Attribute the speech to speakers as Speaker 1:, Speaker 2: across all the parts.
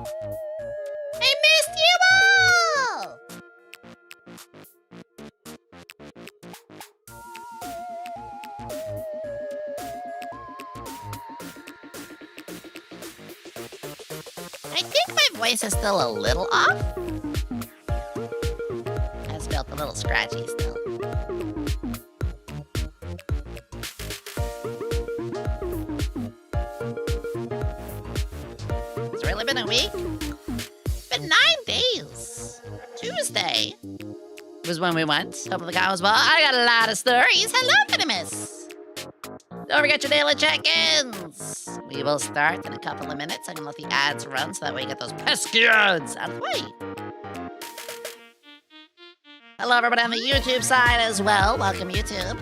Speaker 1: I missed you all! I think my voice is still a little off. I just felt a little scratchy still. It's really been a week? It's been 9 days. Tuesday was when we went. Hope the guy was well. I got a lot of stories. Hello, Venomous. Don't forget your daily check-ins. We will start in a couple of minutes. I can let the ads run so that way you get those pesky ads out of the way. Hello, everybody on the YouTube side as well. Welcome, YouTube.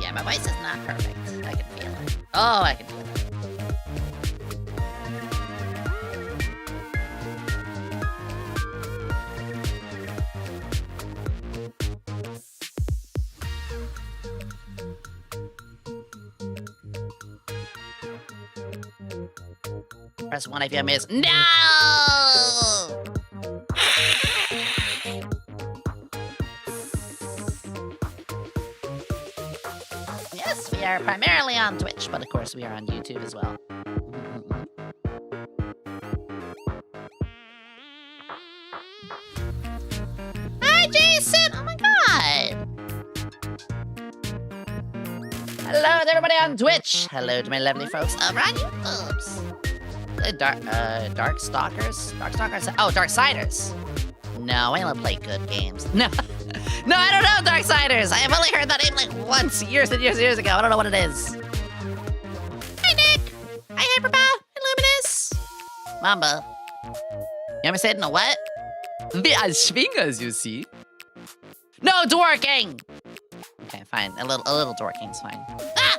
Speaker 1: Yeah, my voice is not perfect. I can feel it. Oh, I can feel it. Press 1 if you miss. No! Yes, we are primarily on Twitch, but of course we are on YouTube as well. Hi, Jason! Oh my god! Hello to everybody on Twitch. Hello to my lovely folks over on YouTube. Dark Stalkers? Dark Stalkers? Oh, Darksiders. No, I don't play good games. No. No, I don't know Darksiders. I have only heard that name like once, years and years and years ago. I don't know what it is. Hi, Nick. Hi, Hyperbow. Hi, Luminous. Mamba. You ever said no what?
Speaker 2: The fingers, you see.
Speaker 1: No dwarking. Okay, fine. A little dwarking's fine. Ah!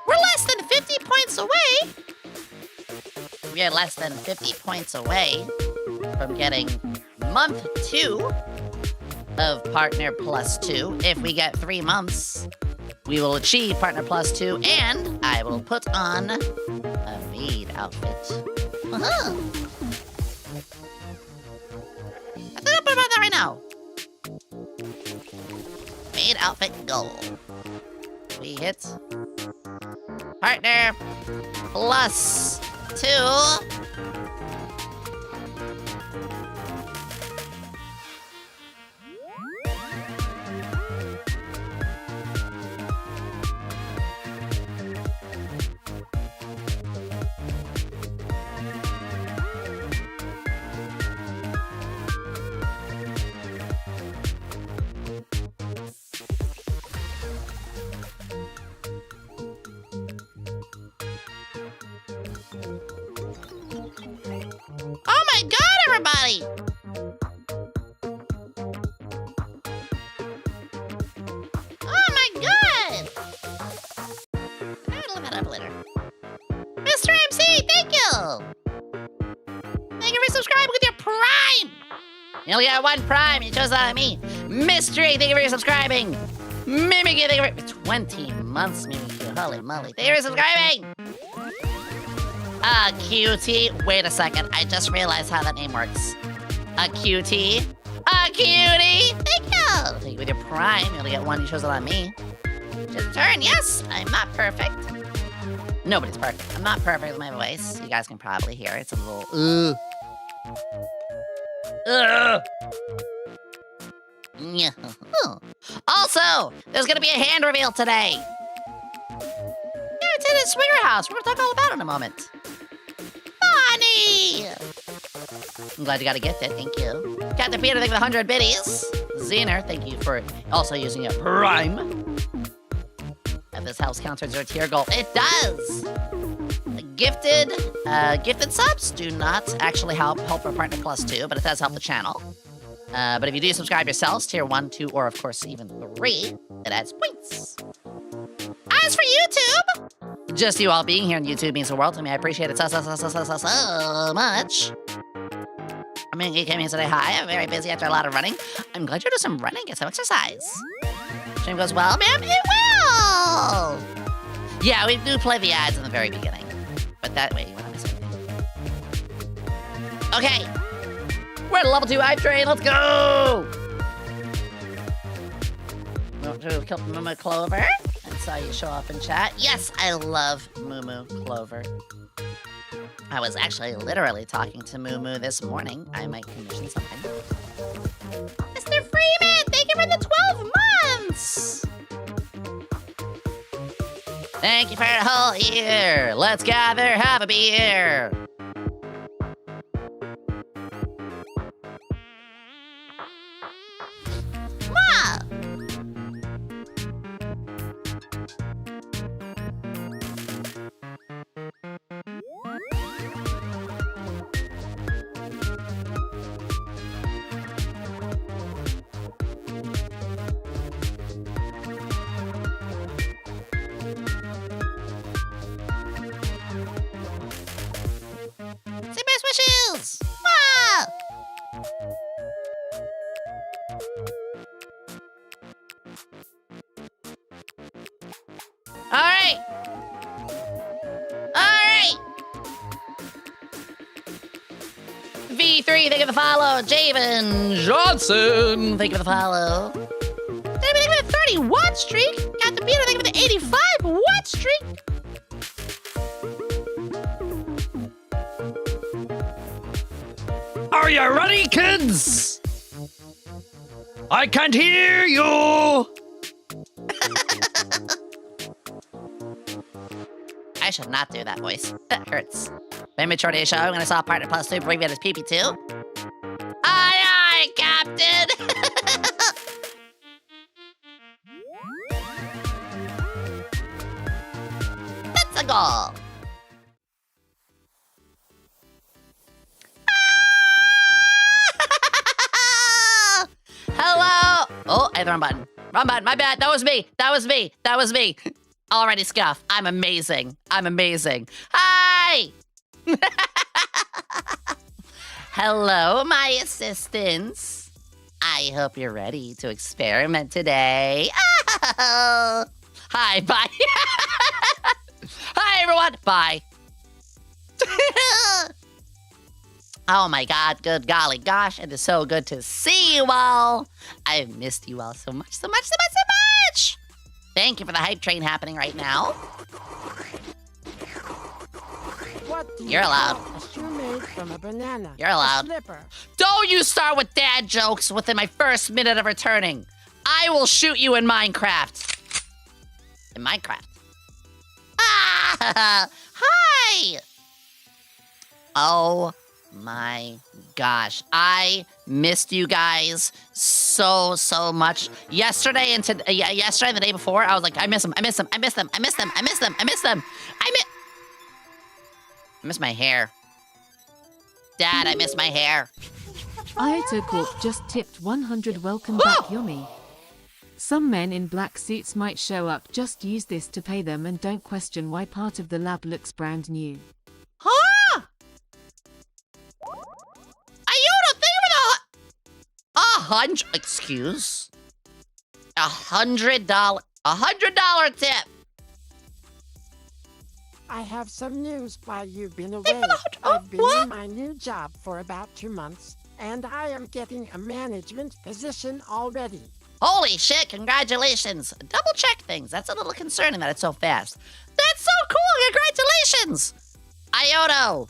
Speaker 1: We're less than 50 points away. We are less than 50 points away from getting month 2 of Partner Plus 2. If we get 3 months, we will achieve Partner Plus 2, and I will put on a maid outfit. Uh-huh. I think I'll put on that right now. Maid outfit goal. We hit Partner Plus 2. Oh my god, everybody! Oh my god! I'll look that up later. Mr. MC, thank you! Thank you for subscribing with your Prime! You only got 1 Prime, you chose that on me. Mystery, thank you for subscribing! Mimikyu, thank you for 20 months, Mimikyu, holy moly. Thank you for subscribing! Cutie. Wait a second. I just realized how that name works. A cutie. A cutie. Thank you. Thank you with your Prime. You only get 1. You chose it on me. Just turn. Yes, I'm not perfect. Nobody's perfect. I'm not perfect with my voice. You guys can probably hear it. It's a little. Yeah. Also, there's gonna be a hand reveal today. Yeah, it's in a swinger house. We're gonna talk all about it in a moment. Bonnie! I'm glad you got a gift it. Thank you. Captain Peter, thank you for the 100 biddies. Zener, thank you for also using a Prime. If this helps count towards your tier goal, it does. Gifted subs do not actually help for Partner Plus 2, but it does help the channel. But if you do subscribe yourselves, tier 1, 2, or of course even 3, it adds points. As for YouTube, just you all being here on YouTube means the world to me. I appreciate it so much. I mean, you came here today. Hi, I'm very busy after a lot of running. I'm glad you do some running, get some exercise. Stream goes well, ma'am. It will. Yeah, we do play the ads in the very beginning, but that way you won't miss anything. Okay. We're at level 2 hype train. Let's go. To kill Moo Clover. I saw you show up in chat. Yes, I love Moo Clover. I was actually literally talking to Moo this morning. I might commission something. Mr. Freeman, thank you for the 12 months. Thank you for the whole year. Let's gather, have a beer. Ma! Say best wishes! Ah! Alright! Alright! V3, thank you for the follow. Javen Johnson, thank you for the follow. Thank you for the 30 watt streak. Got the Peter, thank you for the 85 watt streak.
Speaker 2: Are you ready, kids? I can't hear you.
Speaker 1: I should not do that voice. That hurts. Maturity show. I'm gonna solve partner plus 2. Bring me this PP2. Aye, aye, Captain. That's a goal. Hello. Oh, I hit the wrong button. Wrong button. My bad. That was me. That was me. That was me. Alrighty, Scuff. I'm amazing. I'm amazing. Hi. Hello, my assistants. I hope you're ready to experiment today. Oh. Hi, bye. Hi, everyone. Bye. Oh my god, good golly gosh, it is so good to see you all. I've missed you all so much, so much, so much, so much. Thank you for the hype train happening right now. You're allowed.
Speaker 3: A shoe made from a banana.
Speaker 1: You're allowed.
Speaker 3: A slipper.
Speaker 1: Don't you start with dad jokes within my first minute of returning. I will shoot you in Minecraft. In Minecraft. Ah! Hi! Oh my gosh. I missed you guys so much. Yesterday and yesterday and the day before, I was like, I miss them, I miss them, I miss them, I miss them, I miss them, I miss them. I miss my hair. Dad, I miss my hair.
Speaker 4: Ayato Corp just tipped 100. Welcome back, Yomi. Some men in black suits might show up. Just use this to pay them and don't question why part of the lab looks brand new.
Speaker 1: Huh? Ayuda, think of the excuse? $100 tip.
Speaker 3: I have some news while you've been away. I've been in my new job for about 2 months, and I am getting a management position already.
Speaker 1: Holy shit, congratulations. Double check things. That's a little concerning that it's so fast. That's so cool, congratulations. Ioto.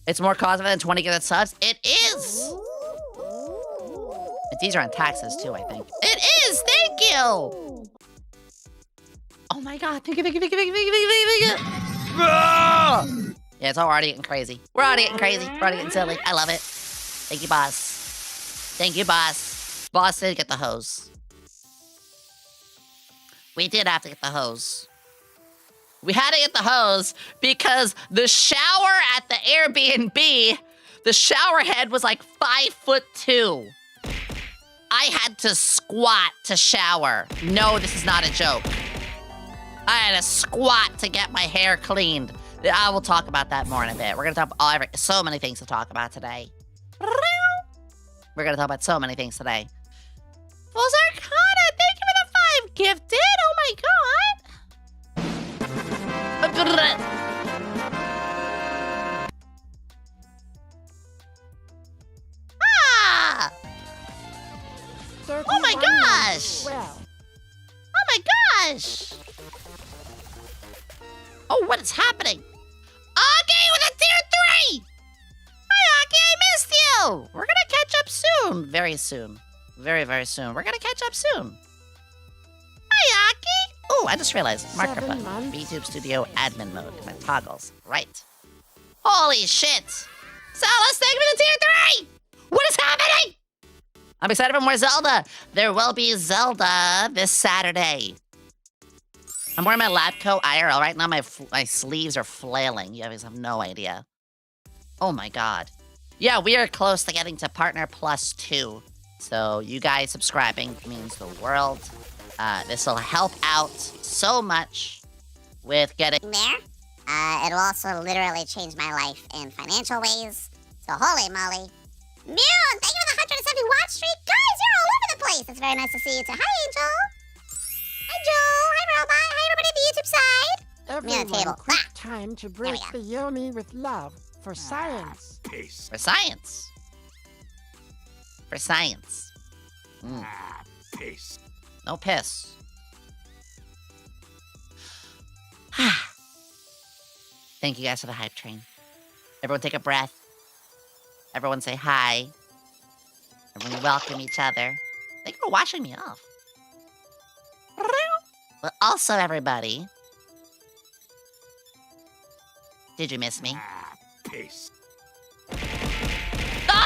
Speaker 1: It's more cost than 20 gift subs. It is. But these are on taxes too, I think. It is, thank you. Oh my god, thank you. Yeah, it's already getting crazy. We're already getting crazy. We're already getting silly. I love it. Thank you, boss. Thank you, boss. Boss did get the hose. We did have to get the hose. We had to get the hose because the shower at the Airbnb, the shower head was like 5'2". I had to squat to shower. No, this is not a joke. I had to squat to get my hair cleaned. I will talk about that more in a bit. We're gonna talk about so many things to talk about today. We're gonna talk about so many things today. Well, Zarkana, thank you for the 5 gifted. Oh my god. what is happening? Aki with a tier 3! Hi, Aki, I missed you! We're gonna catch up soon. Very soon. Very, very soon. We're gonna catch up soon. Hi, Aki! Oh, I just realized. Marker
Speaker 3: 7
Speaker 1: button.
Speaker 3: months.
Speaker 1: VTube Studio admin mode. My toggles. Right. Holy shit! Zelda's taking me to tier 3! What is happening? I'm excited for more Zelda. There will be Zelda this Saturday. I'm wearing my lab coat IRL right now. My sleeves are flailing. You guys have no idea. Oh my god. Yeah, we are close to getting to Partner Plus 2. So you guys subscribing means the world. This will help out so much with getting
Speaker 5: There. It'll also literally change my life in financial ways. So holy moly. Mew, thank you for the 170 watch streak. Guys, you're all over the place. It's very nice to see you too. Hi, Angel. Hi, Joe. Hi, Robot. Hi, everybody on the YouTube side.
Speaker 3: Everyone,
Speaker 5: table.
Speaker 3: quick
Speaker 5: Ah!
Speaker 3: time to
Speaker 5: we
Speaker 3: break
Speaker 5: go.
Speaker 3: the Yomi with love for science.
Speaker 1: for science. For science. No piss. Thank you guys for the hype train. Everyone take a breath. Everyone say hi. Everyone welcome each other. Thank you for washing me off. But also, everybody, did you miss me? I'll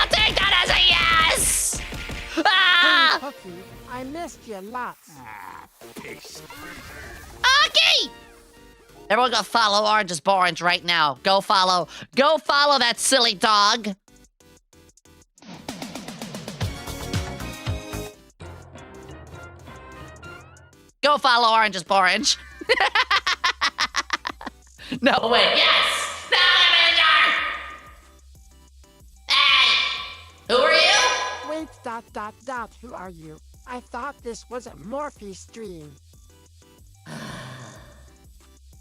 Speaker 1: take that as a yes! Ah!
Speaker 3: Hey, Cookie, I missed you lots.
Speaker 1: Aki! Everyone go follow Orange right now. Go follow that silly dog. Go follow Orange. No, wait, yes! No, Avenger! Hey! Who are you?
Speaker 3: Wait, ... who are you? I thought this was a Morphe stream.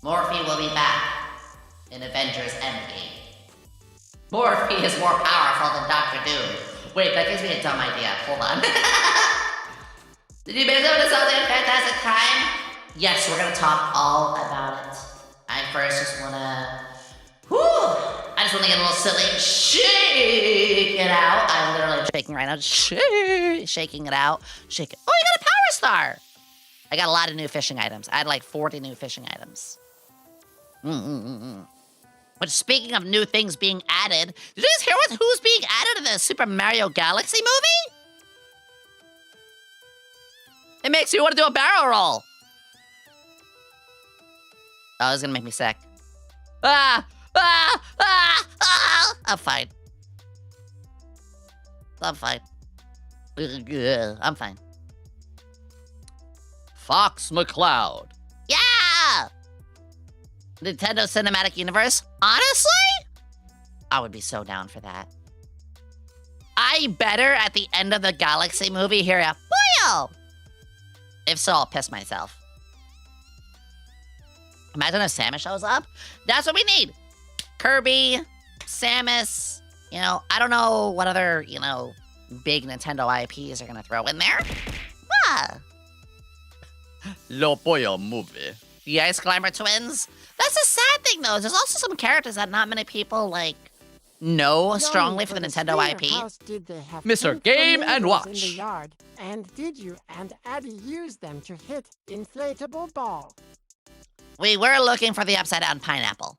Speaker 1: Morphe will be back in Avengers Endgame. Morphe is more powerful than Doctor Doom. Wait, that gives me a dumb idea. Hold on. Did you guys notice something fantastic time? Yes, we're gonna talk all about it. I first just wanna... I just wanna get a little silly. Shake it out. I'm literally shaking right now. Shaking it out. Shake it. Oh, you got a Power Star! I got a lot of new fishing items. I had like 40 new fishing items. But speaking of new things being added, did you guys hear who's being added to the Super Mario Galaxy movie? It makes you want to do a barrel roll. Oh, this is gonna make me sick. I'm fine. I'm fine. I'm fine.
Speaker 2: Fox McCloud.
Speaker 1: Yeah! Nintendo Cinematic Universe? Honestly? I would be so down for that. I better at the end of the Galaxy movie hear a Booyah! If so, I'll piss myself. Imagine if Samus shows up. That's what we need. Kirby, Samus, I don't know what other, big Nintendo IPs are gonna throw in there.
Speaker 2: Lo Pollo movie.
Speaker 1: The Ice Climber twins? That's a sad thing, though. There's also some characters that not many people, know strongly for the Nintendo IP.
Speaker 2: Mr. Game and Watch.
Speaker 3: In the yard, and did you and Abby use them to hit inflatable ball?
Speaker 1: We were looking for the upside-down pineapple.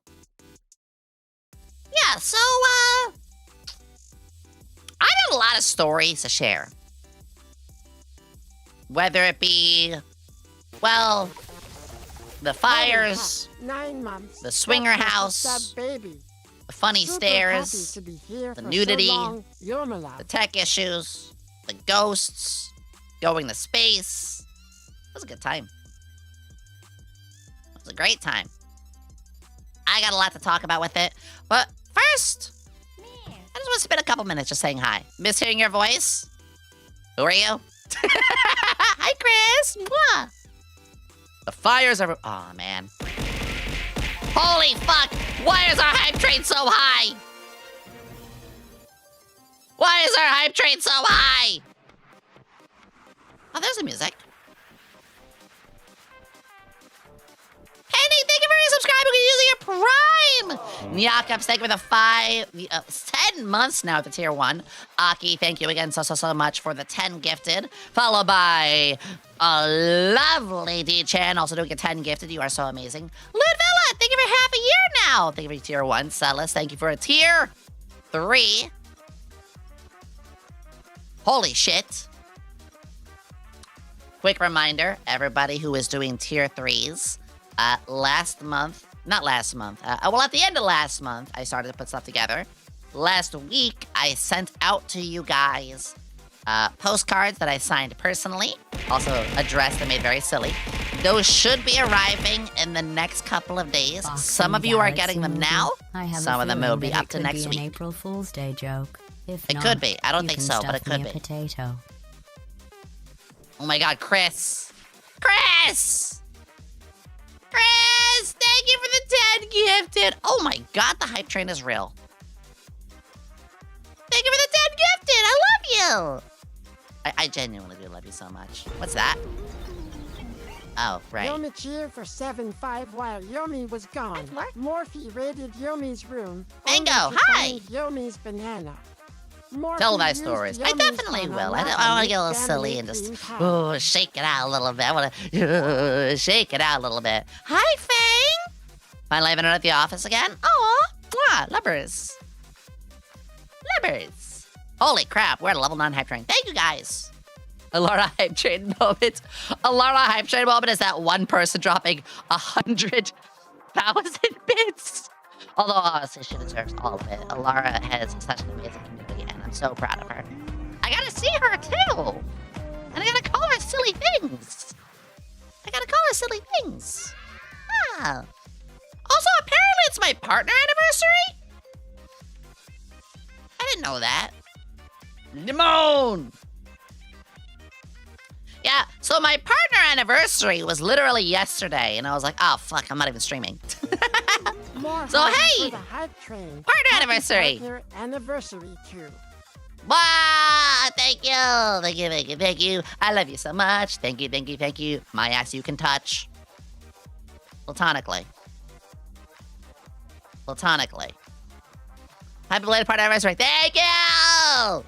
Speaker 1: Yeah, so, I got a lot of stories to share. Whether it be, the fires,
Speaker 3: 9 months.
Speaker 1: the swinger house,
Speaker 3: baby.
Speaker 1: the funny stairs, the nudity, the tech issues, the ghosts, going to space. It was a good time. It was a great time. I got a lot to talk about with it, but first, I just want to spend a couple minutes just saying hi. Miss hearing your voice. Who are you? Hi, Chris. Mwah.
Speaker 2: The fires are...
Speaker 1: Oh, man. Holy fuck! Why is our hype train so high? Why is our hype train so high? Oh, there's the music. Henny, thank you for subscribing and using your Nyakubs, thank you for the 10 months now at the tier 1. Aki, thank you again so much for the 10 gifted. Followed by a lovely D-Chan, also doing a 10 gifted. You are so amazing. Ludvilla, thank you for half a year now. Thank you for tier 1. Celis, thank you for a tier 3. Holy shit. Quick reminder, everybody who is doing tier 3s, at the end of last month, I started to put stuff together. Last week, I sent out to you guys postcards that I signed personally, also addressed and made very silly. Those should be arriving in the next couple of days. Some of you are getting them now. Some of them will be up to next week.
Speaker 6: An April Fool's Day joke. If
Speaker 1: it could be. I don't think so, but it could be.
Speaker 6: Potato.
Speaker 1: Oh my god, Chris! Chris! Chris! Thank you for the 10 gifted! Oh my god, the hype train is real. Thank you for the 10 gifted! I love you! I genuinely do love you so much. What's that? Oh, right.
Speaker 3: Yomi cheered for 7-5 while Yomi was gone. Morphe raided Yomi's room.
Speaker 1: Bingo,
Speaker 3: only to
Speaker 1: hi!
Speaker 3: find Yomi's banana. Morphe
Speaker 1: Tell my
Speaker 3: used
Speaker 1: stories. I
Speaker 3: Yomi's
Speaker 1: definitely
Speaker 3: banana
Speaker 1: will. I
Speaker 3: and
Speaker 1: want to get a little
Speaker 3: family
Speaker 1: silly and
Speaker 3: green
Speaker 1: just
Speaker 3: pie.
Speaker 1: shake it out a little bit. I want to shake it out a little bit. Hi, Fang! Finally having it at the office again? Aw, mwah, lovers. Lovers. Holy crap, we're at a level 9 hype train. Thank you, guys. A Laura hype train moment. A Laura hype train moment is that one person dropping 100,000 bits. Although, honestly, she deserves all of it. Alara has such an amazing community, and I'm so proud of her. I gotta see her, too! And I gotta call her silly things! Ah! Also, apparently it's my partner anniversary? I didn't know that. Limon! Yeah, so my partner anniversary was literally yesterday, and I was like, oh, fuck, I'm not even streaming.
Speaker 3: More
Speaker 1: So,
Speaker 3: hype
Speaker 1: hey!
Speaker 3: for the hype train.
Speaker 1: Partner
Speaker 3: Happy
Speaker 1: anniversary!
Speaker 3: Partner anniversary too.
Speaker 1: Wow! Thank you! I love you so much. Thank you. My ass you can touch. Platonically. Happy belated partner anniversary. Thank you!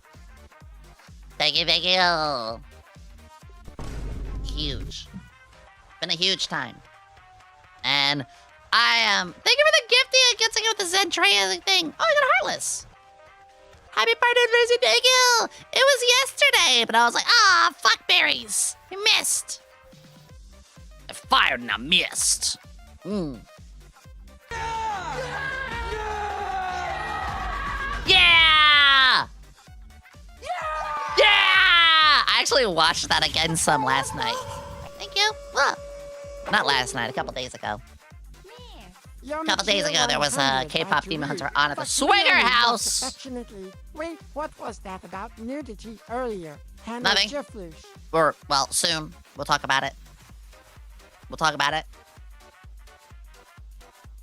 Speaker 1: Thank you. Huge. Been a huge time. And I am... thank you for the gift that gets to go with the Zen Trey thing. Oh, I got a Heartless. Happy partner anniversary, thank you! It was yesterday, but I was like, fuck berries. I missed. I fired and I missed. Yeah! I actually watched that again some last night. Thank you. Well, not last night, a couple days ago.
Speaker 3: Yomi
Speaker 1: A couple days
Speaker 3: cheered
Speaker 1: ago, there was a
Speaker 3: 100
Speaker 1: K-pop
Speaker 3: by
Speaker 1: demon
Speaker 3: Drew,
Speaker 1: hunter on at the
Speaker 3: but
Speaker 1: Swinger
Speaker 3: Yomi looked
Speaker 1: House.
Speaker 3: affectionately. Wait, what was that about nudity earlier? Hannah
Speaker 1: Nothing.
Speaker 3: Jefflush.
Speaker 1: Or, well, soon. We'll talk about it.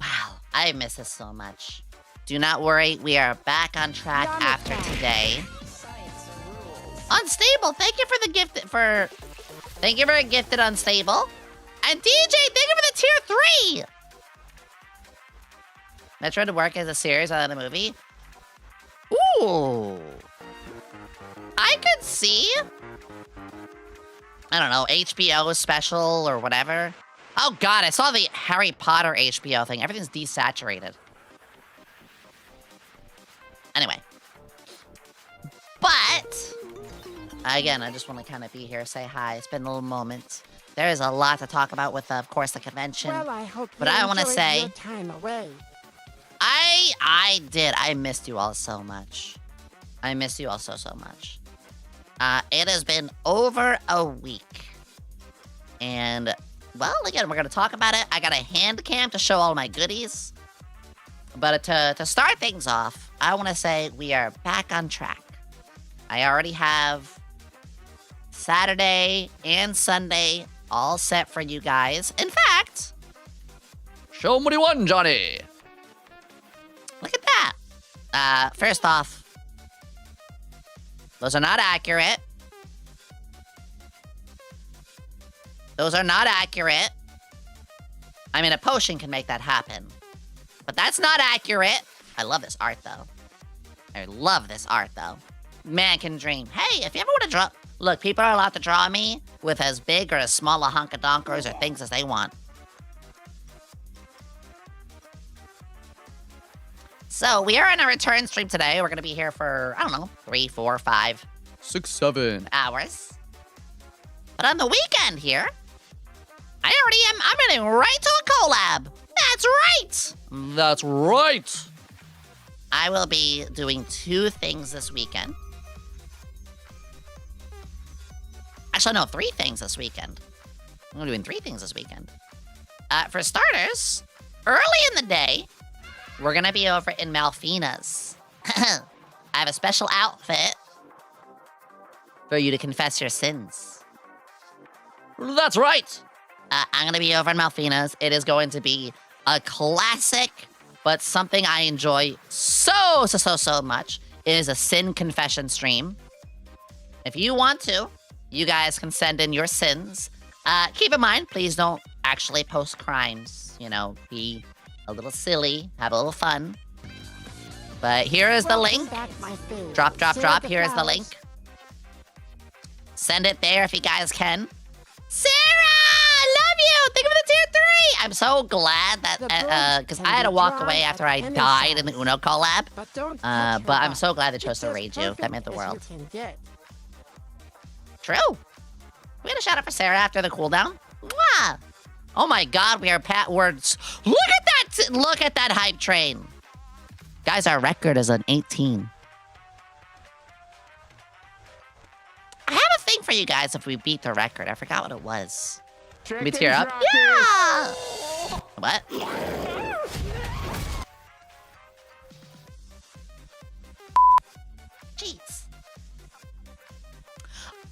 Speaker 1: Wow, I miss this so much. Do not worry, we are back on track
Speaker 3: Yomi
Speaker 1: after
Speaker 3: fan.
Speaker 1: today. Unstable, thank you for the gift thank you for a gifted Unstable. And DJ, thank you for the tier 3! Metro to work as a series rather than a movie. Ooh. I could see, I don't know, HBO special or whatever. Oh god, I saw the Harry Potter HBO thing. Everything's desaturated. Anyway. But, again, I just want to kind of be here, say hi. It's been a little moment. There is a lot to talk about with, of course, the convention.
Speaker 3: Well, I hope
Speaker 1: But
Speaker 3: you
Speaker 1: I wanna
Speaker 3: enjoyed
Speaker 1: say-
Speaker 3: your time away.
Speaker 1: I did. I missed you all so much. I missed you all so much. It has been over a week. And, well, again, we're going to talk about it. I got a hand cam to show all my goodies. But to start things off, I want to say we are back on track. I already have Saturday and Sunday all set for you guys. In fact,
Speaker 2: Show me one, Johnny.
Speaker 1: look at that. First off, those are not accurate. I mean, a potion can make that happen. But that's not accurate. I love this art, though. I love this art, though. Man can dream. Hey, if you ever want to draw... Look, people are allowed to draw me with as big or as small a honkadonkers or things as they want. So, we are in a return stream today. We're going to be here for, I don't know, 3, 4, 5...
Speaker 2: 6, 7
Speaker 1: hours. But on the weekend here, I'm heading right to a collab. That's right.
Speaker 2: That's right.
Speaker 1: I will be doing 2 things this weekend. Actually, no, 3 things this weekend. I'm doing 3 things this weekend. For starters, early in the day, we're gonna be over in Malfina's. I have a special outfit for you to confess your sins.
Speaker 2: That's right.
Speaker 1: I'm gonna be over in Malfina's. It is going to be a classic, but something I enjoy so much. It is a sin confession stream. If you want to, you guys can send in your sins. Keep in mind, please don't actually post crimes. You know, be a little silly, have a little fun. But here is the link. Drop. Here is the link. Send it there if you guys can. Sarah, I love you. Thank you for the tier 3. I'm so glad that because I had to walk away after I died in the Uno collab. But I'm so glad they chose to raid you. That meant the world. True. We had a shout out for Sarah after the cooldown. Mwah! Oh my God, we are words. Look at that hype train. Guys, our record is an 18. I have a thing for you guys if we beat the record. I forgot what it was. Can we tear up? Yeah! What? Jeez.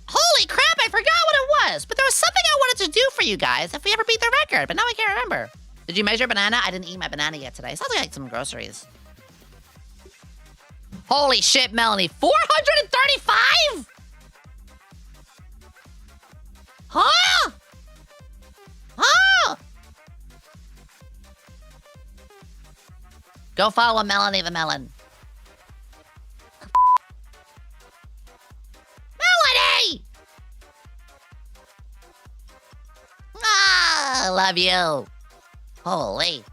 Speaker 1: Holy crap, I forgot what it was. But there was something I wanted to do for you guys if we ever beat the record, but now I can't remember. Did you measure banana? I didn't eat my banana yet today. Sounds like some groceries. Holy shit, Melanie. 435? Huh? Huh? Go follow Melanie the Melon. Melanie! Ah, I love you. Holy.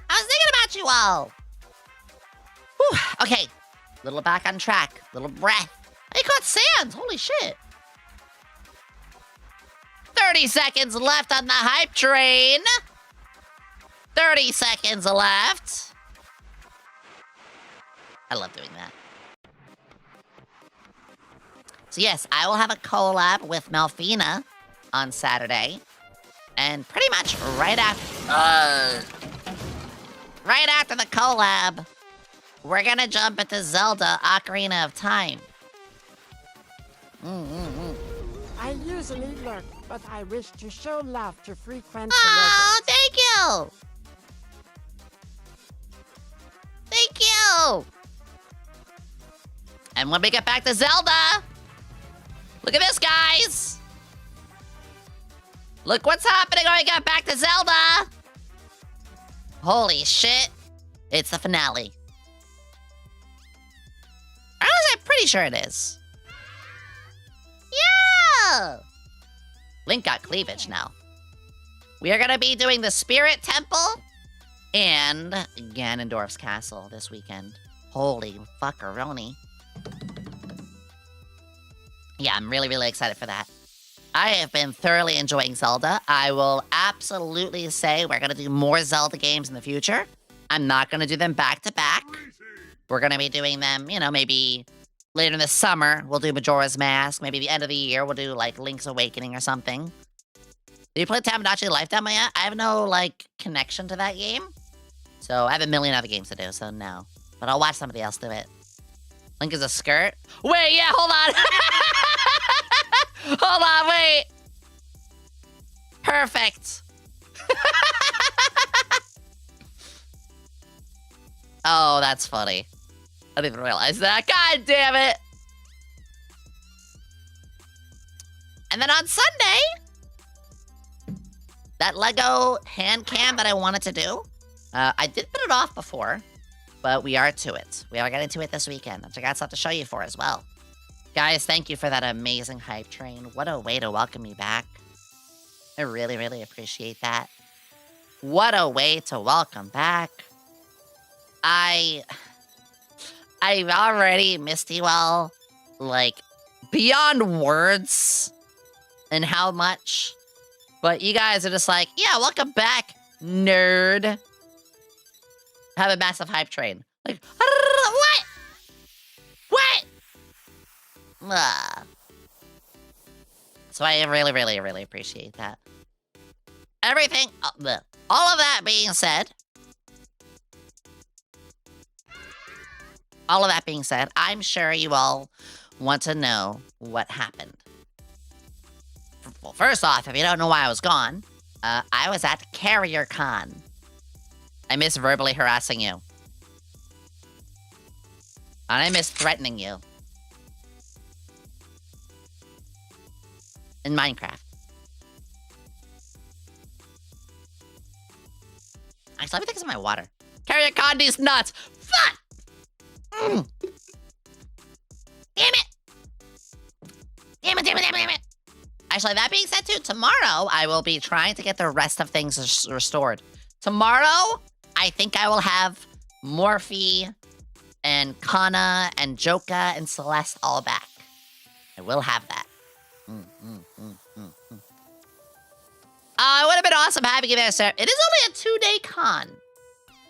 Speaker 1: I was thinking about you all. Whew. Okay. Little back on track. Little breath. I caught sands. Holy shit. 30 seconds left on the hype train. 30 seconds left. I love doing that. So yes, I will have a collab with Malfina on Saturday. And pretty much right after the collab, we're gonna jump into Zelda Ocarina of Time.
Speaker 3: I usually lurk, but I wish to show love to frequent
Speaker 1: Oh,
Speaker 3: celebrities.
Speaker 1: thank you! Thank you! And when we get back to Zelda, look at this, guys! Look what's happening when we get back to Zelda! Holy shit. It's the finale. I'm pretty sure it is. Yeah! Link got cleavage now. We are going to be doing the Spirit Temple and Ganondorf's Castle this weekend. Holy fuckeroni. Yeah, I'm really excited for that. I have been thoroughly enjoying Zelda. I will absolutely say we're going to do more Zelda games in the future. I'm not going to do them back to back. We're going to be doing them, you know, maybe later in the summer, we'll do Majora's Mask. Maybe the end of the year, we'll do, like, Link's Awakening or something. Do you play Tamagotchi Life Demo yet? I have no, like, connection to that game. So I have a million other games to do, so no. But I'll watch somebody else do it. Link is a skirt? Wait, yeah, hold on. Hold on, wait. Perfect. Oh, that's funny. I didn't even realize that. God damn it. And then on Sunday, that Lego hand cam that I wanted to do, I did put it off before, but we are to it. We are getting to it this weekend. I got stuff to show you for as well. Guys, thank you for that amazing hype train. What a way to welcome me back. I really, really appreciate that. What a way to welcome back. I've already missed you all, like, beyond words and how much. But you guys are just like, yeah, welcome back, nerd. Have a massive hype train. Like, what? What? So I really, really, really appreciate that. Everything, all of that being said, I'm sure you all want to know what happened. Well, first off, if you don't know why I was gone, I was at Carriercon. I miss verbally harassing you. And I miss threatening you. In Minecraft. Actually, let me take some of my water. Carriercon these nuts! Fuck! Damn it! Damn it! Actually, that being said, too, tomorrow I will be trying to get the rest of things restored. Tomorrow, I think I will have Morphe and Kana and Joka and Celeste all back. I will have that. It would have been awesome having you there, sir. It is only a 2-day con.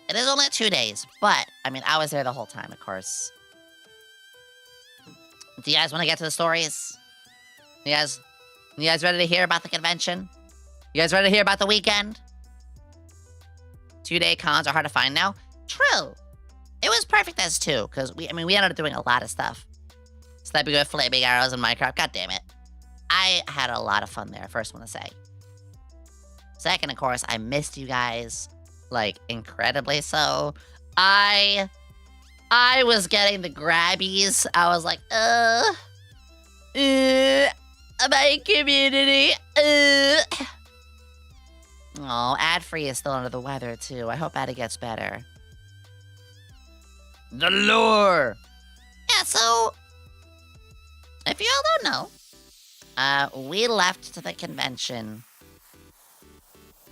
Speaker 1: It is only 2 days, but, I mean, I was there the whole time, of course. Do you guys want to get to the stories? You guys ready to hear about the convention? You guys ready to hear about the weekend? 2-day cons are hard to find now. True. It was perfect as 2, because we ended up doing a lot of stuff. Sniping with flaming arrows in Minecraft. God damn it. I had a lot of fun there, first one to say. Second, of course, I missed you guys, like, incredibly so. I was getting the grabbies. I was like, my community, Oh, Ad-Free is still under the weather, too. I hope Addy gets better.
Speaker 2: The lure!
Speaker 1: Yeah, so, if you all don't know, we left to the convention.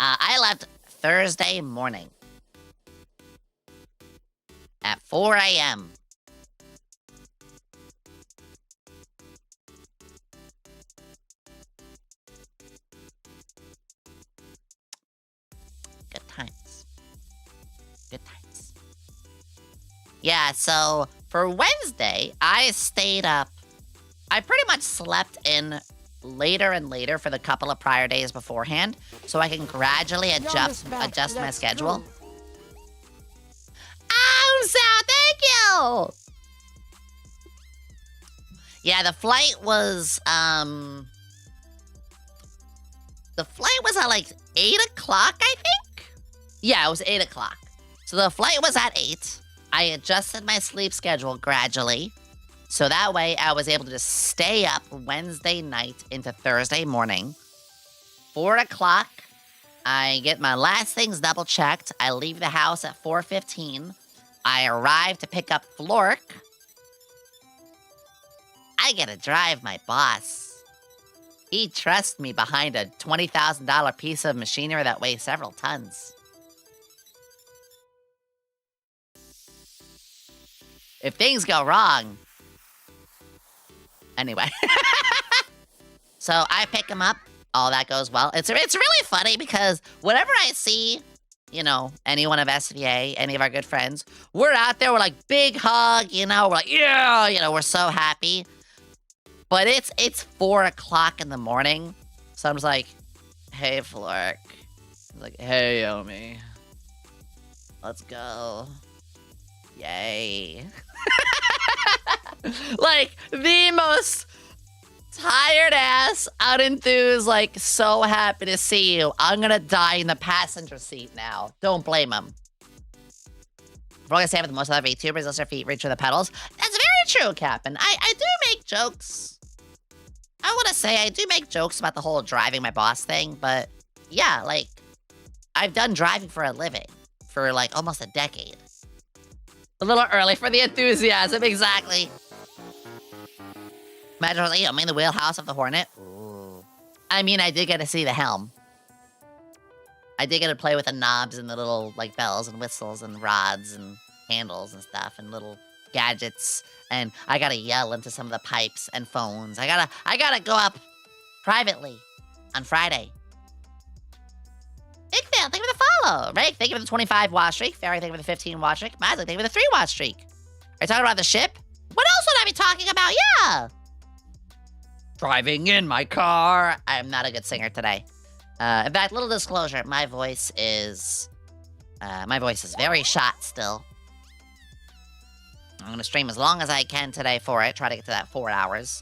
Speaker 1: I left Thursday morning at 4 a.m. Good times. Good times. Yeah, so for Wednesday, I stayed up. I pretty much slept in later and later for the couple of prior days beforehand, so I can gradually adjust my schedule. Oh, so thank you! Yeah, the flight was at like 8 o'clock, I think? Yeah, it was 8 o'clock. So the flight was at 8. I adjusted my sleep schedule gradually. So that way, I was able to just stay up Wednesday night into Thursday morning. 4 o'clock, I get my last things double-checked. I leave the house at 4:15. I arrive to pick up Flork. I get to drive my boss. He trusts me behind a $20,000 piece of machinery that weighs several tons. If things go wrong... Anyway. So I pick him up. All that goes well. It's really funny because whenever I see, you know, anyone of SVA, any of our good friends, we're out there, we're like, big hug, you know, we're like, yeah, you know, we're so happy. But it's 4 o'clock in the morning. So I'm just like, hey, Flork. I'm like, hey, Yomi. Let's go. Yay. Like, the most tired ass, unenthused, like, so happy to see you. I'm gonna die in the passenger seat now. Don't blame him. We're gonna say with most other VTubers, unless their feet reach for the pedals. That's very true, Captain. I do make jokes. I wanna say I do make jokes about the whole driving my boss thing, but yeah, like, I've done driving for a living. for like almost a decade. A little early for the enthusiasm, exactly. Imagine, like, I'm in the wheelhouse of the Hornet. Ooh. I mean, I did get to see the helm. I did get to play with the knobs and the little, like, bells and whistles and rods and handles and stuff and little gadgets. And I gotta yell into some of the pipes and phones. I gotta go up privately on Friday. Ickvale, thank you for the follow. Rick, thank you for the 25 watch streak. Fairy, thank you for the 15 watch streak. Mazlik, thank you for the 3 watch streak. Are you talking about the ship? What else would I be talking about? Yeah. Driving in my car. I'm not a good singer today. In fact, little disclosure, my voice is very shot still. I'm gonna stream as long as I can today for it. Try to get to that 4 hours.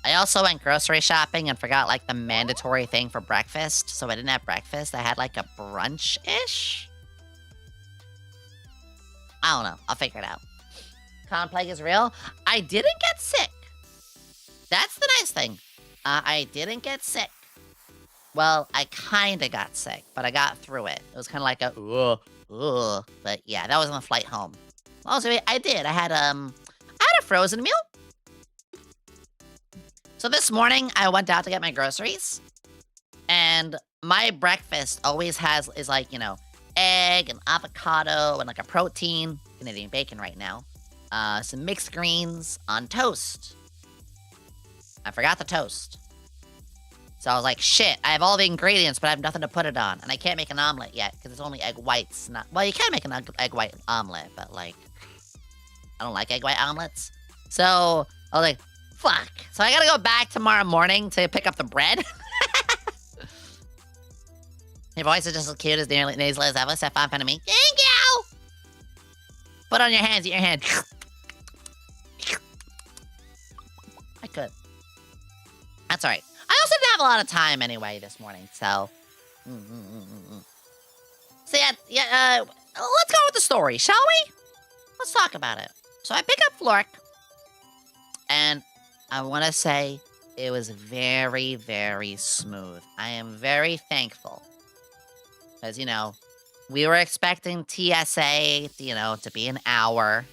Speaker 1: I also went grocery shopping and forgot, like, the mandatory thing for breakfast. So I didn't have breakfast. I had, like, a brunch-ish? I don't know. I'll figure it out. Con plague is real. I didn't get sick. That's the nice thing. I didn't get sick. Well, I kinda got sick, but I got through it. It was kind of like a, ugh. But yeah, that was on the flight home. Also, I did. I had a frozen meal. So this morning, I went out to get my groceries, and my breakfast always is like, you know, egg and avocado and like a protein, Canadian bacon right now, some mixed greens on toast. I forgot the toast. So I was like, shit, I have all the ingredients, but I have nothing to put it on, and I can't make an omelet yet, because it's only egg whites, not, well, you can make an egg white omelet, but like, I don't like egg white omelets. So I was like, fuck. So I gotta go back tomorrow morning to pick up the bread. Your voice is just as cute as nasal as ever. Step on front of me. Thank you! Put on your hands, eat your hand. I could. That's alright. I also didn't have a lot of time anyway this morning, so... So yeah, let's go with the story, shall we? Let's talk about it. So I pick up Flork, and I want to say it was very, very smooth. I am very thankful. Because, you know, we were expecting TSA, you know, to be an hour.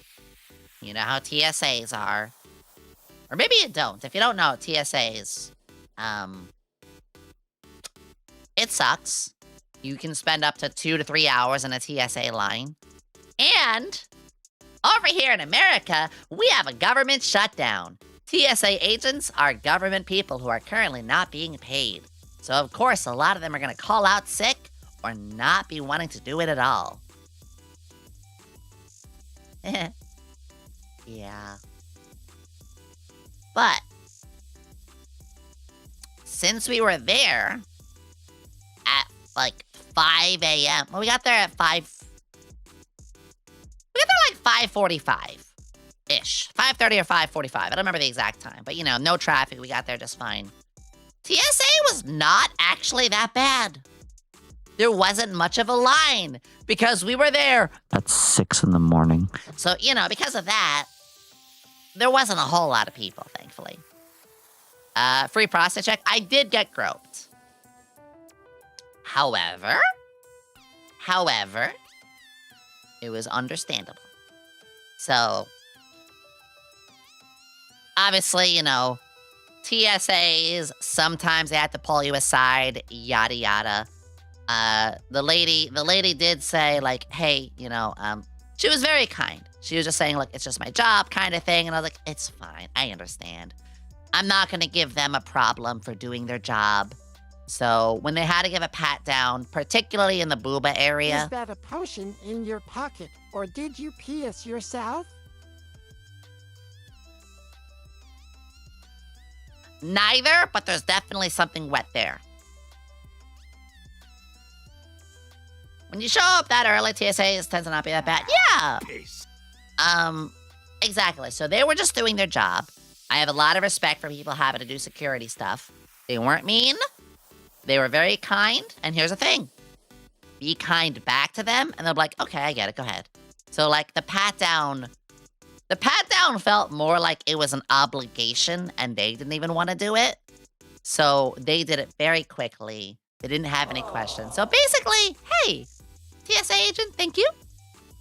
Speaker 1: You know how TSAs are. Or maybe you don't. If you don't know, TSAs, it sucks. You can spend up to 2 to 3 hours in a TSA line. And over here in America, we have a government shutdown. TSA agents are government people who are currently not being paid. So, of course, a lot of them are going to call out sick or not be wanting to do it at all. Yeah. But since we were there at, like, 5 a.m. Well, we got there at 5... We got there, like, 5:45-ish. 5:30 or 5:45. I don't remember the exact time. But, you know, no traffic. We got there just fine. TSA was not actually that bad. There wasn't much of a line because we were there at 6 in the morning. So, you know, because of that, there wasn't a whole lot of people, thankfully. Free prostate check. I did get groped. However, it was understandable. So, obviously, you know, TSAs, sometimes they have to pull you aside, yada yada. The lady did say, like, hey, you know, she was very kind. She was just saying, like, it's just my job kind of thing. And I was like, it's fine. I understand. I'm not going to give them a problem for doing their job. So when they had to give a pat down, particularly in the booba area.
Speaker 3: Is that a potion in your pocket, or did you piss yourself?
Speaker 1: Neither, but there's definitely something wet there. When you show up that early, TSAs tends to not be that bad. Yeah. Exactly. So they were just doing their job. I have a lot of respect for people having to do security stuff. They weren't mean. They were very kind. And here's the thing. Be kind back to them, and they'll be like, okay, I get it. Go ahead. So, like, the pat down felt more like it was an obligation, and they didn't even want to do it. So they did it very quickly. They didn't have any questions. So basically, hey, TSA agent. Thank you.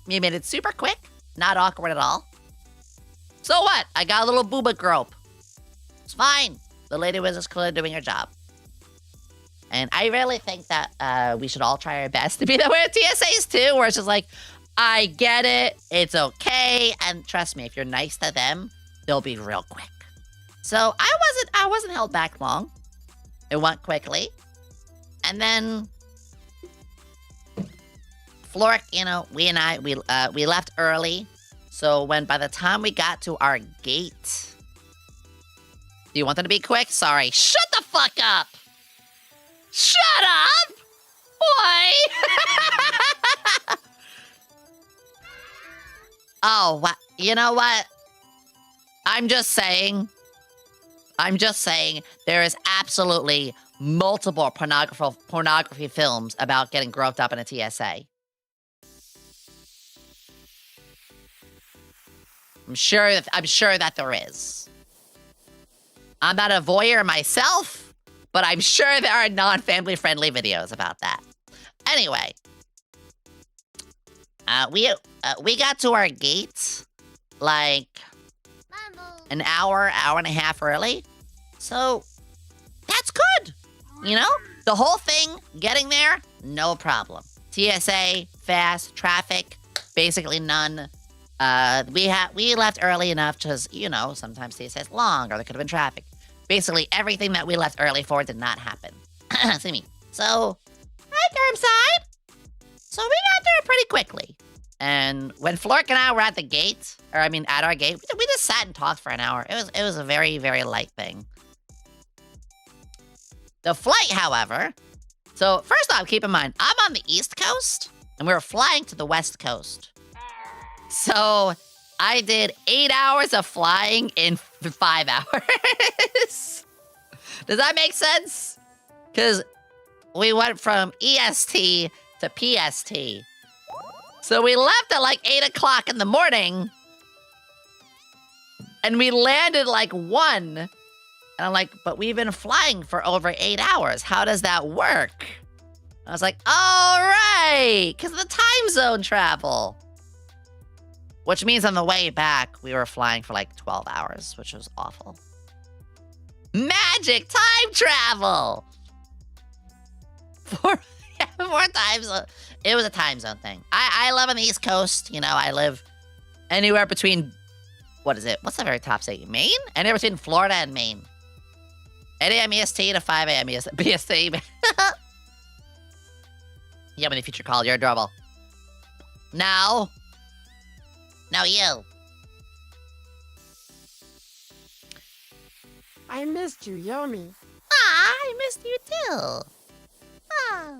Speaker 1: You made it super quick. Not awkward at all. So what? I got a little booba grope. It's fine. The lady was just clearly doing her job. And I really think that we should all try our best to be that way at TSAs too, where it's just like, I get it, it's okay, and trust me, if you're nice to them, they'll be real quick. So I wasn't held back long. It went quickly. And then Flork, you know, we left early. So by the time we got to our gate, do you want them to be quick? Sorry. Shut the fuck up! Shut up! Boy! Oh, what? You know what? I'm just saying, there is absolutely multiple pornography films about getting groped up in a TSA. I'm sure that there is. I'm not a voyeur myself, but I'm sure there are non-family friendly videos about that. Anyway, we got to our gate like an hour and a half early, so that's good. You know, the whole thing getting there, no problem. TSA, fast, traffic, basically none. We left early enough because, you know, sometimes TSA is long or there could have been traffic. Basically, everything that we left early for did not happen. See me. So, hi, curbside. So we got there pretty quickly. And when Flork and I were at the gate, at our gate, we just sat and talked for an hour. It was a very, very light thing. The flight, however, so first off, keep in mind, I'm on the East Coast, and we were flying to the West Coast. So I did 8 hours of flying in 5 hours. Does that make sense? Because we went from EST to PST. So we left at like 8 o'clock in the morning, and we landed like 1. And I'm like, but we've been flying for over 8 hours. How does that work? I was like, all right, because of the time zone travel. Which means on the way back, we were flying for like 12 hours, which was awful. Magic time travel! 4 time zone. It was a time zone thing. I live on the East Coast. You know, I live anywhere between, what is it? What's the very top state? Maine? Anywhere between Florida and Maine. 8 a.m. EST to 5 a.m. BST. Yomi, the future call. You're adorable. Now you.
Speaker 3: I missed you, Yomi.
Speaker 1: Ah, I missed you too. Ah.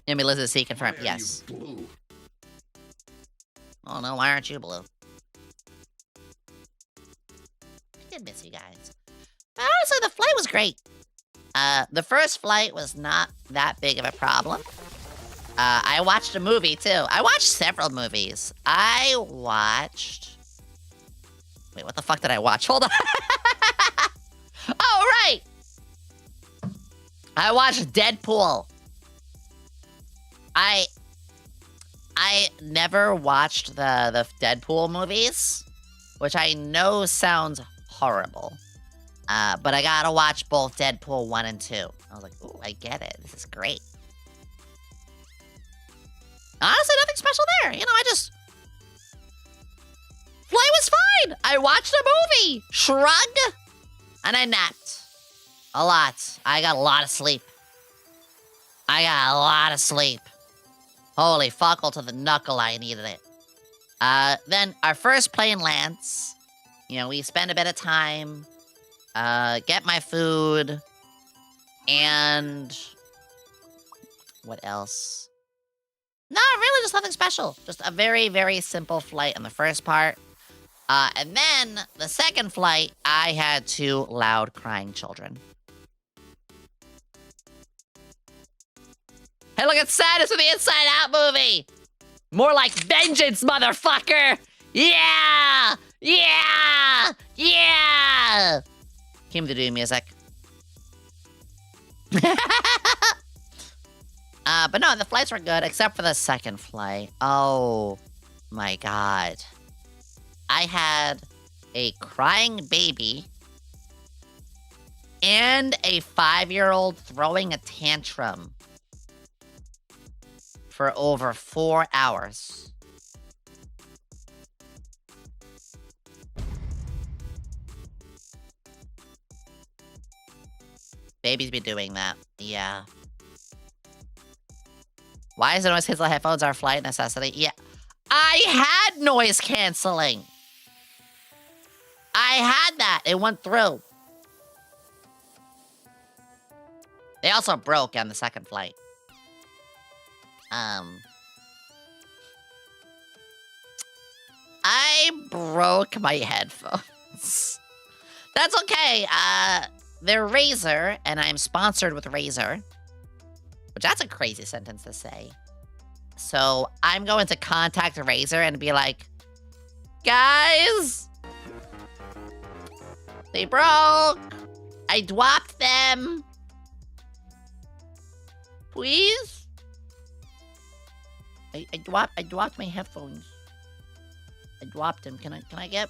Speaker 1: Yomi, Liz is C confirmed. Yes. Oh no, why aren't you blue? I did miss you guys. But honestly, the flight was great. The first flight was not that big of a problem. I watched a movie too. I watched several movies. Wait, what the fuck did I watch? Hold on. Oh, right. I watched Deadpool. I never watched the Deadpool movies, which I know sounds horrible. But I gotta watch both Deadpool 1 and 2. I was like, ooh, I get it. This is great. Honestly, nothing special there. You know, flight was fine. I watched a movie, shrugged, and I napped. A lot. I got a lot of sleep. Holy fuckle to the knuckle, I needed it. Then our first plane lands. You know, we spend a bit of time, get my food, and what else? No, really just nothing special. Just a very, very simple flight on the first part. And then the second flight, I had 2 loud crying children. Hey, look at Sadness with the Inside Out movie! More like vengeance, motherfucker! Yeah! Yeah! Yeah! Cue the Doom music. But no, the flights were good, except for the second flight. Oh my god. I had a crying baby and a 5-year-old throwing a tantrum for over 4 hours. Babies be doing that. Yeah. Why is it noise canceling headphones our flight necessity? Yeah. I had noise canceling. I had that. It went through. They also broke on the second flight. I broke my headphones. That's okay. They're Razer, and I'm sponsored with Razer. Which that's a crazy sentence to say. So I'm going to contact Razer and be like, guys, they broke. I dropped them. Please? I dropped my headphones. I dropped them. Can I get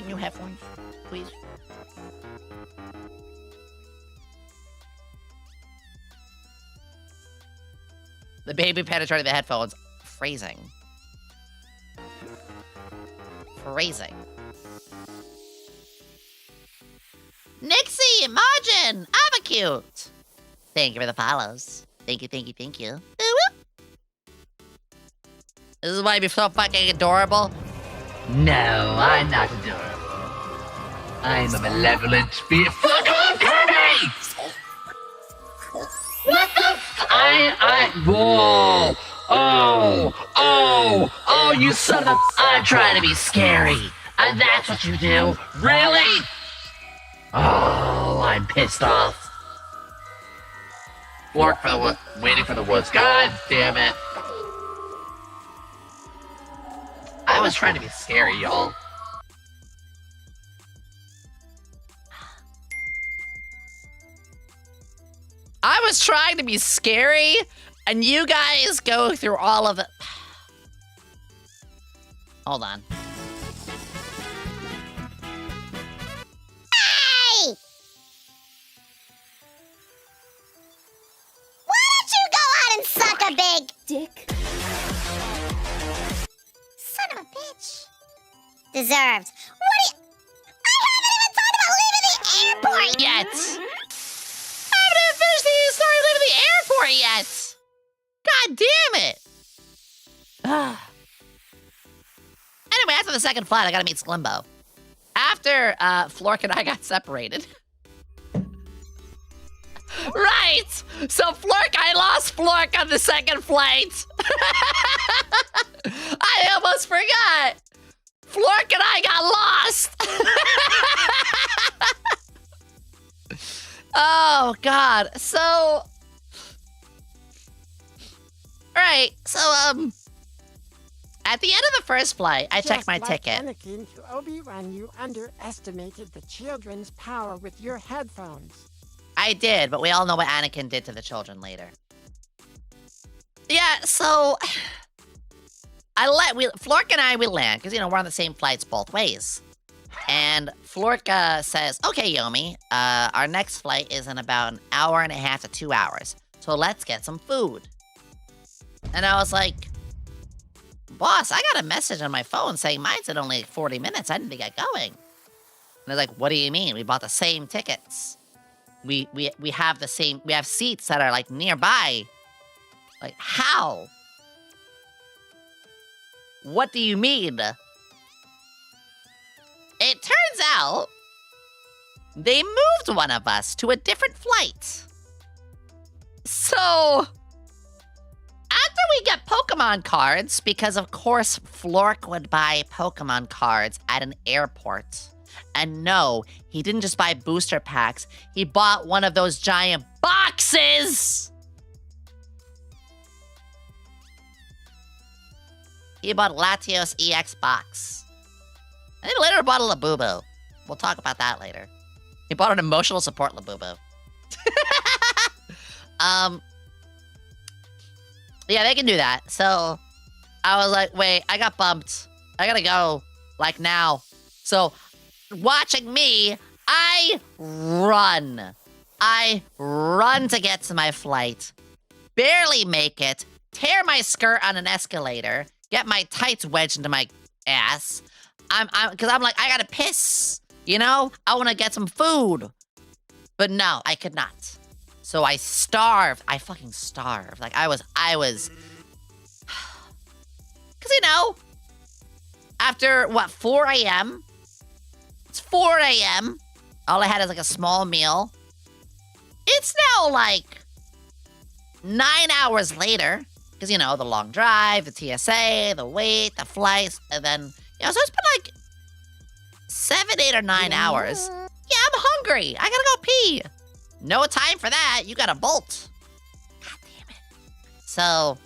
Speaker 1: new headphones, please? The baby penetrated the headphones. Phrasing. Phrasing. Nixie, Margin, Abacute. Thank you for the follows. Thank you, thank you, thank you. This is why you're so fucking adorable.
Speaker 2: No, I'm not adorable. I'm a malevolent spirit. Fuck off, Kirby! What the whoa! Oh, you son of a... I'm trying to be scary. And that's what you do? Really? Oh, I'm pissed off. Work for the waiting for the woods. God damn it. I was trying to be scary, y'all.
Speaker 1: I was trying to be scary, and you guys go through all of it. Hold on.
Speaker 5: Hey! Why don't you go out and suck a big
Speaker 6: Dick.
Speaker 5: son of a bitch? Deserved. What do you... I haven't even talked about leaving the airport
Speaker 1: Yet. I haven't even finished the story leaving the airport yet. God damn it. Anyway, after the second flight, I gotta meet Sklimbo. After Flork and I got separated. Right! So I lost Flork on the second flight. I almost forgot. Flork and I got lost. Oh, God. So... Right, so, at the end of the first flight, I checked my ticket.
Speaker 3: Anakin, to Obi-Wan, you underestimated the children's power with your headphones.
Speaker 1: I did, but we all know what Anakin did to the children later. Yeah, so... Flork and I, we land, because, we're on the same flights both ways. And Flork says, okay, Yomi, our next flight is in about an hour and a half to 2 hours. So let's get some food. And I was like, boss, I got a message on my phone saying mine's in only 40 minutes. I didn't get going. And they're like, what do you mean? We bought the same tickets. We have the same, we have seats that are like nearby. Like, how? What do you mean? It turns out they moved one of us to a different flight. So, after we get Pokemon cards, because of course Flork would buy Pokemon cards at an airport. And no, he didn't just buy booster packs, he bought one of those giant boxes! He bought Latios EX box. And he later bought a Labubu. We'll talk about that later. He bought an emotional support Labubu. Yeah, they can do that. So I was like, wait, I got bumped. I gotta go, like now. So watching me, I run. I run to get to my flight. Barely make it. Tear my skirt on an escalator. Get my tights wedged into my ass. Cause I'm like, I gotta piss. You know? I wanna get some food. But no, I could not. So I starved. I fucking starved. Like I was, cause you know, after what, 4 a.m.? It's 4 a.m. All I had is like a small meal. It's now like 9 hours later. Because, you know, the long drive, the TSA, the wait, the flights, and then, you know, so it's been like 7, 8, or 9 hours. Yeah, I'm hungry. I gotta go pee. No time for that. You gotta bolt. God damn it. So,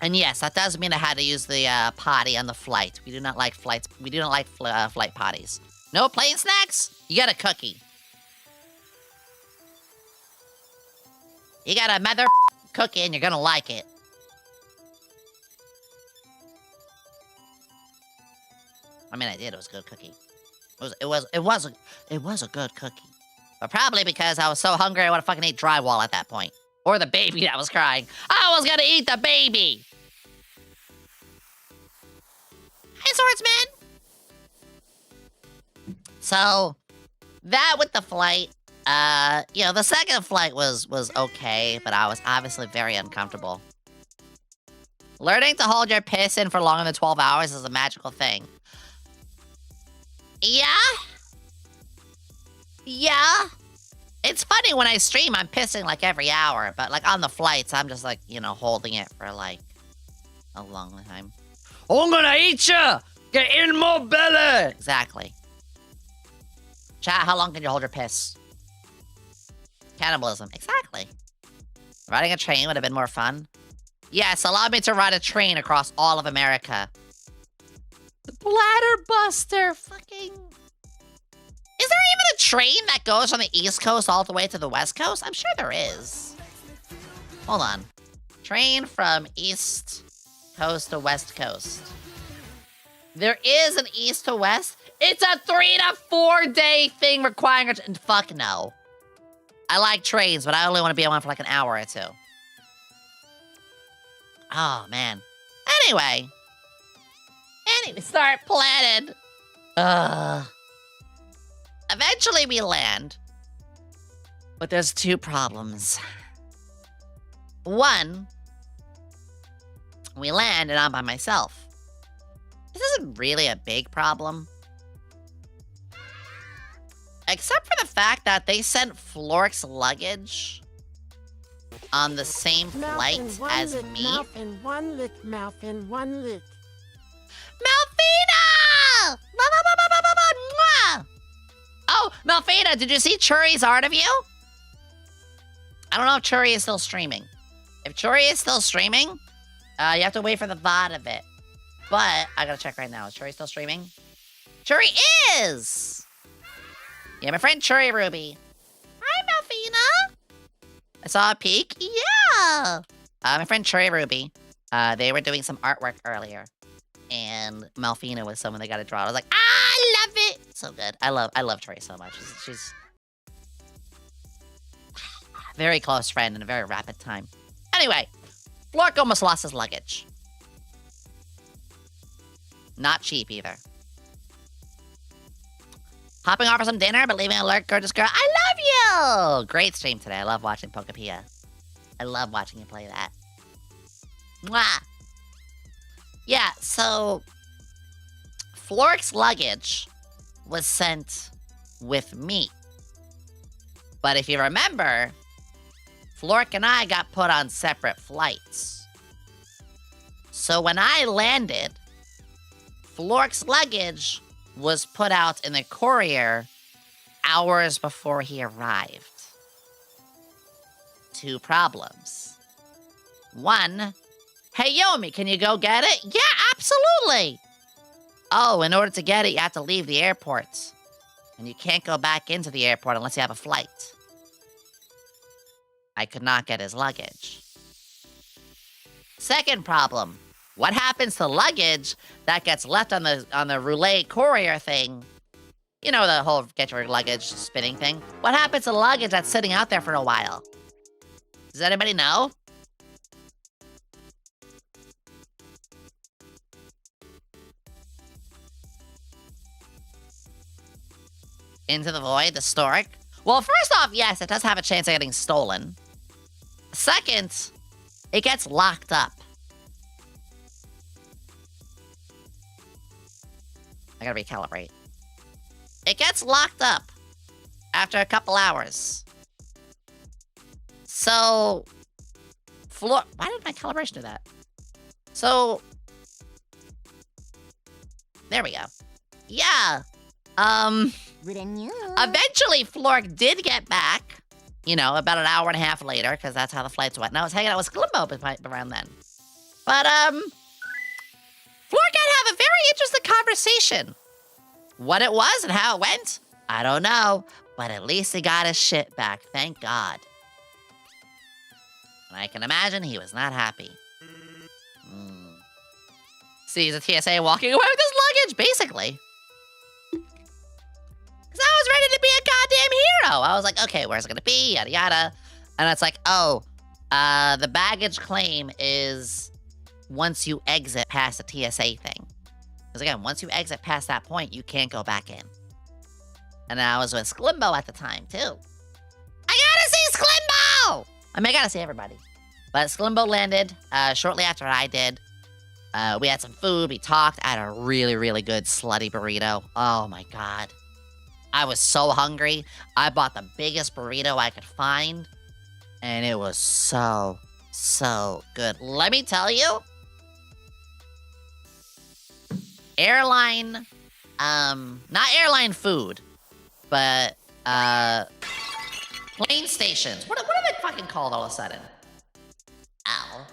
Speaker 1: and yes, that does mean I had to use the potty on the flight. We do not like flights. We do not like flight potties. No plane snacks? You got a cookie. You got a mother cookie and you're gonna like it. I mean, I did. It was a good cookie. It was a good cookie. But probably because I was so hungry I would have fucking ate drywall at that point. Or the baby that was crying. I was gonna eat the baby! Hi, swordsman! So, that with the flight, you know, the second flight was okay, but I was obviously very uncomfortable. Learning to hold your piss in for longer than 12 hours is a magical thing. Yeah? Yeah? It's funny when I stream, I'm pissing like every hour, but like on the flights, I'm just like, you know, holding it for like a long time. I'm gonna eat ya! Get in my belly! Exactly. Chat, how long can you hold your piss? Cannibalism. Exactly. Riding a train would have been more fun. Yes, allow me to ride a train across all of America. The Bladder Buster. Fucking... Is there even a train that goes from the East Coast all the way to the West Coast? I'm sure there is. Hold on. Train from East Coast to West Coast. There is an East to West? It's a 3 to 4 day thing requiring a... Fuck no. I like trains, but I only want to be on one for like an hour or two. Oh, man. Anyway, start planning. Eventually we land. But there's 2 problems. One, we land and I'm by myself. This isn't really a big problem. Except for the fact that they sent Flork's luggage on the same flight as me.
Speaker 3: Mouth in one lick, mouth in one lick.
Speaker 1: Malfina! Oh, Malfina, did you see Churi's art of you? I don't know if Churi is still streaming. If Churi is still streaming, you have to wait for the VOD of it. But I gotta check right now. Is Churi still streaming? Churi is! Yeah, my friend Churi Ruby. Hi, Malfina. I saw a peek. Yeah. My friend Churi Ruby. They were doing some artwork earlier, and Malfina was someone they got to draw. I was like, I love it. So good. I love Churi so much. She's a very close friend in a very rapid time. Anyway, Flork almost lost his luggage. Not cheap either. Hopping off for some dinner, but leaving an alert, gorgeous girl. I love you! Great stream today. I love watching Pokepia. I love watching you play that. Mwah! Yeah, so... Flork's luggage was sent with me. But if you remember, Flork and I got put on separate flights. So when I landed, Flork's luggage was put out in the courier hours before he arrived. 2 problems. 1, hey Yomi, can you go get it? Yeah, absolutely! Oh, in order to get it, you have to leave the airport. And you can't go back into the airport unless you have a flight. I could not get his luggage. Second problem. What happens to luggage that gets left on the roulette courier thing? You know, the whole get your luggage spinning thing. What happens to luggage that's sitting out there for a while? Does anybody know? Into the void, the stork? Well, first off, yes, it does have a chance of getting stolen. Second, it gets locked up. I gotta recalibrate. It gets locked up after a couple hours. So, why did my calibration do that? So, there we go. Yeah. Eventually, Flork did get back. You know, about an hour and a half later, because that's how the flights went. And I was hanging out with Sklimbo around then. But, Flork and have a very interesting conversation. What it was and how it went, I don't know. But at least he got his shit back, thank God. And I can imagine he was not happy. Sees a TSA walking away with his luggage, basically. Because I was ready to be a goddamn hero. I was like, okay, where's it gonna be? Yada yada. And it's like, oh, the baggage claim is once you exit past the TSA thing. Because again, once you exit past that point, you can't go back in. And I was with Sklimbo at the time, too. I gotta see Sklimbo! I mean, I gotta see everybody. But Sklimbo landed shortly after I did. We had some food, we talked. I had a really, really good slutty burrito. Oh my God. I was so hungry. I bought the biggest burrito I could find. And it was so, so good. Let me tell you. Airline, not airline food, but, plane stations. What are they fucking called all of a sudden? Ow.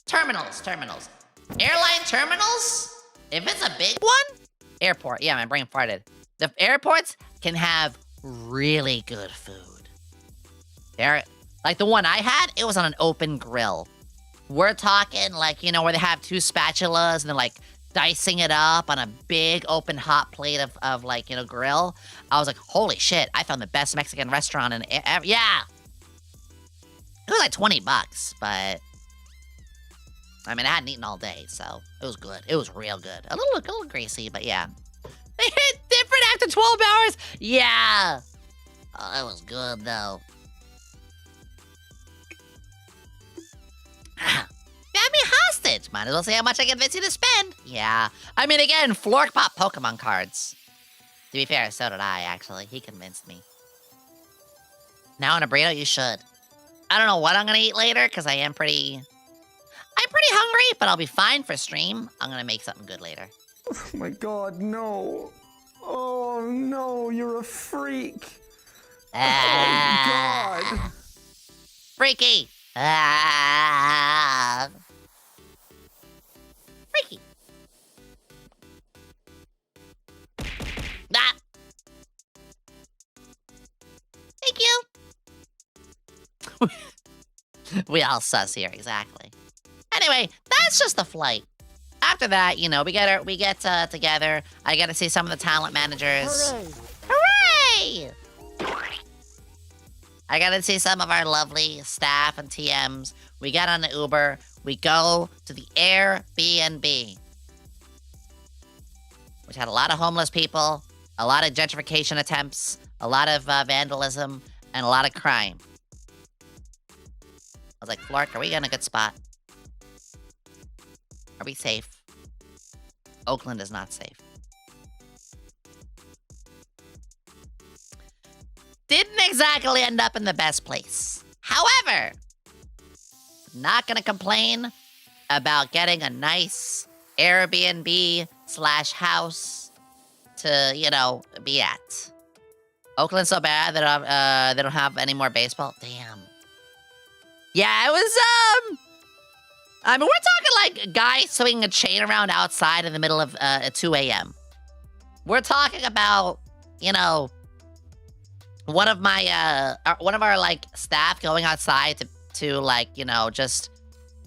Speaker 1: Terminals. Airline terminals? If it's a big one? Airport. Yeah, my brain farted. The airports can have really good food. Like the one I had, it was on an open grill. We're talking like, you know, where they have two spatulas and they're like dicing it up on a big open hot plate of like, you know, grill. I was like, holy shit, I found the best Mexican restaurant in yeah. It was like $20, but I mean, I hadn't eaten all day, so it was good. It was real good. A little greasy, but yeah. They hit different after 12 hours? Yeah. Oh, that was good, though. Got me hostage. Might as well see how much I can convince you to spend. Yeah. I mean, again, Flork popped Pokemon cards. To be fair, so did I, actually. He convinced me. Now on a burrito, you should. I don't know what I'm gonna eat later, because I'm pretty hungry, but I'll be fine for stream. I'm gonna make something good later.
Speaker 7: Oh my God, no. Oh no, you're a freak. Oh God.
Speaker 1: Freaky. Freaky. Ah. Thank you. We all sus here, exactly. Anyway, that's just the flight. After that, you know, we get together. I get to see some of the talent managers.
Speaker 3: Hooray!
Speaker 1: Hooray! I got to see some of our lovely staff and TMs. We get on the Uber. We go to the Airbnb, which had a lot of homeless people, a lot of gentrification attempts, a lot of vandalism, and a lot of crime. I was like, Flark, are we in a good spot? Are we safe? Oakland is not safe. Didn't exactly end up in the best place. However, not gonna complain about getting a nice Airbnb/house to, you know, be at. Oakland's so bad that they don't have any more baseball. Damn. Yeah, it was, I mean, we're talking like a guy swinging a chain around outside in the middle of 2 a.m. We're talking about, you know, one of our like staff going outside to like, you know, just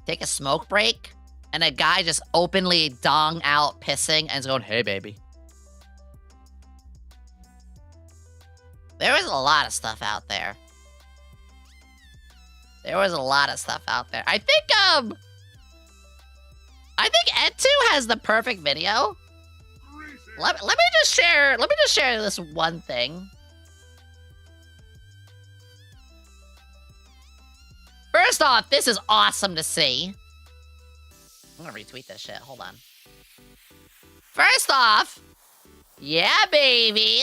Speaker 1: take a smoke break, and a guy just openly dong out pissing and is going, hey, baby. There was a lot of stuff out there. There was a lot of stuff out there. I think Ed2 has the perfect video. Let me just share this one thing. First off, this is awesome to see. I'm gonna retweet this shit. Hold on. First off, yeah, baby.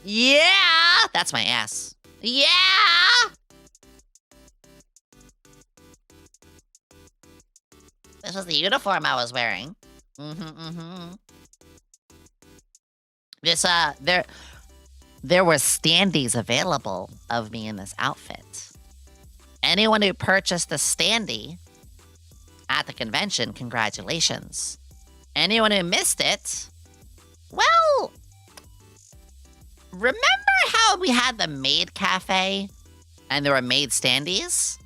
Speaker 1: Yeah, that's my ass. Yeah. This was the uniform I was wearing. This, there were standees available of me in this outfit. Anyone who purchased the standee at the convention, congratulations. Anyone who missed it, well, remember how we had the maid cafe and there were maid standees?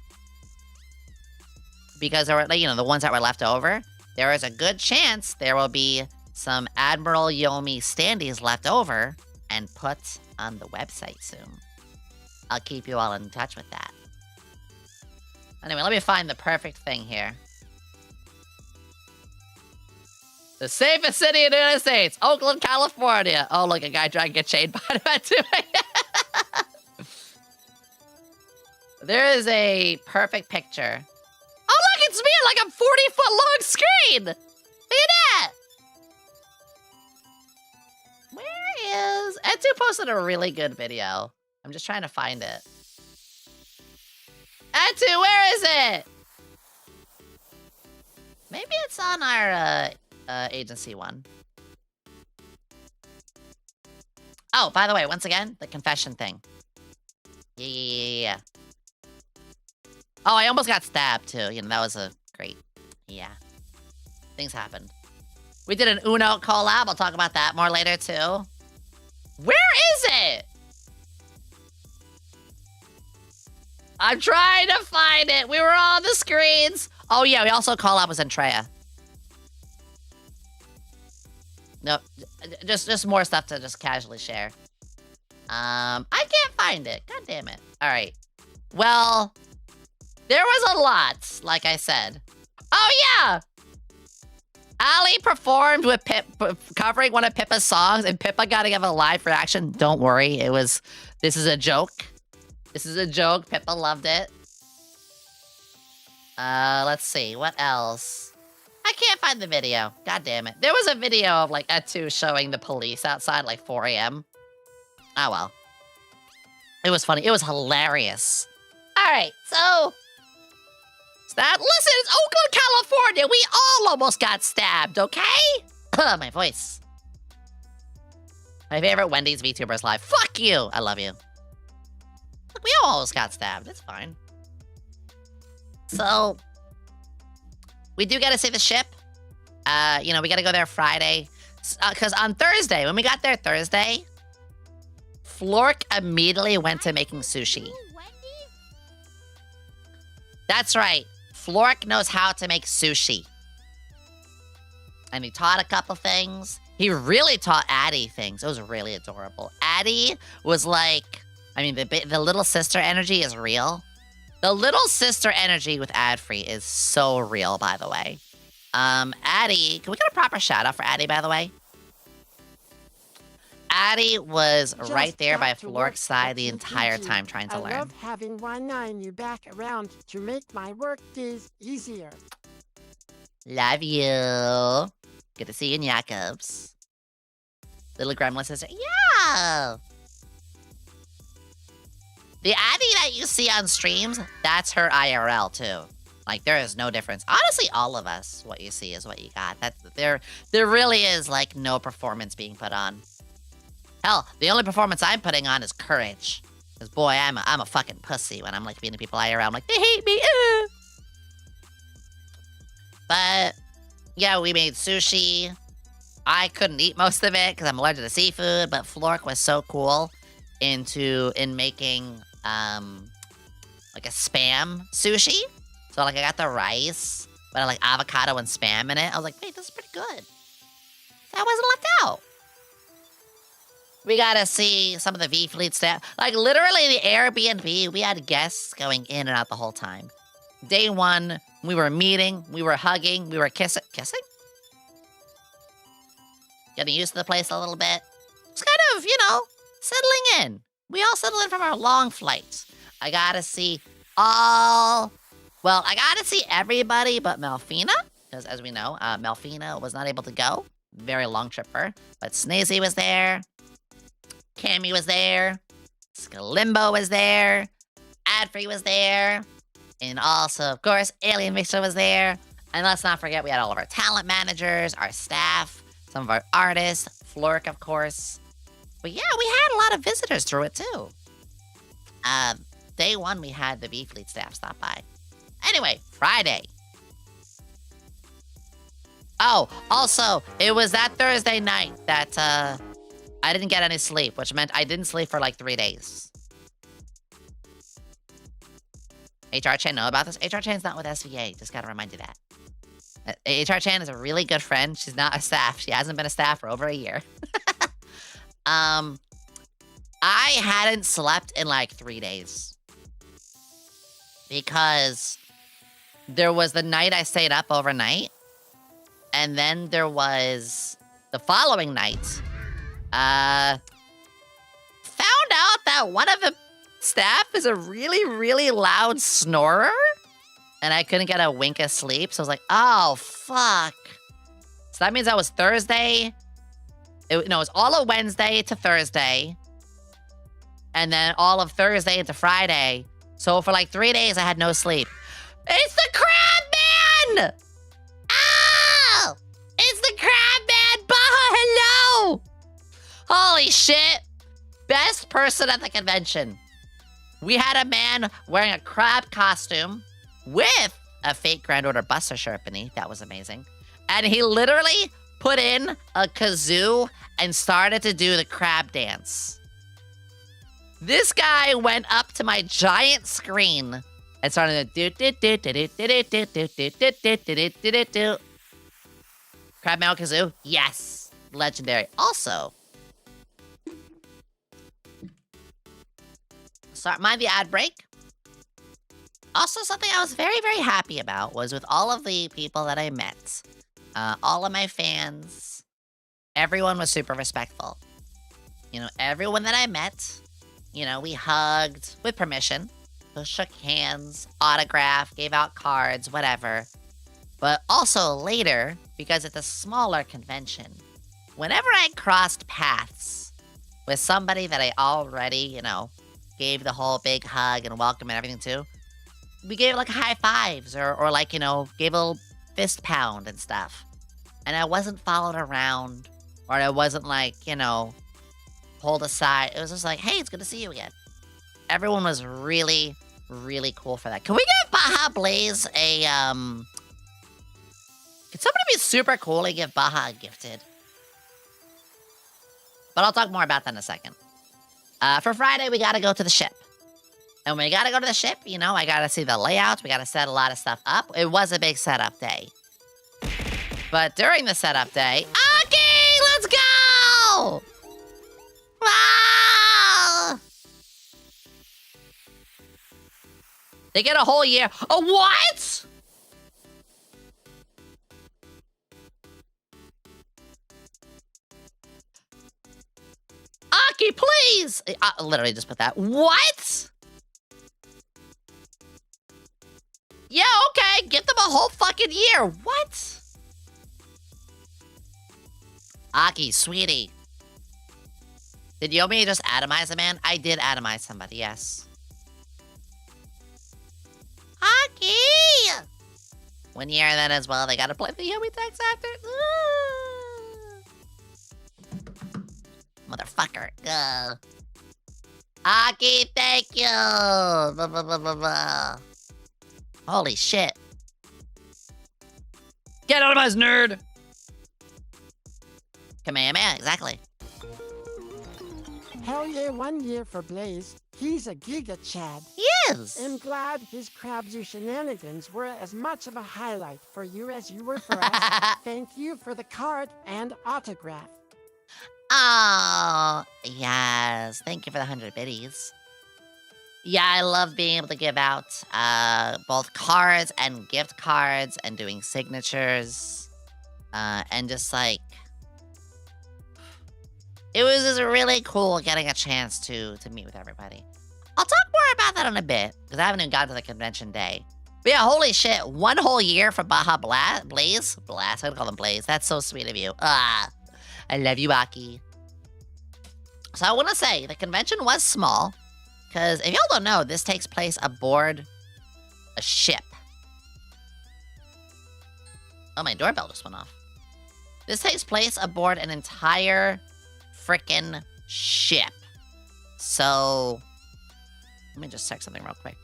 Speaker 1: Because there were, you know, the ones that were left over. There is a good chance there will be some Admiral Yomi standees left over and put on the website soon. I'll keep you all in touch with that. Anyway, let me find the perfect thing here. The safest city in the United States, Oakland, California. Oh, look, a guy trying to get chained behind that too. There is a perfect picture. Oh, look, it's me on like a 40-foot long screen. Look at that. Where is... Ed2 posted a really good video. I'm just trying to find it. Ed2, where is it? Maybe it's on our agency one. Oh, by the way, once again, the confession thing. Yeah. Oh, I almost got stabbed too. You know, that was a great... Yeah. Things happened. We did an Uno collab. I'll talk about that more later too. Where is it? I'm trying to find it. We were on the screens. Oh yeah, we also collab with Zentrea. No, just more stuff to just casually share. I can't find it. God damn it. All right. Well, there was a lot, like I said. Oh yeah. Ali performed with Pip, covering one of Pippa's songs, and Pippa got to give a live reaction. Don't worry, this is a joke. This is a joke. Pippa loved it. Let's see, what else? I can't find the video. God damn it. There was a video of like Ed2 showing the police outside like 4 a.m. Oh well. It was funny. It was hilarious. All right, so listen, it's Oakland, California. We all almost got stabbed, okay? My voice. My favorite Wendy's VTubers live. Fuck you. I love you. Look, we all almost got stabbed. It's fine. So, we do get to see the ship. You know, we got to go there Friday. Because on Thursday, when we got there Thursday, Flork immediately went to making sushi. That's right. Flork knows how to make sushi. And he taught a couple things. He really taught Addie things. It was really adorable. Addie was like... I mean, the little sister energy is real. The little sister energy with Adfree is so real, by the way. Addie... Can we get a proper shout-out for Addie, by the way? Addie was
Speaker 3: Just
Speaker 1: right there by
Speaker 3: got to work
Speaker 1: Flork's side
Speaker 3: at
Speaker 1: the entire
Speaker 3: CPG.
Speaker 1: time trying to
Speaker 3: I
Speaker 1: learn.
Speaker 3: love having Y9 you back around to make my work days easier.
Speaker 1: Love you. Good to see you in Jacobs. Little gremlin sister. Yeah! The Addie that you see on streams, that's her IRL too. Like, there is no difference. Honestly, all of us, what you see is what you got. There really is, like, no performance being put on. Hell, the only performance I'm putting on is courage. Because, boy, I'm a fucking pussy when I'm, like, meeting people IRL. I'm like, they hate me. But, yeah, we made sushi. I couldn't eat most of it because I'm allergic to seafood. But Flork was so cool in making, like, a spam sushi. So like I got the rice, but I like avocado and spam in it. I was like, wait, this is pretty good. I wasn't left out. We gotta see some of the V Fleet staff. Like literally the Airbnb, we had guests going in and out the whole time. Day one, we were meeting, we were hugging, we were kissing. Kissing? Getting used to the place a little bit. It's kind of, you know, settling in. We all settled in from our long flights. I gotta see I gotta see everybody but Melfina. Because as we know, Melfina was not able to go. Very long trip for her. But Snazy was there. Cammy was there. Skalimbo was there. Adfree was there. And also, of course, Alien Mixer was there. And let's not forget, we had all of our talent managers, our staff, some of our artists, Flork, of course. But yeah, we had a lot of visitors through it, too. Day one, we had the V-Fleet staff stop by. Anyway, Friday. Oh, also, it was that Thursday night that, I didn't get any sleep, which meant I didn't sleep for like 3 days. HR Chan know about this? HR Chan's not with SVA, just gotta remind you that. HR Chan is a really good friend. She's not a staff. She hasn't been a staff for over a year. I hadn't slept in like 3 days. Because there was the night I stayed up overnight. And then there was the following night. Found out that one of the staff is a really, really loud snorer. And I couldn't get a wink of sleep. So I was like, oh, fuck. So that means that was Thursday. It was all of Wednesday to Thursday. And then all of Thursday into Friday. So for like 3 days, I had no sleep. It's the Crab Man! Oh! It's the Crab Man! Baha, hello! Holy shit. Best person at the convention. We had a man wearing a crab costume with a fake Grand Order Buster shirt beneath. That was amazing. And he literally put in a kazoo and started to do the crab dance. This guy went up to my giant screen and started to do. Crab Mount Kazoo? Yes. Legendary. Also, sorry, mind the ad break. Also, something I was very, very happy about was with all of the people that I met, all of my fans, everyone was super respectful. You know, everyone that I met, you know, we hugged with permission, so shook hands, autographed, gave out cards, whatever. But also later, because it's a smaller convention, whenever I crossed paths with somebody that I already, you know, gave the whole big hug and welcome and everything to, we gave like high fives or like, you know, gave a little fist pound and stuff. And I wasn't followed around or I wasn't like, you know, pulled aside. It was just like, hey, it's good to see you again. Everyone was really, really cool for that. Can we give Baja Blaze a, Can somebody be super cool and give Baja a gifted? But I'll talk more about that in a second. For Friday, we gotta go to the ship. And when we gotta go to the ship, you know, I gotta see the layouts. We gotta set a lot of stuff up. It was a big setup day. But during the setup day, Aki, let's go! Ah! They get a whole year. Oh, what? Aki, please! I literally just put that. What? Yeah, okay. Give them a whole fucking year. What? Aki, sweetie. Did Yomi just atomize a man? I did atomize somebody, yes. Aki! 1 year then as well. They gotta play the Yomi text after. Motherfucker. Aki, thank you. Blah, blah, blah, blah, blah. Holy shit. Get out of my nerd! Kamehameha, exactly.
Speaker 3: Hell yeah, 1 year for Blaze. He's a Giga Chad.
Speaker 1: He is.
Speaker 3: I'm glad his Crabzu shenanigans were as much of a highlight for you as you were for us. Thank you for the card and autograph.
Speaker 1: Oh, yes. Thank you for the 100 biddies. Yeah, I love being able to give out both cards and gift cards and doing signatures. And just like... It was just really cool getting a chance to meet with everybody. I'll talk more about that in a bit, because I haven't even gotten to the convention day. But yeah, holy shit, 1 whole year for Baja Blaze? Blast, I call them Blaze. That's so sweet of you. I love you, Aki. So I want to say, the convention was small, because if y'all don't know, this takes place aboard a ship. Oh, my doorbell just went off. This takes place aboard an entire frickin' ship. So, let me just check something real quick.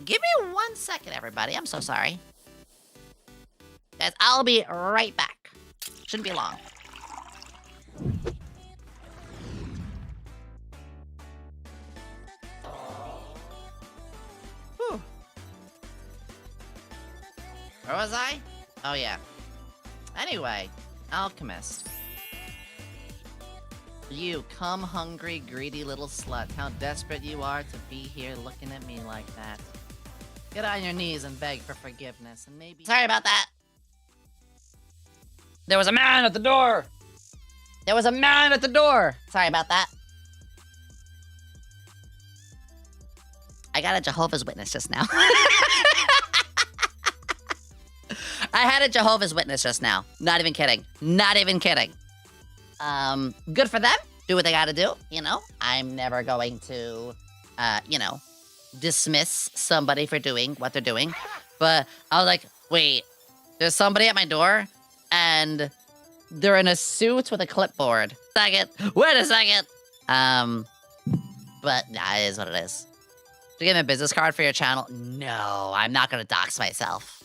Speaker 1: Give me 1 second, everybody. I'm so sorry. Guys, I'll be right back. Shouldn't be long. Whew. Where was I? Oh, yeah. Anyway, Alchemist. You come hungry, greedy little slut. How desperate you are to be here looking at me like that. Get on your knees and beg for forgiveness, and maybe... Sorry about that. There was a man at the door! There was a man at the door! Sorry about that. I got a Jehovah's Witness just now. I had a Jehovah's Witness just now. Not even kidding. Not even kidding. Good for them. Do what they gotta do, you know? I'm never going to, you know, dismiss somebody for doing what they're doing. But I was like, wait, there's somebody at my door, and they're in a suit with a clipboard. Wait a second. But nah, it is what it is. To give me a business card for your channel? No, I'm not gonna dox myself.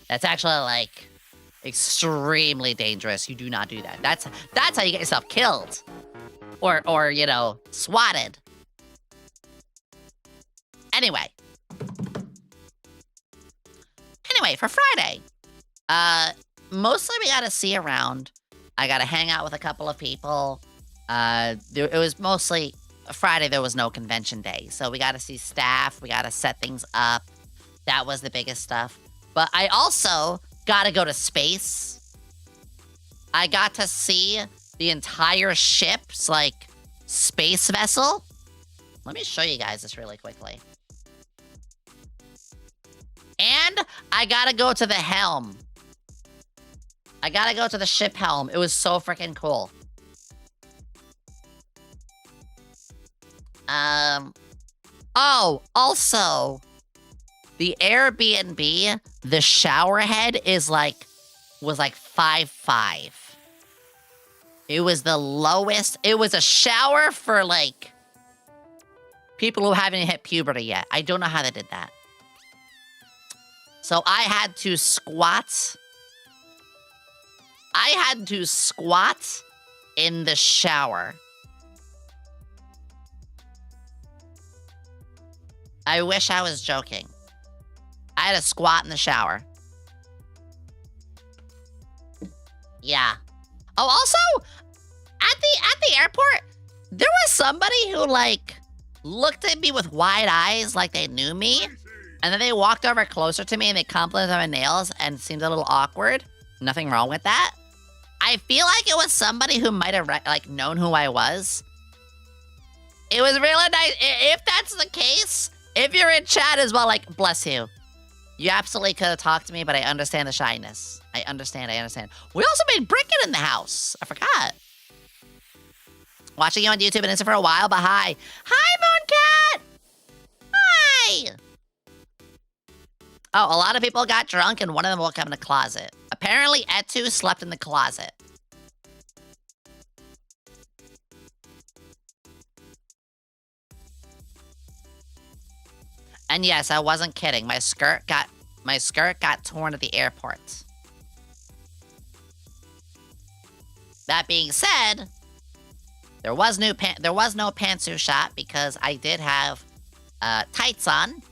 Speaker 1: That's actually, like, extremely dangerous. You do not do that. That's how you get yourself killed. Or, you know, swatted. Anyway, for Friday, mostly we gotta see around. I gotta hang out with a couple of people. It was mostly, Friday there was no convention day. So we gotta see staff, we gotta set things up. That was the biggest stuff. But I also gotta go to space. I got to see the entire ship's, like, space vessel. Let me show you guys this really quickly. And I gotta go to the helm. I gotta go to the ship helm. It was so freaking cool. Oh, also, the Airbnb, the shower head was like 5'5". It was the lowest. It was a shower for, like, people who haven't hit puberty yet. I don't know how they did that. So I had to squat. In the shower. I wish I was joking. I had to squat in the shower. Yeah. Oh, also, at the airport, there was somebody who, like, looked at me with wide eyes like they knew me. And then they walked over closer to me and they complimented my nails and it seemed a little awkward. Nothing wrong with that. I feel like it was somebody who might have, like, known who I was. It was really nice. If that's the case, if you're in chat as well, like, bless you. You absolutely could have talked to me, but I understand the shyness. I understand. We also made brisket in the house. I forgot. Watching you on YouTube and Insta for a while, but hi. Hi, Mooncat! Hi! Oh, a lot of people got drunk and one of them woke up in the closet. Apparently, Etu slept in the closet. And yes, I wasn't kidding. My skirt got torn at the airport. That being said, there was no pantsuit shot because I did have tights on,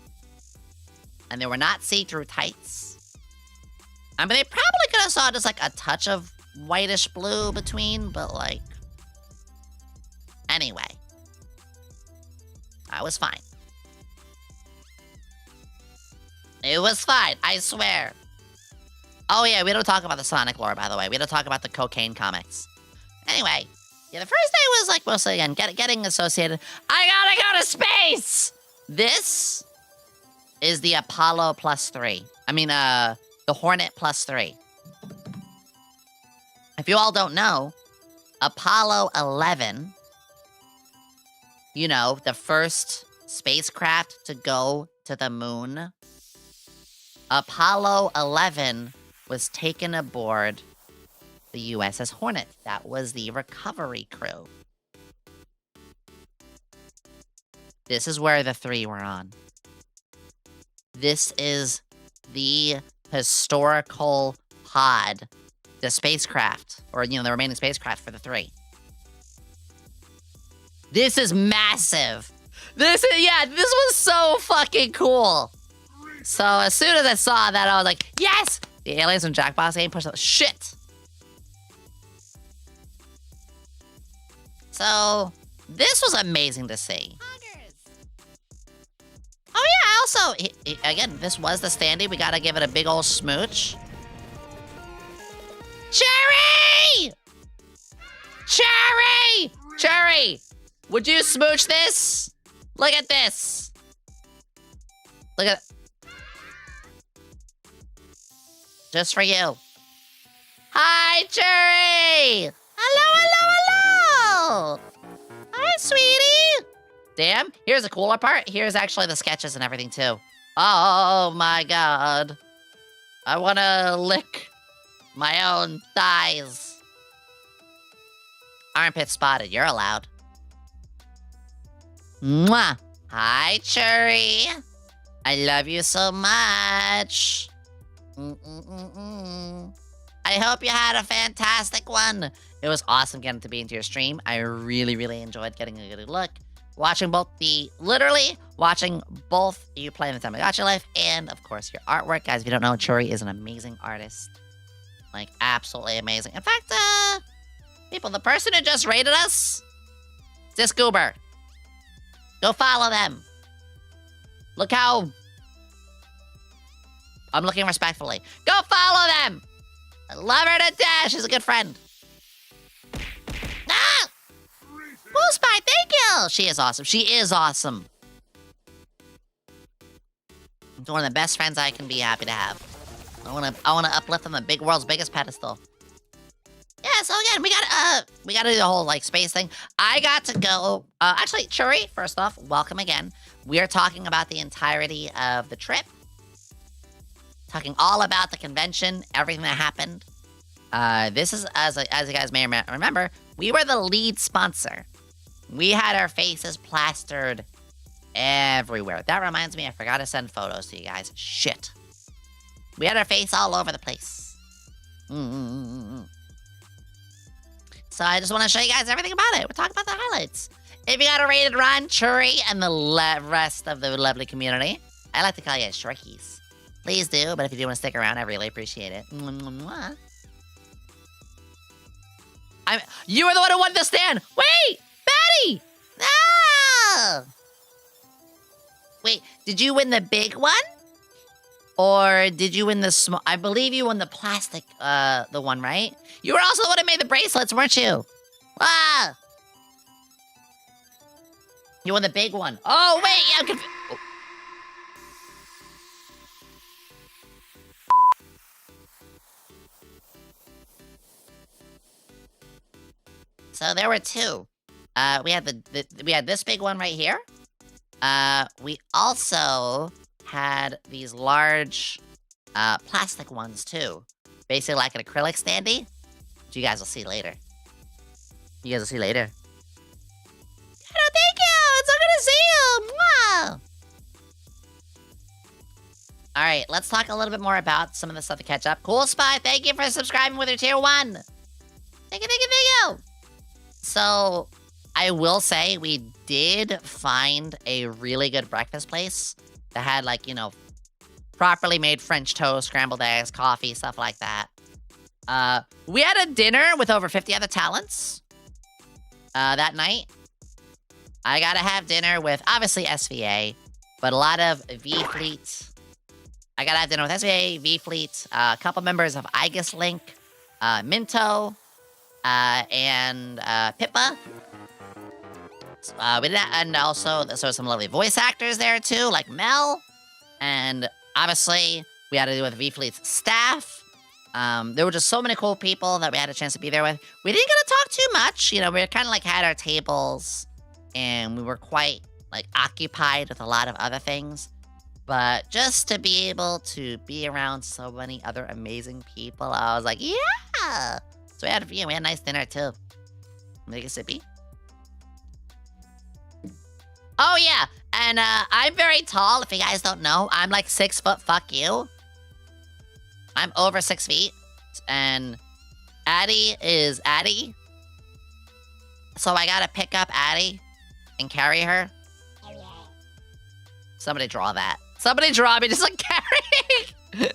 Speaker 1: and they were not see-through tights. I mean, they probably could have saw just like a touch of whitish blue between, but like, anyway, I was fine. It was fine, I swear. Oh yeah, we don't talk about the Sonic lore, by the way. We don't talk about the cocaine comics. Anyway, yeah, the first day was like mostly, again, getting associated. I gotta go to space! This is the Apollo +3. I mean, the Hornet +3. If you all don't know, Apollo 11, you know, the first spacecraft to go to the moon. Apollo 11 was taken aboard the USS Hornet. That was the recovery crew. This is where the 3 were on. This is the historical pod, the spacecraft, or, you know, the remaining spacecraft for the 3. This is massive. This was so fucking cool. So as soon as I saw that, I was like, yes! The aliens from Jackbox game pushed out. Shit! So, this was amazing to see. Oh yeah, also, again, this was the standee. We gotta give it a big old smooch. Cherry! Cherry! Cherry! Would you smooch this? Look at this. Look at... Just for you. Hi, Cherry! Hello, hello, hello! Hi, sweetie! Damn, here's the cooler part. Here's actually the sketches and everything, too. Oh, my God. I want to lick my own thighs. Armpit spotted. You're allowed. Mwah! Hi, Cherry. I love you so much. I hope you had a fantastic one. It was awesome getting to be into your stream. I really, really enjoyed getting a good look. Literally watching both you play in the Tamagotchi life and, of course, your artwork. Guys, if you don't know, Churi is an amazing artist. Like, absolutely amazing. In fact, people, the person who just rated us, Discoober. Go follow them. Look how... I'm looking respectfully. Go follow them! I love her to death. She's a good friend. Ah! Cool Spy, thank you! She is awesome. She is awesome. It's one of the best friends I can be happy to have. I wanna uplift on the world's biggest pedestal. Yeah, so again, we gotta do the whole, like, space thing. I got to go... actually, Churi, first off, welcome again. We are talking about the entirety of the trip. Talking all about the convention, everything that happened. This is, as you guys may remember, we were the lead sponsor. We had our faces plastered everywhere. That reminds me, I forgot to send photos to you guys. Shit. We had our face all over the place. So I just want to show you guys everything about it. We're talking about the highlights. If you got a rated run, Churi, and the rest of the lovely community, I like to call you Shrickies. Please do, but if you do want to stick around, I really appreciate it. You were the one who won the stand! Wait! Betty! No! Wait, did you win the big one? Or did you win the small... I believe you won the plastic, the one, right? You were also the one who made the bracelets, weren't you? Ah! You won the big one. Oh, wait, yeah, I'm confused. Oh. So there were two. We had we had this big one right here. We also had these large plastic ones too. Basically like an acrylic standee. Which you guys will see later. You guys will see later. Oh, thank you! It's so good to see you! Mwah! Alright, let's talk a little bit more about some of the stuff to catch up. Cool Spy, thank you for subscribing with your tier 1. Thank you, thank you, thank So, I will say we did find a really good breakfast place that had, like, you know, properly made French toast, scrambled eggs, coffee, stuff like that. We had a dinner with over 50 other talents that night. I gotta have dinner with, obviously, SVA, but a lot of V-Fleet. I gotta have dinner with SVA, V-Fleet, a couple members of Link, Minto, and Pippa. We did that, and also so some lovely voice actors there too, like Mel, and obviously we had to do with V-Fleet's staff. There were just so many cool people that we had a chance to be there with. We didn't get to talk too much, you know. We kind of like had our tables, and we were quite like occupied with a lot of other things. But just to be able to be around so many other amazing people, I was like, yeah. So we had a nice dinner too. Make a sippy. Oh yeah, and I'm very tall. If you guys don't know, I'm like 6 foot. Fuck you. I'm over 6 feet, and Addie is Addie. So I gotta pick up Addie and carry her. Somebody draw that. Somebody draw me just like carrying.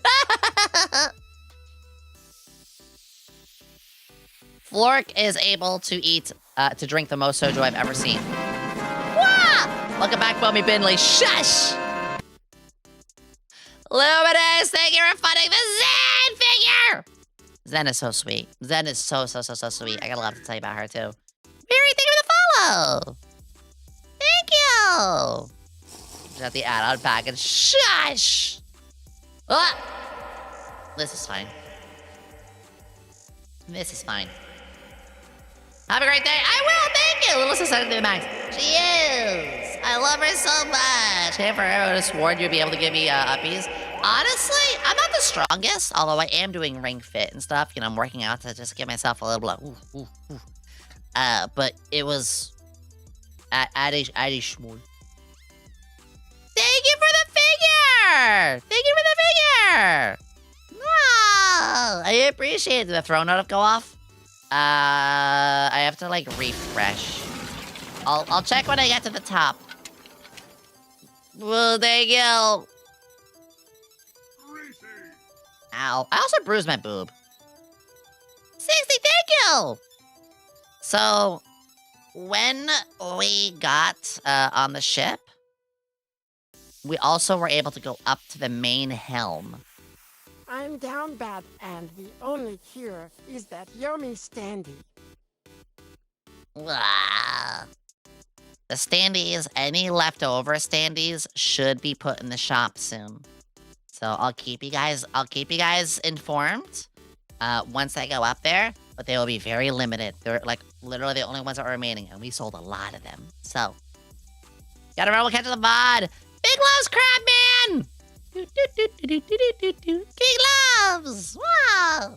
Speaker 1: Flork is able to drink the most soju I've ever seen. Wah! Welcome back, YomiQuinnley. Shush! Luminous, thank you for funding the Zen figure! Zen is so sweet. Zen is so sweet. I got a lot to tell you about her, too. Mary, thank you for the follow! Thank you! Got the add-on package. Shush! Ah! This is fine. This is fine. Have a great day. I will, thank you! Little sister to the max. She is! I love her so much. Hey, for everyone who swore you'd be able to give me uppies. Honestly, I'm not the strongest, although I am doing ring fit and stuff. You know, I'm working out to just give myself a little blood. But it was... Addy Schmoy. Thank you for the figure! Thank you for the figure! No! I appreciate it. Did the throw note go off? I have to, like, refresh. I'll check when I get to the top. Well, thank you. Ow. I also bruised my boob. 60, thank you! So, when we got on the ship, we also were able to go up to the main helm.
Speaker 3: I'm down bad, and the only cure is that Yomi standee.
Speaker 1: The standees, any leftover standees, should be put in the shop soon. So I'll keep you guys informed once I go up there, but they will be very limited. They're like literally the only ones that are remaining, and we sold a lot of them. So gotta remember, we'll catch the VOD. Big loves, Crabman! Big loves! Wow!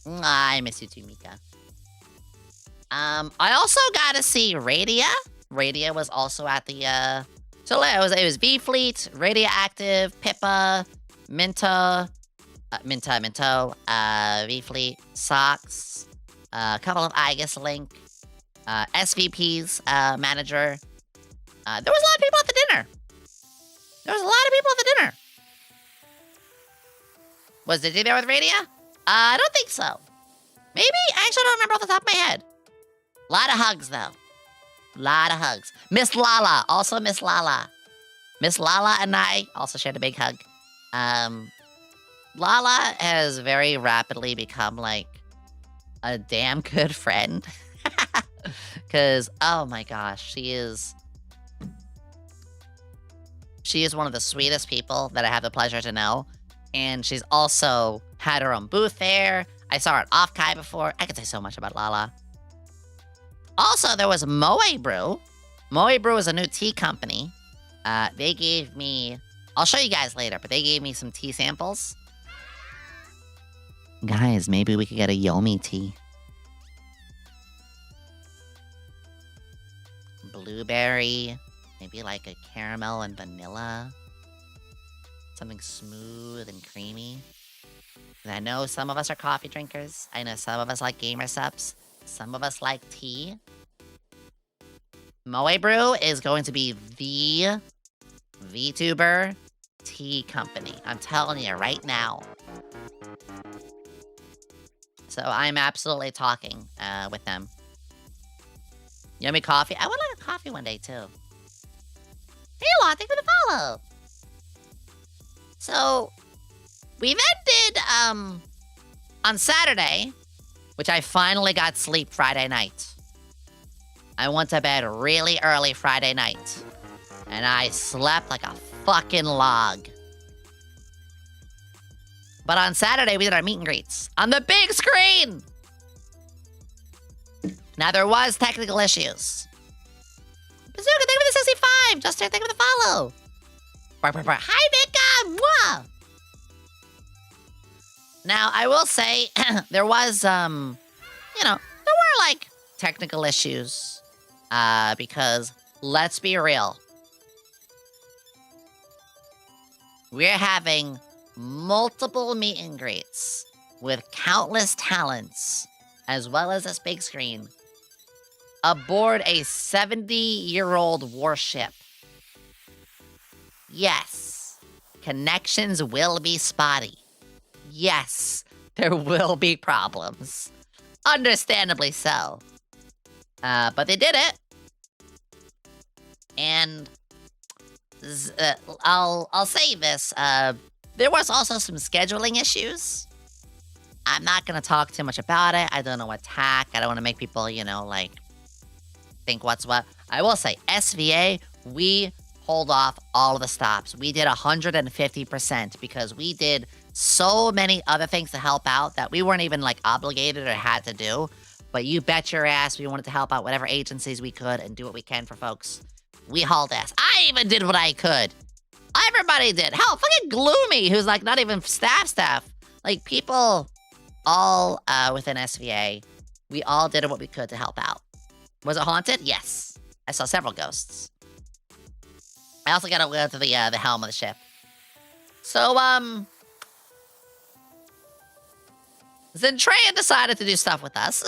Speaker 1: I miss you too, Mika. I also got to see Radia. Radia was also at the, so it was V-Fleet, Radioactive, Pippa, Minto, V-Fleet, Socks, a couple of Link, SVP's manager. There was a lot of people at the dinner. Did you there with Radia? I don't think so. Maybe? I actually don't remember off the top of my head. A lot of hugs, though. Lot of hugs. Miss Lala. Also Miss Lala. Miss Lala and I also shared a big hug. Lala has very rapidly become, like, a damn good friend. Because, oh my gosh, she is one of the sweetest people that I have the pleasure to know. And she's also had her own booth there. I saw her at Off-Kai before. I could say so much about Lala. Also, there was Moe Brew. Moe Brew is a new tea company. They gave me... I'll show you guys later, but they gave me some tea samples. Guys, maybe we could get a Yomi tea. Blueberry. Maybe like a caramel and vanilla. Something smooth and creamy. I know some of us are coffee drinkers. I know some of us like gamer subs. Some of us like tea. Moe Brew is going to be the VTuber tea company. I'm telling you right now. So I'm absolutely talking with them. Yummy coffee. I would like a coffee one day too. Hey, Law, thank you for the follow. So we then did on Saturday, which I finally got sleep Friday night. I went to bed really early Friday night, and I slept like a fucking log. But on Saturday, we did our meet and greets on the big screen. Now, there was technical issues. Bazooka, thank you for the 65. Justin, thank you for the follow. Hi, Mika. Mwah. Now, I will say, there was, there were, like, technical issues. Because, let's be real. We're having multiple meet and greets with countless talents, as well as this big screen, aboard a 70-year-old warship. Yes, connections will be spotty. Yes, there will be problems. Understandably so. But they did it. And I'll say this. There was also some scheduling issues. I'm not going to talk too much about it. I don't know what tack. I don't want to make people, think what's what. I will say, SVA, we pulled off all of the stops. We did 150% because we did so many other things to help out that we weren't even, obligated or had to do. But you bet your ass we wanted to help out whatever agencies we could and do what we can for folks. We hauled ass. I even did what I could. Everybody did. Hell, fucking Gloomy, who's not even staff. People all within SVA, we all did what we could to help out. Was it haunted? Yes. I saw several ghosts. I also got to go to the helm of the ship. So, Zentreya decided to do stuff with us.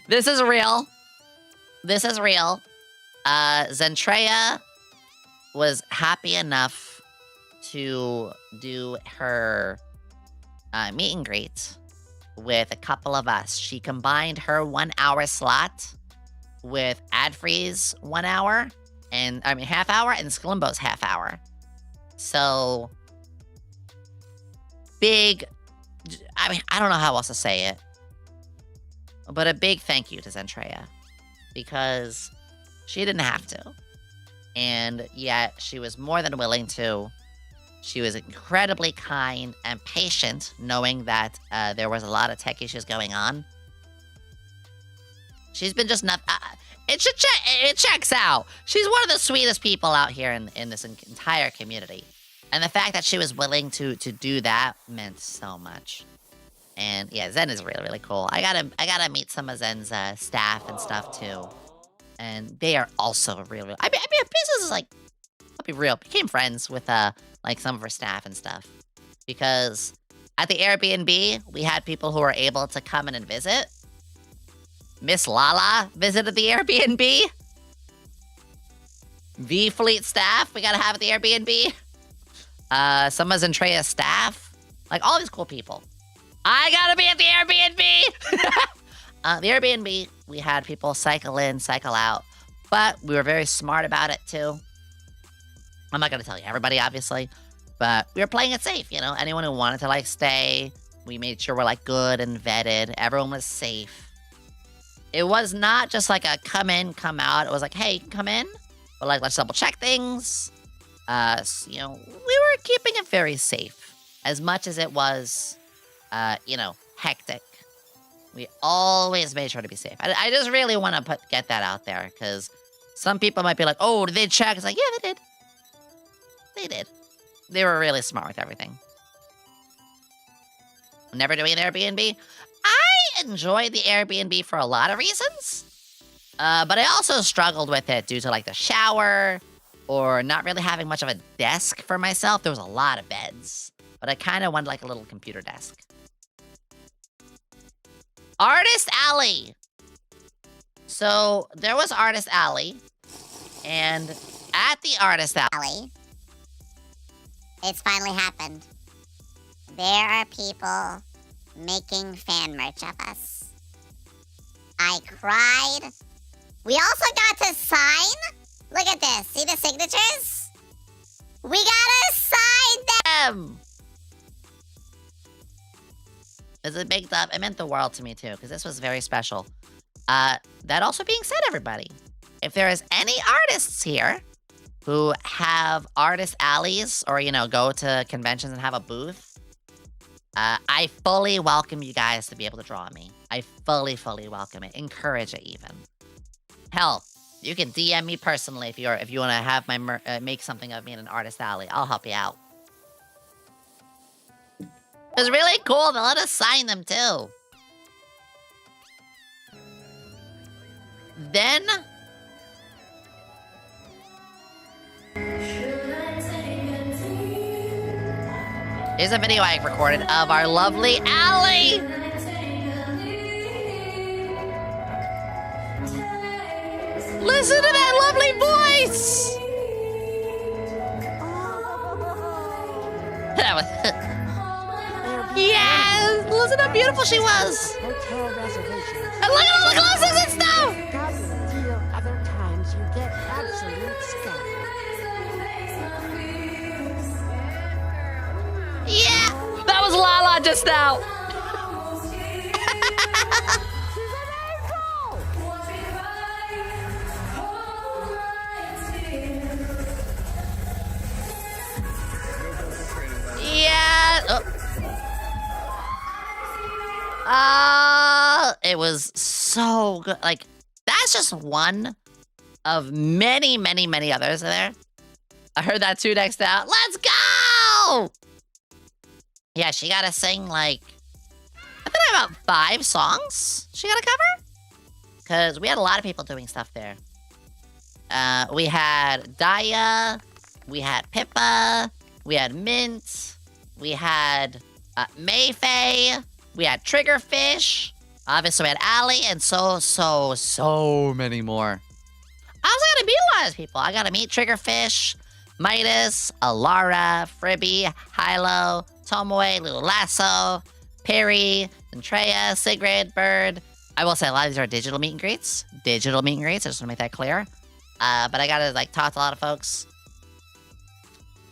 Speaker 1: This is real. Zentreya was happy enough to do her meet and greet with a couple of us. She combined her 1 hour slot with Adfree's 1 hour, half hour, and Sklimbo's half hour. So, big, I don't know how else to say it, but a big thank you to Zentreya, because she didn't have to. And yet, she was more than willing to. She was incredibly kind and patient, knowing that there was a lot of tech issues going on. She's been just not... it checks out. She's one of the sweetest people out here in this entire community. And the fact that she was willing to do that meant so much. And yeah, Zen is really, really cool. I gotta meet some of Zen's staff and stuff too. And they are also really, really... business is I'll be real, became friends with some of her staff and stuff. Because at the Airbnb, we had people who were able to come in and visit. Miss Lala visited the Airbnb. The fleet staff we gotta have at the Airbnb. Some of Zentreya's staff. All these cool people. I gotta be at the Airbnb! The Airbnb, we had people cycle in, cycle out. But we were very smart about it, too. I'm not gonna tell you everybody, obviously. But we were playing it safe, Anyone who wanted to, let's we made sure we're, good and vetted. Everyone was safe. It was not just a come in, come out. It was hey, come in. But, let's double check things. We were keeping it very safe. As much as it was, hectic. We always made sure to be safe. I just really want to get that out there, because some people might be like, oh, did they check? It's yeah, they did. They did. They were really smart with everything. Never doing an Airbnb. I enjoyed the Airbnb for a lot of reasons. But I also struggled with it due to the shower or not really having much of a desk for myself. There was a lot of beds. but I kind of wanted like a little computer desk. Artist Alley. So there was Artist Alley, and at the Artist Alley,
Speaker 5: It's finally happened. There are people making fan merch of us. I cried. We also got to sign. Look at this. See the signatures? We got to sign them.
Speaker 1: It's a big stuff. It meant the world to me too, because this was very special. That also being said, everybody, if there is any artists here who have artist alleys or, you know, go to conventions and have a booth, I fully welcome you guys to be able to draw me. I fully welcome it. Encourage it even. Hell, you can DM me personally if you want to have my make something of me in an artist alley. I'll help you out. It was really cool. They let us sign them too. Then here's a video I recorded of our lovely alley. Listen to that lovely voice. That was yes. Listen how beautiful she was.
Speaker 3: Hotel reservations.
Speaker 1: And look at all the glasses and stuff.
Speaker 3: Got a deal. Other times you get absolute stuff.
Speaker 1: Yeah, that was Lala just now. Yeah. It was so good. Like, that's just one of many others there. I heard that too next out. Let's go! Yeah, she got to sing, like, I think about 5 songs she got to cover. Because we had a lot of people doing stuff there. We had Daya. We had Pippa. We had Mint. We had Mayfaye. We had Triggerfish. Obviously, we had Allie. And so many more. I was going to meet a lot of people. I got to meet Triggerfish, Midas, Alara, Fribby, Hilo, Tomoe, Lulu Lasso, Perry, Andrea, Sigrid, Bird. I will say a lot of these are digital meet and greets. I just want to make that clear. But I got to, like, talk to a lot of folks.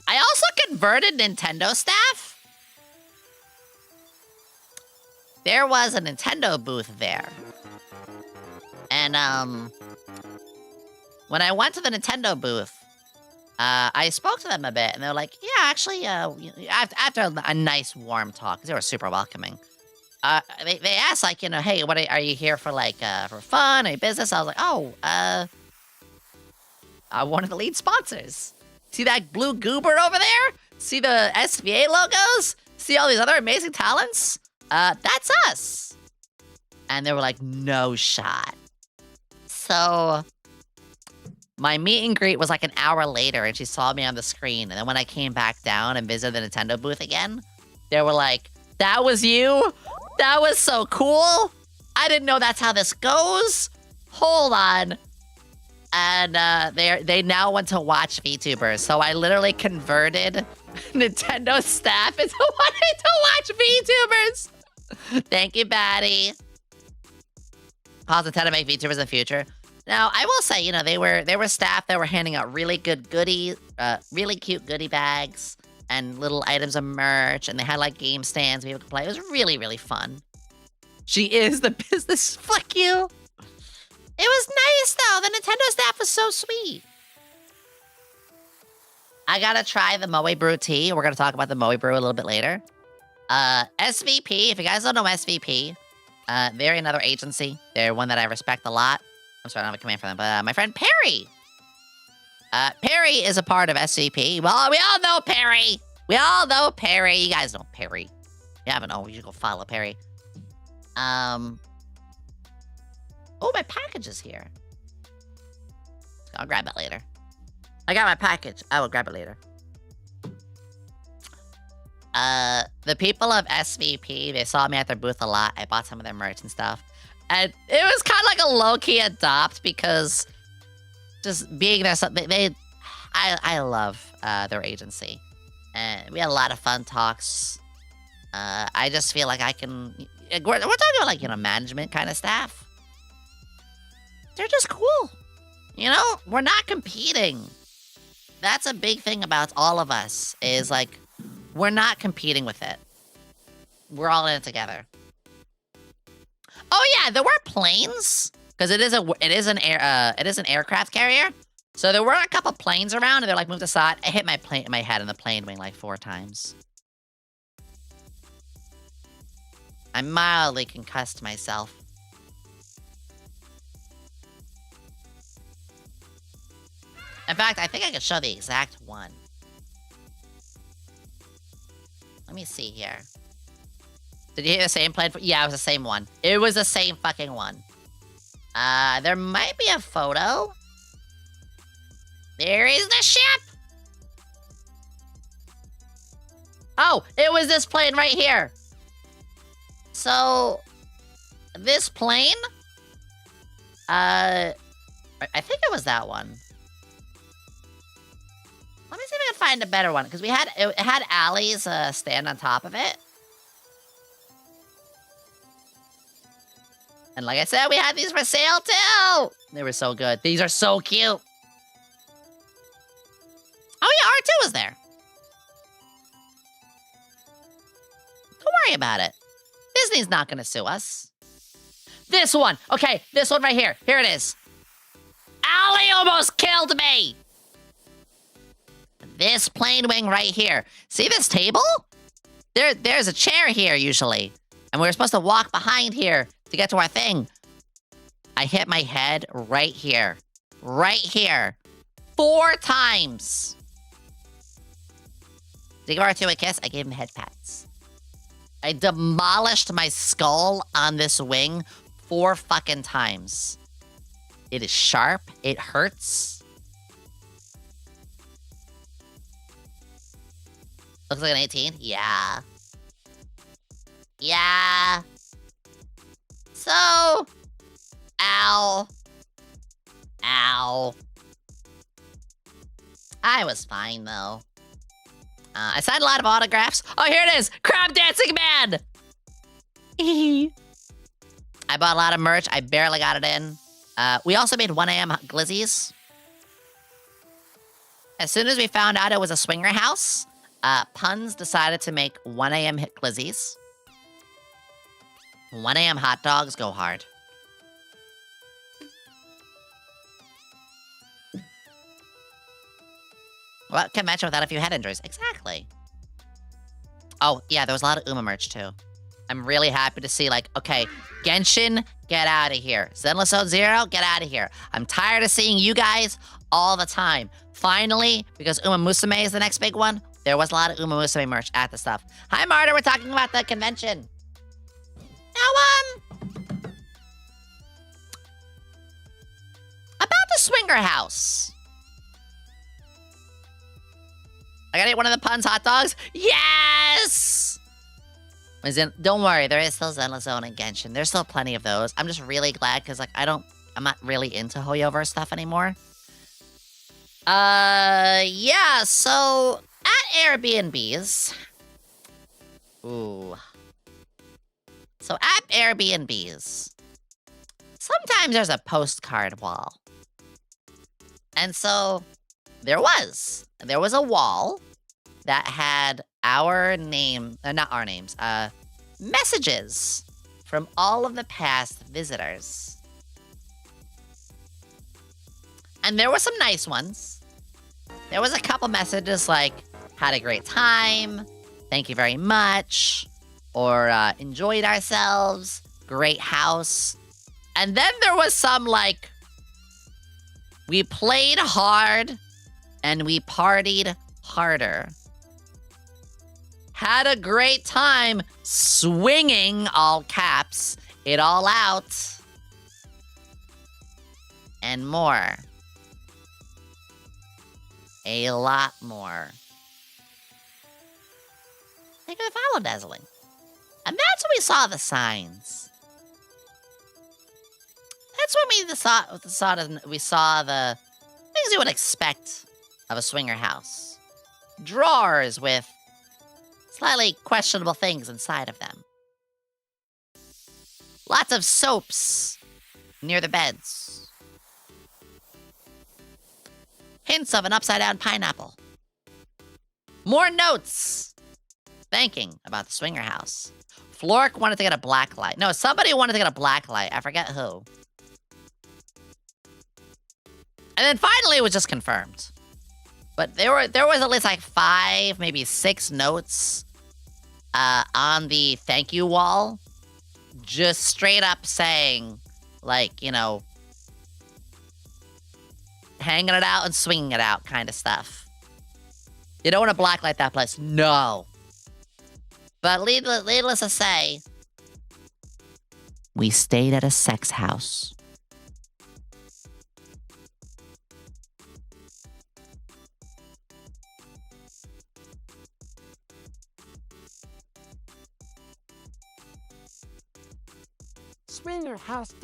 Speaker 1: I also converted Nintendo staff. There was a Nintendo booth there. And, when I went to the Nintendo booth, I spoke to them a bit, and they were like, yeah, actually, after a nice, warm talk, because they were super welcoming, they asked, like, you know, hey, what are you here for, like, for fun, or business? I was like, oh, I'm one of the lead sponsors. See that blue goober over there? See the SVA logos? See all these other amazing talents? That's us. And they were like, no shot. So my meet and greet was like an hour later, and she saw me on the screen. And then when I came back down and visited the Nintendo booth again, they were like, that was you? That was so cool. I didn't know that's how this goes. Hold on. And they now want to watch VTubers. So I literally converted Nintendo staff into wanting to watch VTubers. Thank you, Batty. Cause intend to make VTubers in the future. Now, I will say, you know, they were staff that were handing out really good really cute goodie bags and little items of merch, and they had like game stands people could play. It was really, really fun. She is the business. Fuck you. It was nice though. The Nintendo staff was so sweet. I gotta try the Moe Brew tea. We're gonna talk about the Moe Brew a little bit later. SVP, if you guys don't know SVP, they're another agency. They're one that I respect a lot. I'm sorry, I don't have a command for them, but my friend Perry. Perry is a part of SVP. Well, we all know Perry. We all know Perry. You guys know Perry. You haven't know, you should go follow Perry. Oh, my package is here. I'll grab it later. I got my package. I will grab it later. The people of SVP, they saw me at their booth a lot. I bought some of their merch and stuff. And it was kind of like a low-key adopt because just being there, I love their agency. And we had a lot of fun talks. I just feel like I can... We're talking about, like, management kind of staff. They're just cool. We're not competing. That's a big thing about all of us, is, like, we're not competing with it. We're all in it together. Oh, yeah, there were planes. Because it is an aircraft carrier. So there were a couple planes around, and they're, like, moved aside. I hit my head in the plane wing, like, 4 times. I mildly concussed myself. In fact, I think I could show the exact one. Let me see here. Did you hit the same plane? Yeah, it was the same one. It was the same fucking one. There might be a photo. There is the ship! Oh, it was this plane right here. So, this plane, I think it was that one. Let me see if I can find a better one, because it had Allie's stand on top of it. And like I said, we had these for sale too. They were so good. These are so cute. Oh yeah, R2 was there. Don't worry about it. Disney's not gonna sue us. This one. Okay, this one right here. Here it is. Allie almost killed me. This plane wing right here. See this table? There's a chair here usually. And we're supposed to walk behind here to get to our thing. I hit my head right here. Right here. 4 times. Did you give R2 a kiss? I gave him head pats. I demolished my skull on this wing 4 fucking times. It is sharp. It hurts. Looks like an 18? Yeah. Yeah. So... Ow. Ow. I was fine, though. I signed a lot of autographs. Oh, here it is! Crab Dancing Man! I bought a lot of merch. I barely got it in. We also made 1 a.m. glizzies. As soon as we found out it was a swinger house, Puns decided to make 1 a.m. hit glizzies. 1 a.m. hot dogs go hard. What convention without a few head injuries? Exactly. Oh, yeah, there was a lot of Uma merch, too. I'm really happy to see, like, okay, Genshin, get out of here. Zenless Zone Zero, get out of here. I'm tired of seeing you guys all the time. Finally, because Uma Musume is the next big one, there was a lot of Uma Musume merch at the stuff. Hi, Marta, we're talking about the convention. Now, about the swinger house. I gotta eat one of the Puns hot dogs? Yes! Don't worry, there is still Zenless Zone and Genshin. There's still plenty of those. I'm just really glad, because, like, I'm not really into Hoyoverse stuff anymore. Yeah, so, at Airbnbs... Ooh. So, at Airbnbs, sometimes there's a postcard wall. And so, there was a wall that had our name, not our names, messages from all of the past visitors. And there were some nice ones. There was a couple messages like, had a great time, thank you very much, or enjoyed ourselves, great house. And then there was some like, we played hard and we partied harder. Had a great time swinging, all caps, it all out. And more. A lot more. Thank you for the follow, Dazzling. And that's when we saw the signs. That's when we saw the things you would expect of a swinger house. Drawers with slightly questionable things inside of them. Lots of soaps near the beds. Hints of an upside-down pineapple. More notes thinking about the swinger house. Flork wanted to get a black light. No, somebody wanted to get a black light. I forget who. And then finally it was just confirmed. But there was at least like 5, maybe 6 notes on the thank you wall. Just straight up saying, like, you know, hanging it out and swinging it out kind of stuff. You don't want to blacklight that place. No. But needless to say, we stayed at a sex house.
Speaker 3: Swinger house ...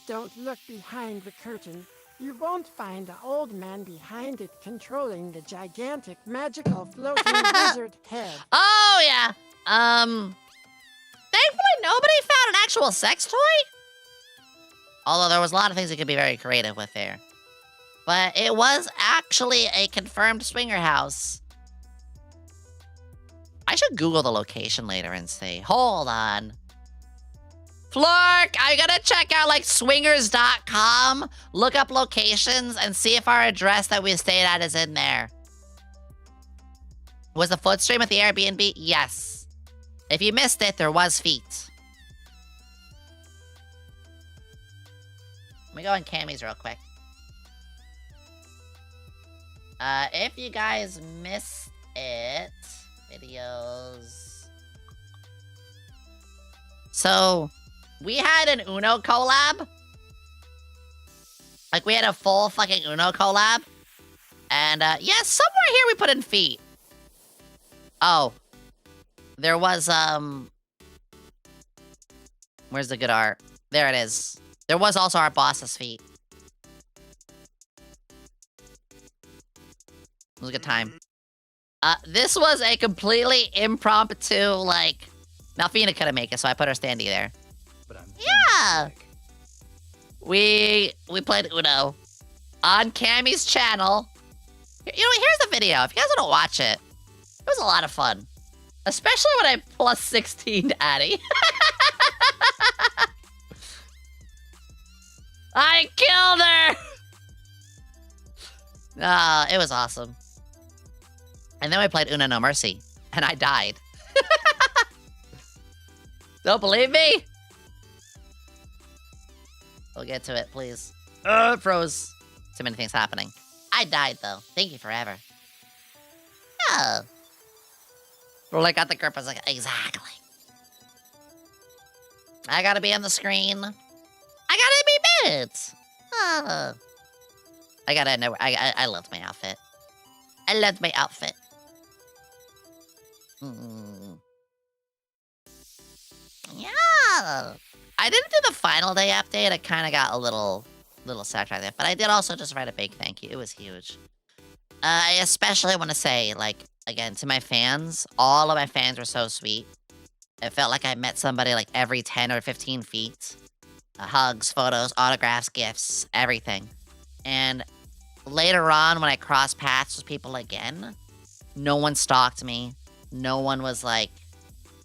Speaker 3: Don't look behind the curtain. You won't find an old man behind it controlling the gigantic magical floating lizard head.
Speaker 1: Oh, yeah. Thankfully nobody found an actual sex toy. Although there was a lot of things you could be very creative with there. But it was actually a confirmed swinger house. I should Google the location later and see. Hold on. Flork, I gotta check out like swingers.com, look up locations, and see if our address that we stayed at is in there. Was the foot stream at the Airbnb? Yes. If you missed it, there was feet. Let me go on Cammy's real quick. If you guys missed it, videos. So, we had an Uno collab. Like, we had a full fucking Uno collab. And, yeah, somewhere here we put in feet. Oh. There was, where's the good art? There it is. There was also our boss's feet. It was a good time. This was a completely impromptu, like... Now, Fina couldn't make it, so I put her standee there. Yeah! We played Uno on Cammy's channel. You know, here's the video. If you guys want to watch it, it was a lot of fun. Especially when I plus 16 Addy. I killed her! It was awesome. And then we played Uno No Mercy, and I died. Don't believe me? We'll get to it, please. It froze. Too many things happening. I died, though. Thank you forever. Oh. Well, I got the grip. I was like, exactly. I gotta be on the screen. I gotta be bit. Oh. I gotta know. I loved my outfit. I loved my outfit. Yeah. I didn't do the final day update. I kind of got a little sidetracked there. But I did also just write a big thank you. It was huge. I especially want to say, like, again, to my fans. All of my fans were so sweet. It felt like I met somebody, like, every 10 or 15 feet. Hugs, photos, autographs, gifts, everything. And later on, when I crossed paths with people again, no one stalked me. No one was, like,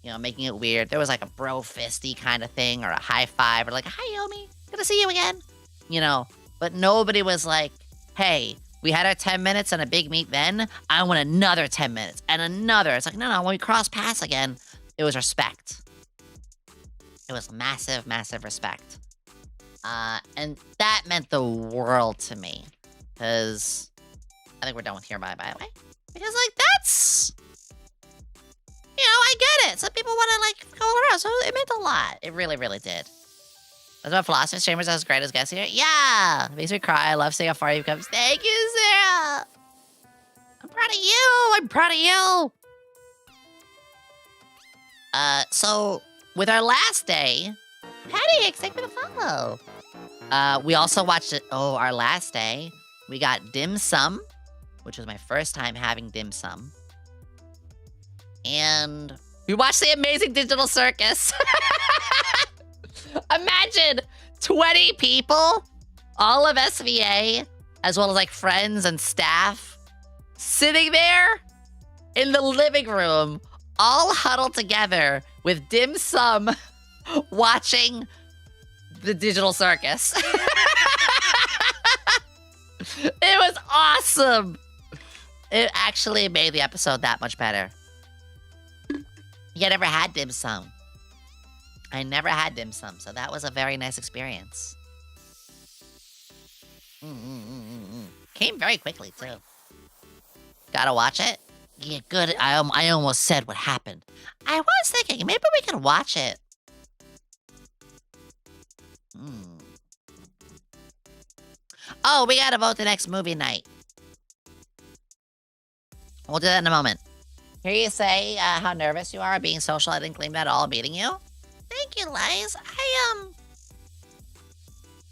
Speaker 1: you know, making it weird. There was like a bro fisty kind of thing or a high five or like, hi, Yomi, good to see you again. You know, but nobody was like, hey, we had our 10 minutes and a big meet then. I want another 10 minutes and another. It's like, no, when we cross paths again, it was respect. It was massive, massive respect. And that meant the world to me. Because I think we're done with here, by the way. Because, like, that's... You know, I get it. Some people want to, like, go around, so it meant a lot. It really, really did. That's my philosophy streamers as great as guests here. Yeah! It makes me cry. I love seeing how far you've come. Thank you, Sarah! I'm proud of you! I'm proud of you! So with our last day, Patty, thank you for the follow. We also watched it. Oh, our last day, we got dim sum, which was my first time having dim sum. And we watched the Amazing Digital Circus. Imagine 20 people, all of SVA, as well as like friends and staff, sitting there in the living room, all huddled together with dim sum, watching the Digital Circus. It was awesome. It actually made the episode that much better. You never had dim sum. I never had dim sum, so that was a very nice experience. Came very quickly, too. Gotta watch it? Yeah, good. I almost said what happened. I was thinking, maybe we can watch it. Oh, we gotta vote the next movie night. We'll do that in a moment. Hear you say how nervous you are being social. I didn't claim that at all meeting you. Thank you, Liz.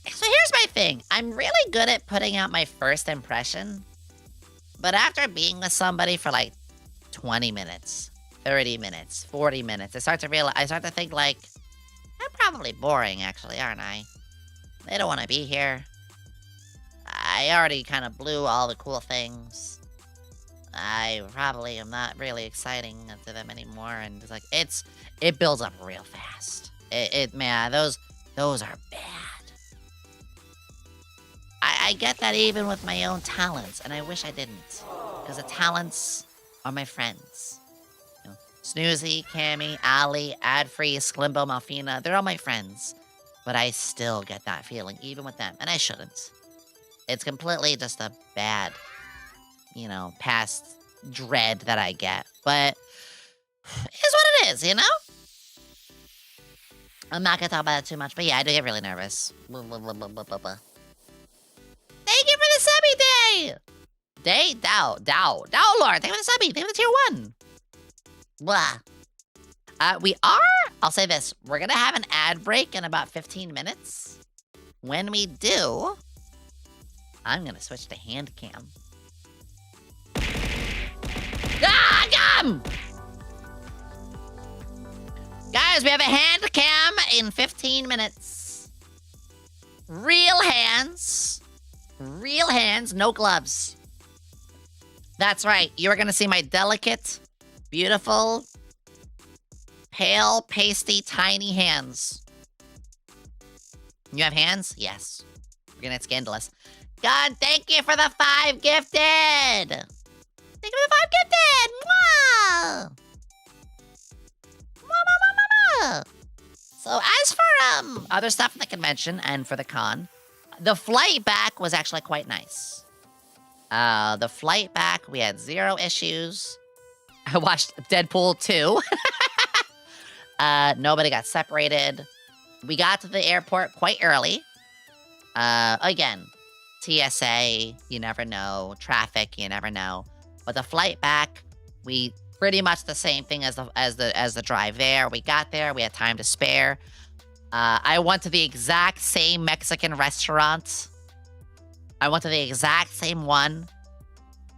Speaker 1: So here's my thing. I'm really good at putting out my first impression. But after being with somebody for like 20 minutes, 30 minutes, 40 minutes, I start to think like, I'm probably boring actually, aren't I? They don't want to be here. I already kind of blew all the cool things. I probably am not really exciting to them anymore, and it's like it builds up real fast. Man, those are bad. I get that even with my own talents, and I wish I didn't, because the talents are my friends. You know, Snoozy, Cammy, Ali, Adfree, Sklimbo, Malfina, they're all my friends, but I still get that feeling even with them, and I shouldn't. It's completely just a bad, past dread that I get. But it's what it is, you know? I'm not gonna talk about it too much, but yeah, I do get really nervous. Blah, blah, blah, blah, blah, blah. Thank you for the subby day! Dow Lord, thank you for the subby, thank you for the tier 1. Blah. I'll say this, we're gonna have an ad break in about 15 minutes. When we do, I'm gonna switch to hand cam. Gum! Guys, we have a hand cam in 15 minutes. Real hands, no gloves. That's right, you're gonna see my delicate, beautiful, pale, pasty, tiny hands. You have hands? Yes. We're gonna get scandalous. God, thank you for the 5 gifted! Thank you for the 5 gifted! Mwah! Mwah, mwah, mwah, mwah. So as for other stuff in the convention and for the con, the flight back was actually quite nice. The flight back, we had 0 issues. I watched Deadpool 2. Nobody got separated. We got to the airport quite early. Again, TSA, you never know. Traffic, you never know. But the flight back, we pretty much the same thing as the drive there. We got there, we had time to spare. I went to the exact same Mexican restaurant. I went to the exact same one.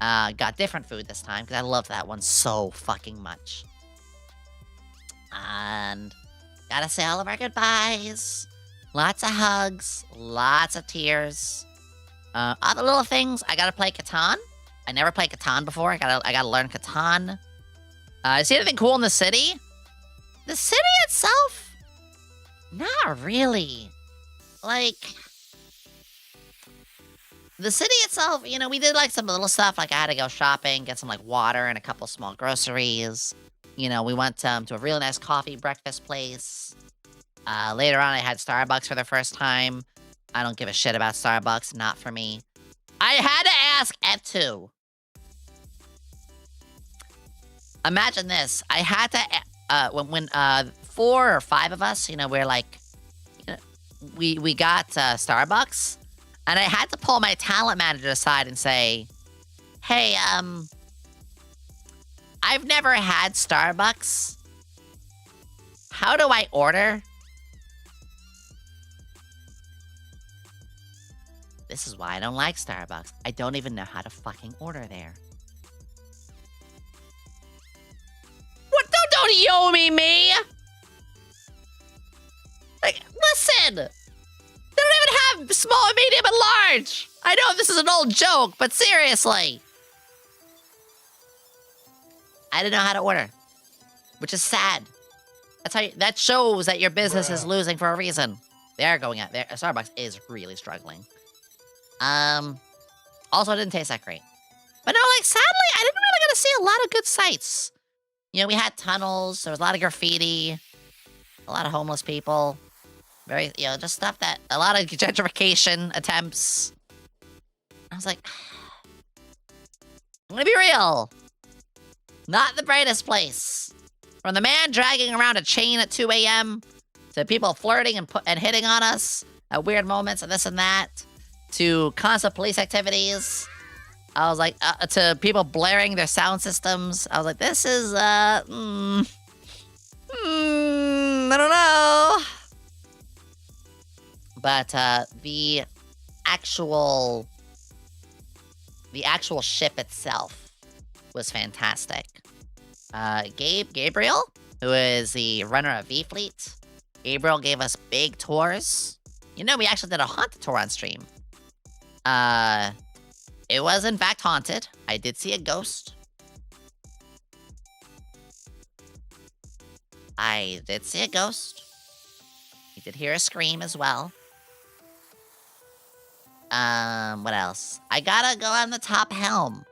Speaker 1: Got different food this time because I love that one so fucking much. And gotta say all of our goodbyes. Lots of hugs, lots of tears. Other little things, I gotta play Catan. I never played Catan before. I gotta learn Catan. See anything cool in the city? The city itself? Not really. Like, the city itself, we did like some little stuff. Like I had to go shopping, get some like water and a couple small groceries. We went to a really nice coffee breakfast place. Later on, I had Starbucks for the first time. I don't give a shit about Starbucks. Not for me. I had to ask Etu. Imagine this. I had to, when 4 or 5 of us, we're like, we got Starbucks. And I had to pull my talent manager aside and say, hey, I've never had Starbucks. How do I order? This is why I don't like Starbucks. I don't even know how to fucking order there. What? Don't Yomi me! Like, listen! They don't even have small, medium, and large! I know this is an old joke, but seriously! I didn't know how to order. Which is sad. That shows that your business is losing for a reason. They're going out there. Starbucks is really struggling. Also, it didn't taste that great. But no, like, sadly, I didn't really get to see a lot of good sights. You know, we had tunnels, there was a lot of graffiti, a lot of homeless people. Very, you know, just stuff that, a lot of gentrification attempts. I was like, I'm gonna be real. Not the brightest place. From the man dragging around a chain at 2 a.m. to people flirting and hitting on us at weird moments and this and that, to constant police activities. I was like, to people blaring their sound systems. I was like, this is, I don't know. But, the actual ship itself was fantastic. Gabriel, who is the runner of V-Fleet, Gabriel gave us big tours. You know, we actually did a haunted tour on stream. It was in fact haunted. I did see a ghost. I did see a ghost. You did hear a scream as well. What else? I gotta go on the top helm.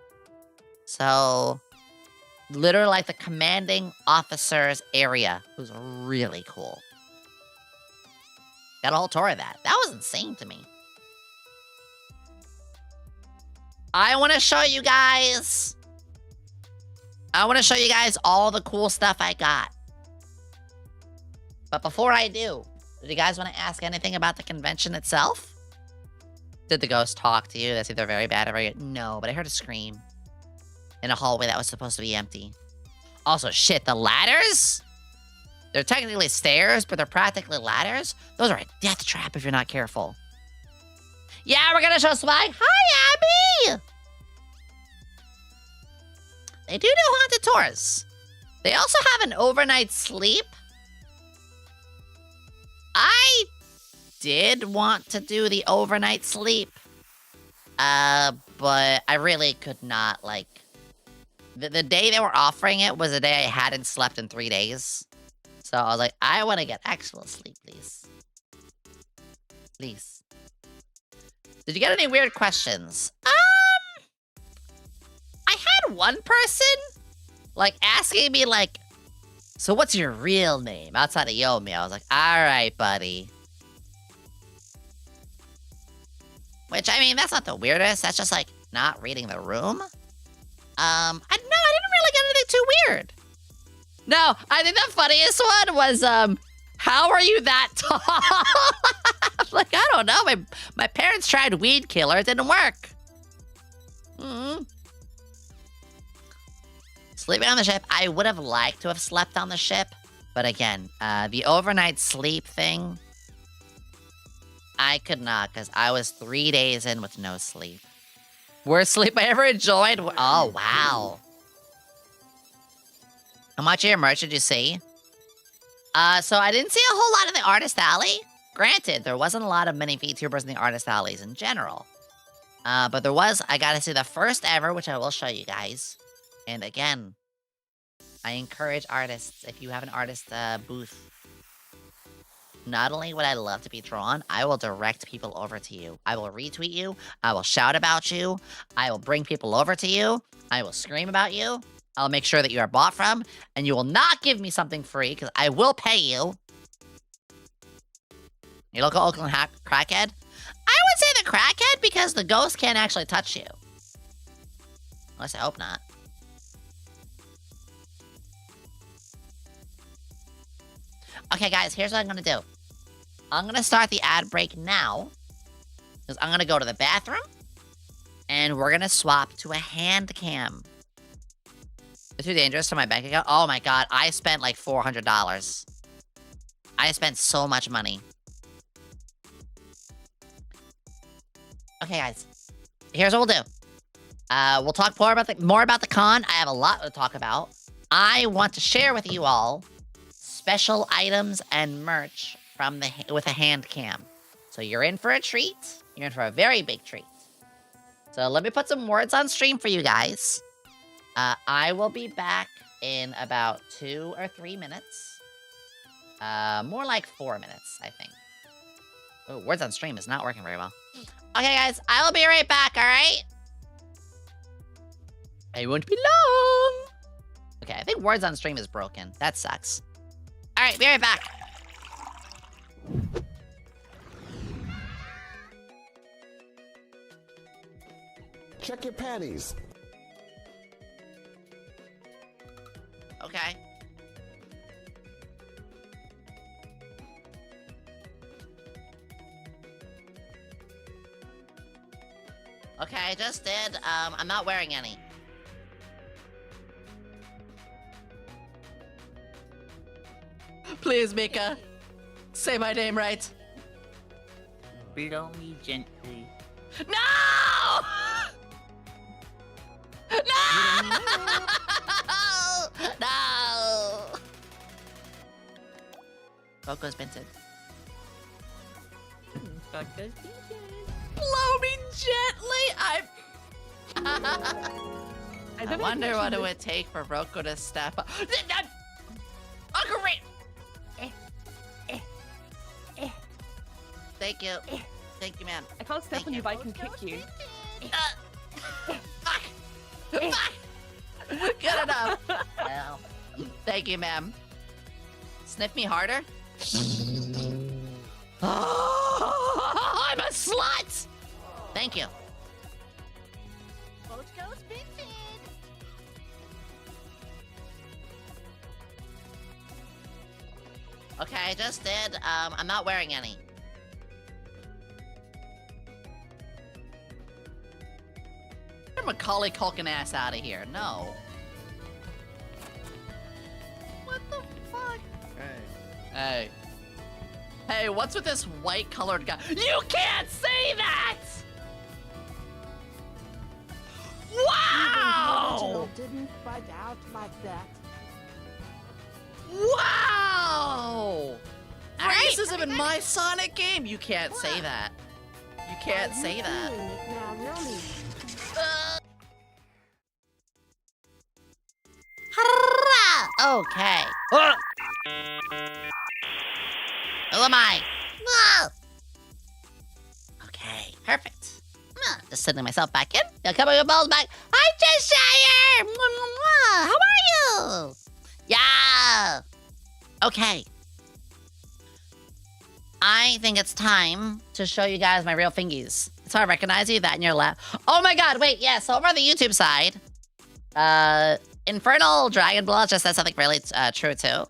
Speaker 1: So, literally like the commanding officer's area, who's really cool. Got a whole tour of that. That was insane to me. I want to show you guys. I want to show you guys all the cool stuff I got. But before I do you guys want to ask anything about the convention itself? Did the ghost talk to you? That's either very bad or very good. No, but I heard a scream in a hallway that was supposed to be empty. Also, shit, the ladders? They're technically stairs, but they're practically ladders. Those are a death trap if you're not careful. Yeah, we're gonna show swag. Hi, Abby! They do haunted tours. They also have an overnight sleep. I did want to do the overnight sleep. But I really could not, like... The day they were offering it was the day I hadn't slept in 3 days. So I was like, I want to get actual sleep, please. Please. Did you get any weird questions? I had one person, like, asking me, like, so what's your real name outside of Yomi? I was like, alright, buddy. Which, I mean, that's not the weirdest. That's just, like, not reading the room. I didn't really get anything too weird. No, I think the funniest one was, how are you that tall? Like, I don't know. My parents tried weed killer. It didn't work. Sleeping on the ship. I would have liked to have slept on the ship. But again, the overnight sleep thing, I could not because I was 3 days in with no sleep. Worst sleep I ever enjoyed. Oh, wow. How much of your merch did you see? So I didn't see a whole lot in the Artist Alley. Granted, there wasn't a lot of mini VTubers in the Artist Alleys in general. But there was, I got to see the first ever, which I will show you guys. And again, I encourage artists, if you have an artist booth, not only would I love to be drawn, I will direct people over to you. I will retweet you. I will shout about you. I will bring people over to you. I will scream about you. I'll make sure that you are bought from, and you will not give me something free, because I will pay you. Your local Oakland crackhead? I would say the crackhead, because the ghost can't actually touch you. Unless I hope not. Okay, guys, here's what I'm gonna do. I'm gonna start the ad break now, because I'm gonna go to the bathroom, and we're gonna swap to a hand cam. It's too dangerous to my bank account. Oh my god, I spent like $400. I spent so much money. Okay, guys. Here's what we'll do. We'll talk more about the con. I have a lot to talk about. I want to share with you all special items and merch from with a hand cam. So you're in for a treat. You're in for a very big treat. So let me put some words on stream for you guys. I will be back in about 2 or 3 minutes. More like 4 minutes, I think. Oh, words on stream is not working very well. Okay, guys, I will be right back, alright? It won't be long. Okay, I think words on stream is broken. That sucks. Alright, be right back.
Speaker 7: Check your patties.
Speaker 1: Okay. Okay, I just did. I'm not wearing any. Please, Mika. Say my name right.
Speaker 2: Blow me gently.
Speaker 1: No! No! No! Coco's Benton. Blow me gently. I wonder what it would take for Rocco to step up. Uncle Ray! Thank you. Thank you, ma'am.
Speaker 8: I can't step on you, but I can kick you.
Speaker 1: Fuck! Fuck! Good enough. Well, thank you, ma'am. Sniff me harder. Oh, I'm a slut! Thank you. Okay, I just did. I'm not wearing any. Get Macaulay Culkin ass out of here. No. What the fuck? Hey. Hey, what's with this white-colored guy? You can't say that! Wow!
Speaker 3: Even Reginald didn't bud out like that.
Speaker 1: Wow! Racism in my Sonic game? You can't say that. You can't say that.
Speaker 3: Now, Yomi.
Speaker 1: Okay. Who am I? Okay, perfect. Just sending myself back in. Coming with balls back. Hi, Cheshire! How are you? Yeah. Okay. I think it's time to show you guys my real fingies. It's hard to recognize you, that in your lap. Oh my god, wait, yeah, so over on the YouTube side, Infernal Dragon Blood just said something really true too.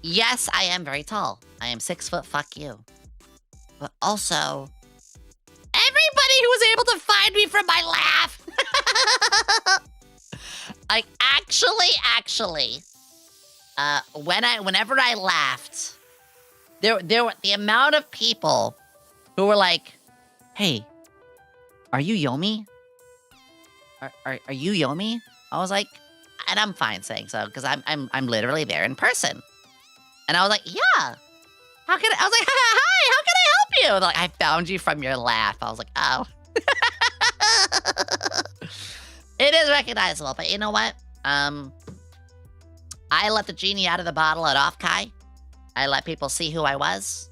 Speaker 1: Yes, I am very tall. I am 6 foot, fuck you. But also, everybody who was able to find me from my laugh. Like, actually, whenever I laughed, there were the amount of people who were like, "Hey, are you Yomi? Are you Yomi?" I was like, and I'm fine saying so because I'm literally there in person, and I was like, "Yeah." How can I was like, "Hi, how can I help you?" They're like, "I found you from your laugh." I was like, "Oh." It is recognizable, but you know what? I let the genie out of the bottle at Offkai. I let people see who I was.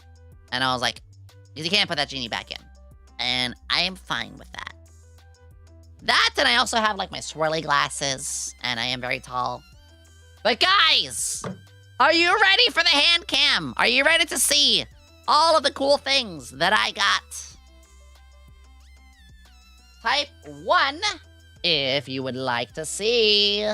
Speaker 1: And I was like, because you can't put that genie back in. And I am fine with that. That, and I also have like my swirly glasses, and I am very tall. But guys, are you ready for the hand cam? Are you ready to see all of the cool things that I got? Type 1 if you would like to see.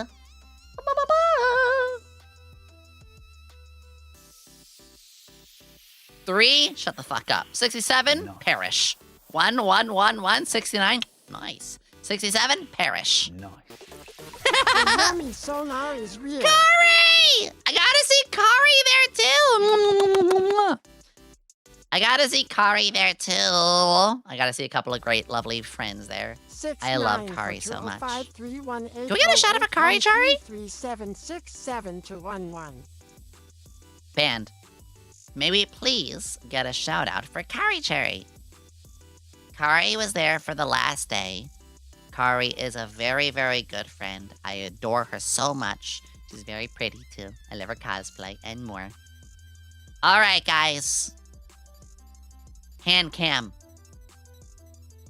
Speaker 1: 3, shut the fuck up. 67, no. Perish. 1, 1, 1, 1, 69, nice. 67, perish.
Speaker 3: Yomi sonar is real.
Speaker 1: Kari! I gotta see Kari there too. I gotta see Kari there too. I gotta see a couple of great, lovely friends there. I love Kari so much. Do we get a shout out for Kari, Chari?
Speaker 3: 3767
Speaker 1: Band, may we please get a shout out for Kari Cherry? Kari was there for the last day. Kari is a very, very good friend. I adore her so much. She's very pretty too. I love her cosplay and more. Alright, guys. Hand cam.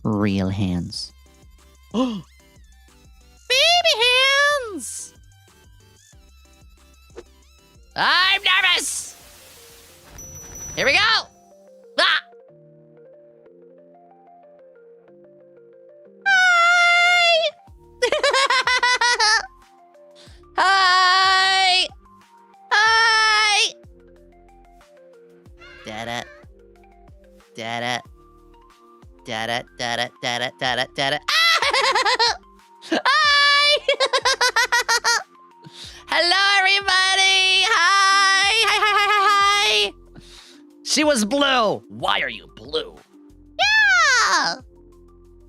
Speaker 1: Real hands. Baby hands! I'm nervous! Here we go! Ah! Hi! Hi! Hi! Da-da. Da-da. Da-da, da-da, da-da, da-da, da-da. Ah! Hi! Hello, everybody! Hi! Hi, hi, hi, hi, hi! She was blue. Why are you blue? Yeah!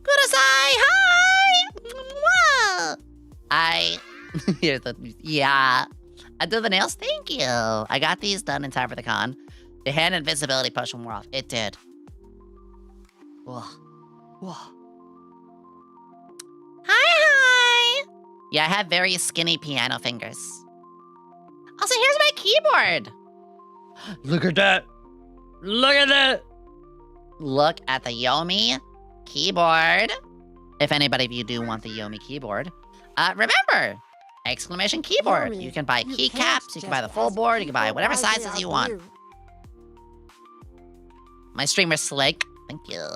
Speaker 1: Kudasai! Hi! Mwah! Here's the... Yeah. I did the nails? Thank you. I got these done in time for the con. The hand invisibility potion wore off. It did. Whoa. Whoa. Hi! Yeah, I have very skinny piano fingers. Also, here's my keyboard. Look at that. Look at that. Look at the Yomi keyboard. If anybody of you do want the Yomi keyboard, remember, exclamation keyboard.
Speaker 3: Yomi,
Speaker 1: You can buy
Speaker 3: you
Speaker 1: keycaps,
Speaker 3: can't
Speaker 1: you can buy the
Speaker 3: just
Speaker 1: full
Speaker 3: ask
Speaker 1: board, you can buy
Speaker 3: people
Speaker 1: whatever
Speaker 3: why they
Speaker 1: sizes
Speaker 3: are
Speaker 1: you want.
Speaker 3: blue.
Speaker 1: My streamer's slick. Thank you.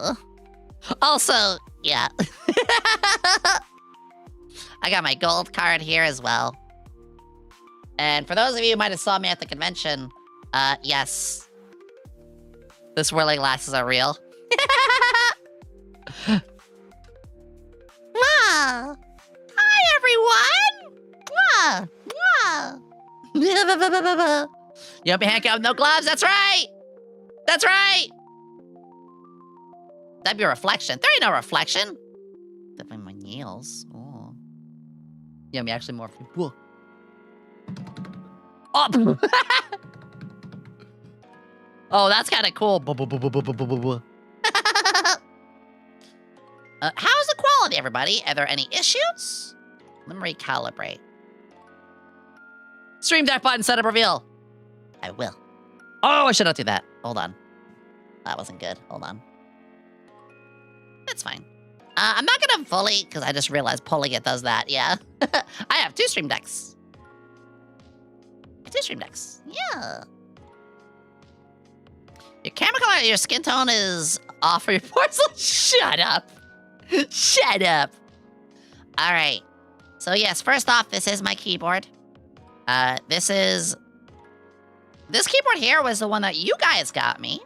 Speaker 1: Also, yeah. I got my gold card here as well. And for those of you who might have saw me at the convention, yes. The swirling glasses are real. Mwah. Hi, everyone! Mwah. Mwah. Yomi handcuffed with no gloves, that's right! That's right! That'd be a reflection. There ain't no reflection. Except for my nails. Oh. Yomi actually more. Whoa. Oh. Oh, that's kind of cool. How's the quality, everybody? Are there any issues? Let me recalibrate. Stream Deck button setup reveal. I will. Oh, I should not do that. Hold on. That wasn't good. Hold on. That's fine. I'm not gonna fully, because I just realized pulling it does that, yeah. I have 2 stream decks. 2 stream decks, yeah. Your camera color, your skin tone is off for your porcelain. Shut up. Shut up. All right. So yes, first off, this is my keyboard. This keyboard here was the one that you guys got me.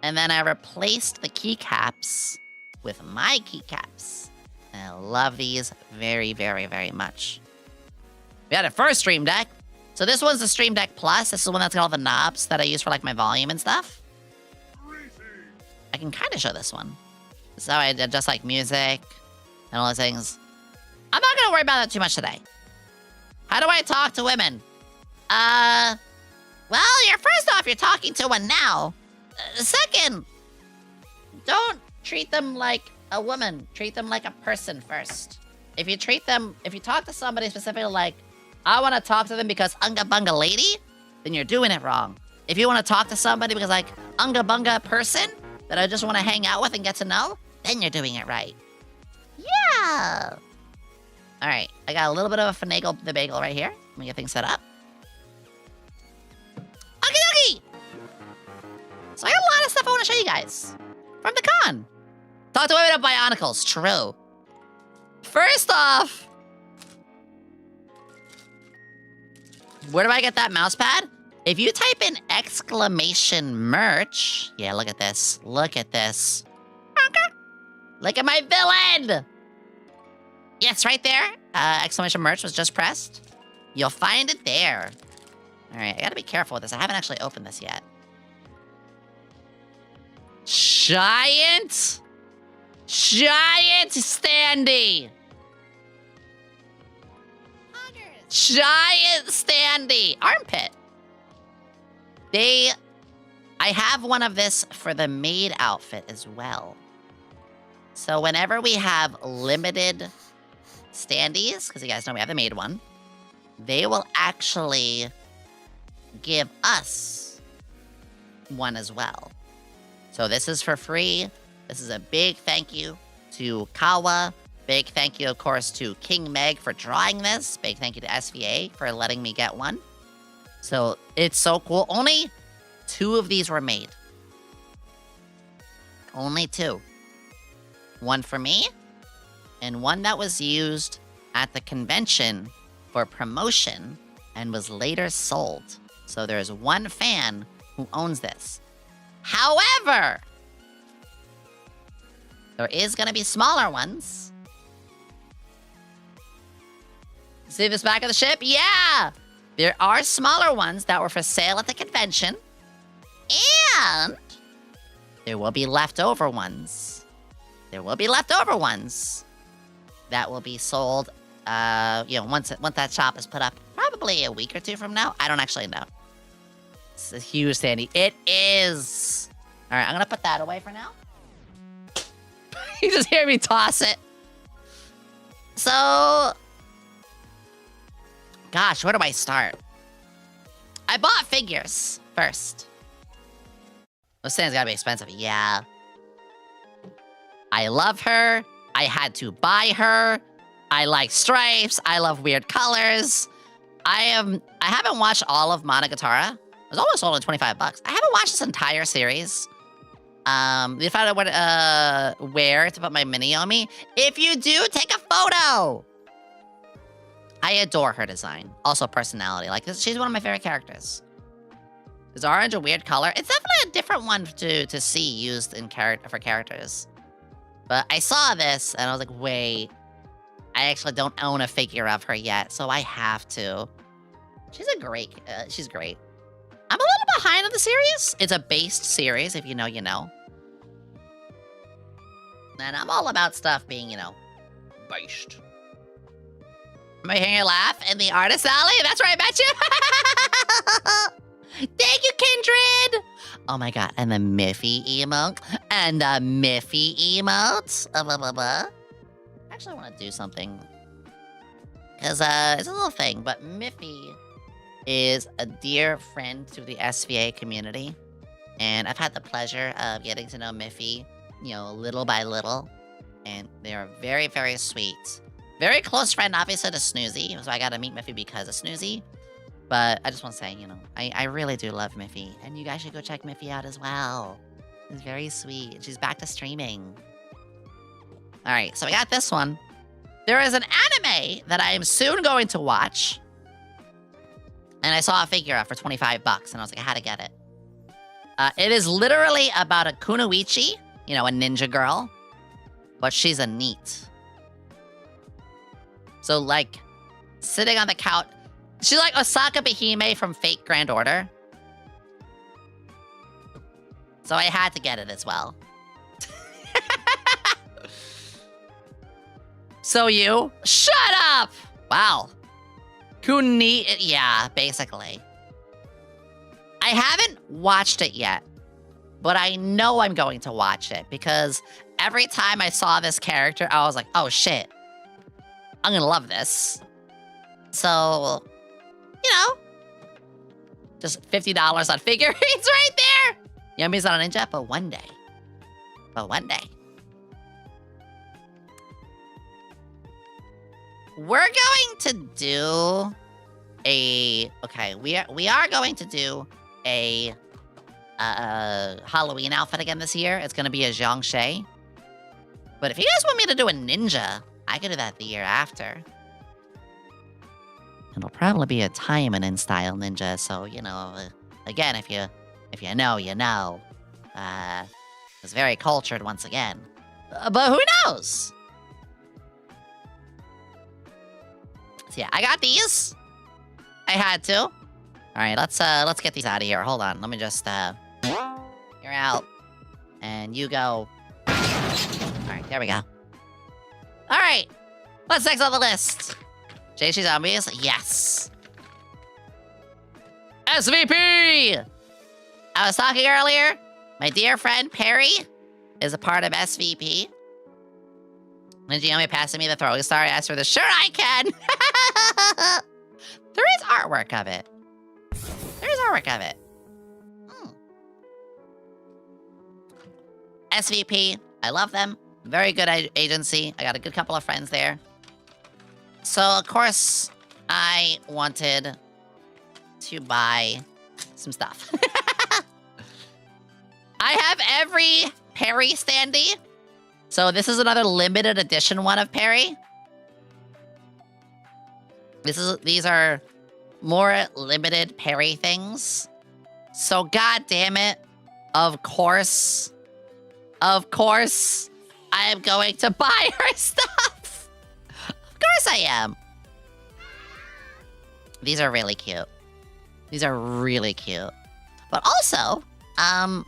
Speaker 1: And then I replaced the keycaps with my keycaps. And I love these very, very, very much. We had a first Stream Deck. So this one's the Stream Deck Plus. This is the one that's got all the knobs that I use for like my volume and stuff. I can kind of show this one. So I did just like music and all those things. I'm not gonna worry about that too much today. How do I talk to women? Well, first off, you're talking to one now. Second, don't treat them like a woman. Treat them like a person first. If you talk to somebody specifically like, I want to talk to them because unga bunga lady, then you're doing it wrong. If you want to talk to somebody because like unga bunga person that I just want to hang out with and get to know, then you're doing it right. Yeah. All right, I got a little bit of a finagle the bagel right here. Let me get things set up. Okie dokie. So I got a lot of stuff I want to show you guys from the con. Talk to women about Bionicles. True. First off, where do I get that mouse pad? If you type in exclamation merch, yeah, look at this. Look at this. Look at my villain. Yes, right there. Exclamation merch was just pressed. You'll find it there. Alright, I gotta be careful with this. I haven't actually opened this yet. Giant standee! Giant standee! Armpit! I have one of this for the maid outfit as well. So whenever we have limited standees, because you guys know we have the maid one, they will actually give us one as well. So this is for free. This is a big thank you to Kawa. Big thank you, of course, to King Meg for drawing this. Big thank you to SVA for letting me get one. So it's so cool. Only 2 of these were made. Only 2. One for me, and one that was used at the convention for promotion and was later sold. So there's one fan who owns this. However, there is going to be smaller ones. See this back of the ship? Yeah! There are smaller ones that were for sale at the convention. And there will be leftover ones. There will be leftover ones that will be sold, once that shop is put up, probably a week or 2 from now. I don't actually know. It's a huge standee. It is. All right, I'm gonna put that away for now. You just hear me toss it. So, gosh, where do I start? I bought figures first. Those things gotta be expensive. Yeah. I love her. I had to buy her. I like stripes. I love weird colors. I haven't watched all of Monogatari. It was almost only $25. I haven't watched this entire series. If I know where to put my mini Yomi. If you do, take a photo. I adore her design. Also personality. Like, she's one of my favorite characters. Is orange a weird color? It's definitely a different one to see used in for characters. But I saw this, and I was like, wait. I actually don't own a figure of her yet, so I have to. She's great. I'm a little behind on the series. It's a based series, if you know, you know. And I'm all about stuff being, based. Am I hearing you laugh in the artist alley? That's where I met you. Thank you, Kindred. Oh my god, and the Miffy emote. And the Miffy emotes. Actually, I want to do something. Because it's a little thing, but Miffy is a dear friend to the SVA community. And I've had the pleasure of getting to know Miffy, little by little. And they are very, very sweet. Very close friend, obviously, to Snoozy. So I got to meet Miffy because of Snoozy. But I just want to say, I really do love Miffy. And you guys should go check Miffy out as well. She's very sweet. She's back to streaming. Alright, so I got this one. There is an anime that I am soon going to watch. And I saw a figure for $25, and I was like, I had to get it. It is literally about a kunoichi, a ninja girl. But she's a NEET. So, like, sitting on the couch. She's like Osaka Behime from Fate Grand Order. So I had to get it as well. So you? Shut up! Wow. Yeah, basically. I haven't watched it yet. But I know I'm going to watch it. Because every time I saw this character, I was like, oh shit. I'm gonna love this. So, just $50 on figurines right there. Yomi's not a ninja, but one day. We're going to do we are going to do a Halloween outfit again this year. It's going to be a Zhongxie. But if you guys want me to do a ninja, I could do that the year after. It'll probably be a Taimanin style ninja, so, again, if you know, you know. It's very cultured once again. But who knows? So yeah, I got these. I had to. All right, let's get these out of here. Hold on, let me just you're out, and you go. All right, there we go. All right, what's next on the list? JC Zombies, yes. SVP! I was talking earlier. My dear friend Perry is a part of SVP. And Yomi passing me the throwing star. I asked for this. Sure, I can. There is artwork of it. There's artwork of it. SVP, I love them. Very good agency. I got a good couple of friends there. So, of course, I wanted to buy some stuff. I have every Perry standee. So this is another limited edition one of Perry. These are more limited Perry things. So god damn it. Of course, I am going to buy her stuff. Of course I am. These are really cute. These are really cute. But also, I've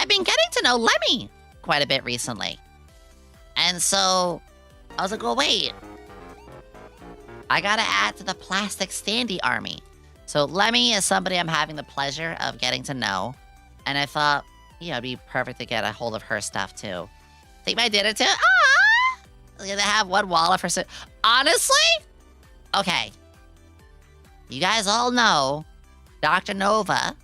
Speaker 1: been getting to know Lemmy quite a bit recently. And so, I was like, well, wait. I gotta add to the plastic standee army. So Lemmy is somebody I'm having the pleasure of getting to know. And I thought, yeah, it'd be perfect to get a hold of her stuff too. Think I did it too? Ah! I'm gonna have one wall of her. Honestly? Okay. You guys all know Dr. Nova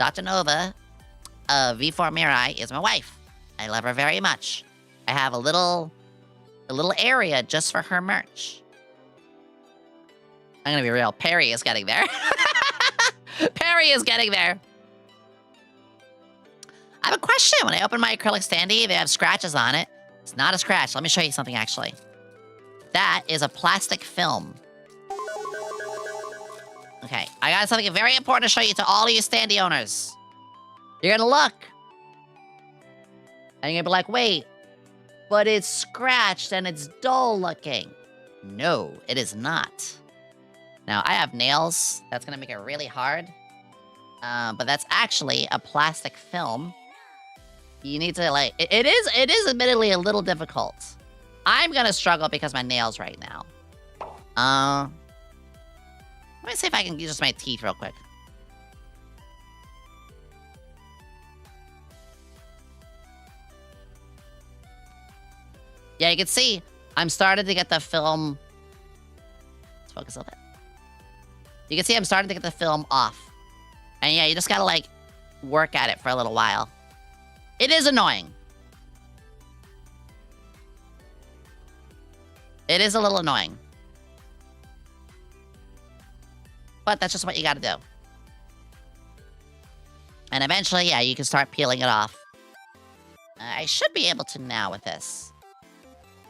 Speaker 1: of V4 Mirai is my wife. I love her very much. I have a little area just for her merch. I'm gonna be real. Perry is getting there. Perry is getting there. I have a question. When I open my acrylic standee, they have scratches on it. It's not a scratch. Let me show you something, actually. That is a plastic film. Okay, I got something very important to show you to all of you standee owners. You're gonna look. And you're gonna be like, wait, but it's scratched and it's dull looking. No, it is not. Now, I have nails. That's gonna make it really hard. But that's actually a plastic film. You need to, like, it is admittedly a little difficult. I'm gonna struggle because my nails right now. Let me see if I can use just my teeth real quick. Yeah, you can see I'm starting to get the film. Let's focus a little bit. You can see I'm starting to get the film off. And yeah, you just gotta like work at it for a little while. It is annoying. It is a little annoying. But that's just what you gotta do. And eventually, yeah, you can start peeling it off. I should be able to now with this.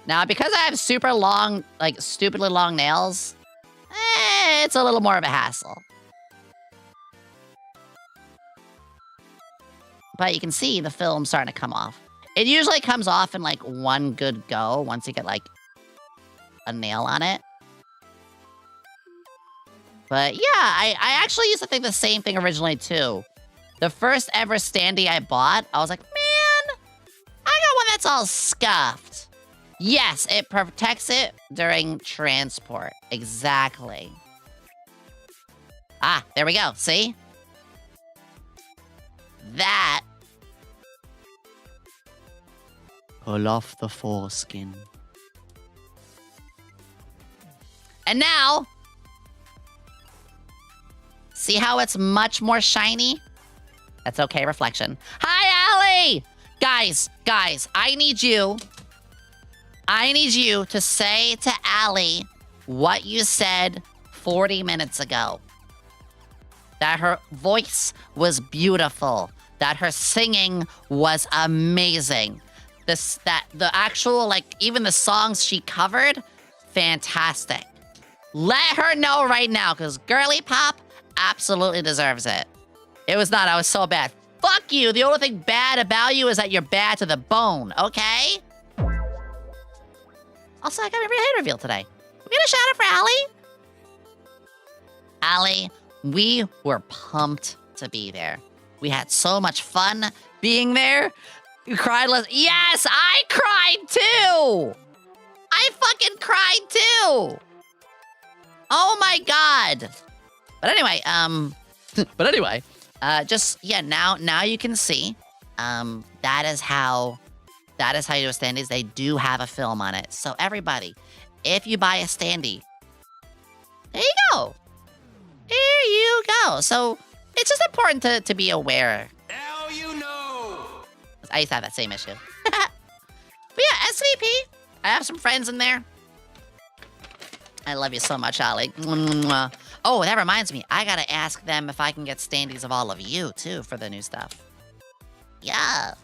Speaker 1: Now, because I have super long, like, stupidly long nails, it's a little more of a hassle. But you can see the film starting to come off. It usually comes off in, like, one good go once you get, like, a nail on it. But yeah, I actually used to think the same thing originally, too. The first ever standee I bought, I was like, man, I got one that's all scuffed. Yes, it protects it during transport. Exactly. Ah, there we go. See? That. Pull off the foreskin. And now, see how it's much more shiny? That's okay, reflection. Hi, Allie! Guys, I need you to say to Allie what you said 40 minutes ago. That her voice was beautiful. That her singing was amazing. The actual, like, even the songs she covered, fantastic. Let her know right now, because Girly Pop absolutely deserves it. It was not, I was so bad. Fuck you, the only thing bad about you is that you're bad to the bone, okay? Also, I got every hate reveal today. We get a shout out for Allie? Allie, We were pumped to be there. We had so much fun being there. You cried less. Yes, I cried too. I fucking cried too. Oh my god. But anyway, just yeah, now you can see. That is how you do a standees. They do have a film on it. So everybody, if you buy a standee, there you go. There you go. So it's just important to be aware.
Speaker 8: Now you know.
Speaker 1: I used to have that same issue. But yeah, SVP. I have some friends in there. I love you so much, Ali. Oh, that reminds me. I gotta ask them if I can get standees of all of you, too, for the new stuff. Yeah.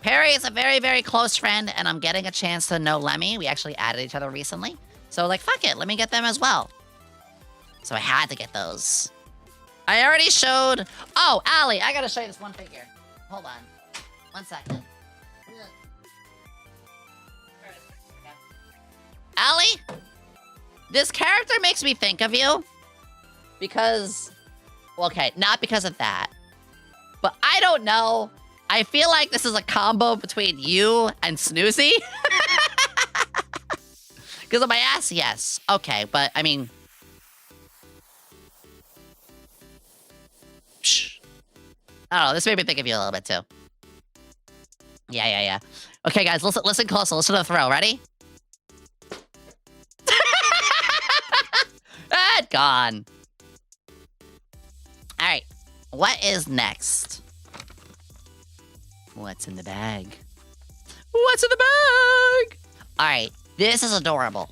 Speaker 1: Perry is a very, very close friend, and I'm getting a chance to know Lemmy. We actually added each other recently. So, like, fuck it. Let me get them as well. So I had to get those. I already showed... Oh, Ali, I gotta show you this one figure. Hold on. 1 second. Ali, this character makes me think of you. Because... Okay, not because of that. But I don't know. I feel like this is a combo between you and Snoozy. Because of my ass, yes. Okay, but I mean... Shh. I don't know, this made me think of you a little bit too. Yeah. Okay, guys, listen close. Listen to the throw. Ready? Gone. Alright. What is next? What's in the bag? What's in the bag? Alright. This is adorable.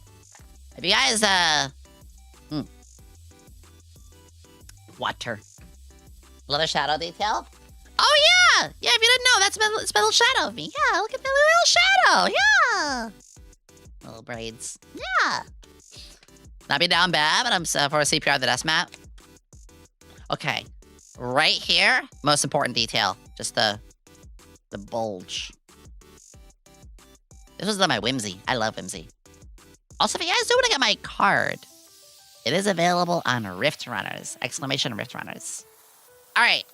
Speaker 1: Have you guys, Water. Little shadow detail? Oh, yeah! Yeah, if you didn't know, that's my little shadow of me. Yeah, look at the little shadow. Yeah! Little braids. Yeah. Not be down bad, but I'm for a CPR the desk map. Okay. Right here, most important detail. Just the bulge. This was my Whimsy. I love Whimsy. Also, if you guys do want to get my card, it is available on Rift Runners. Exclamation Rift Runners. All right.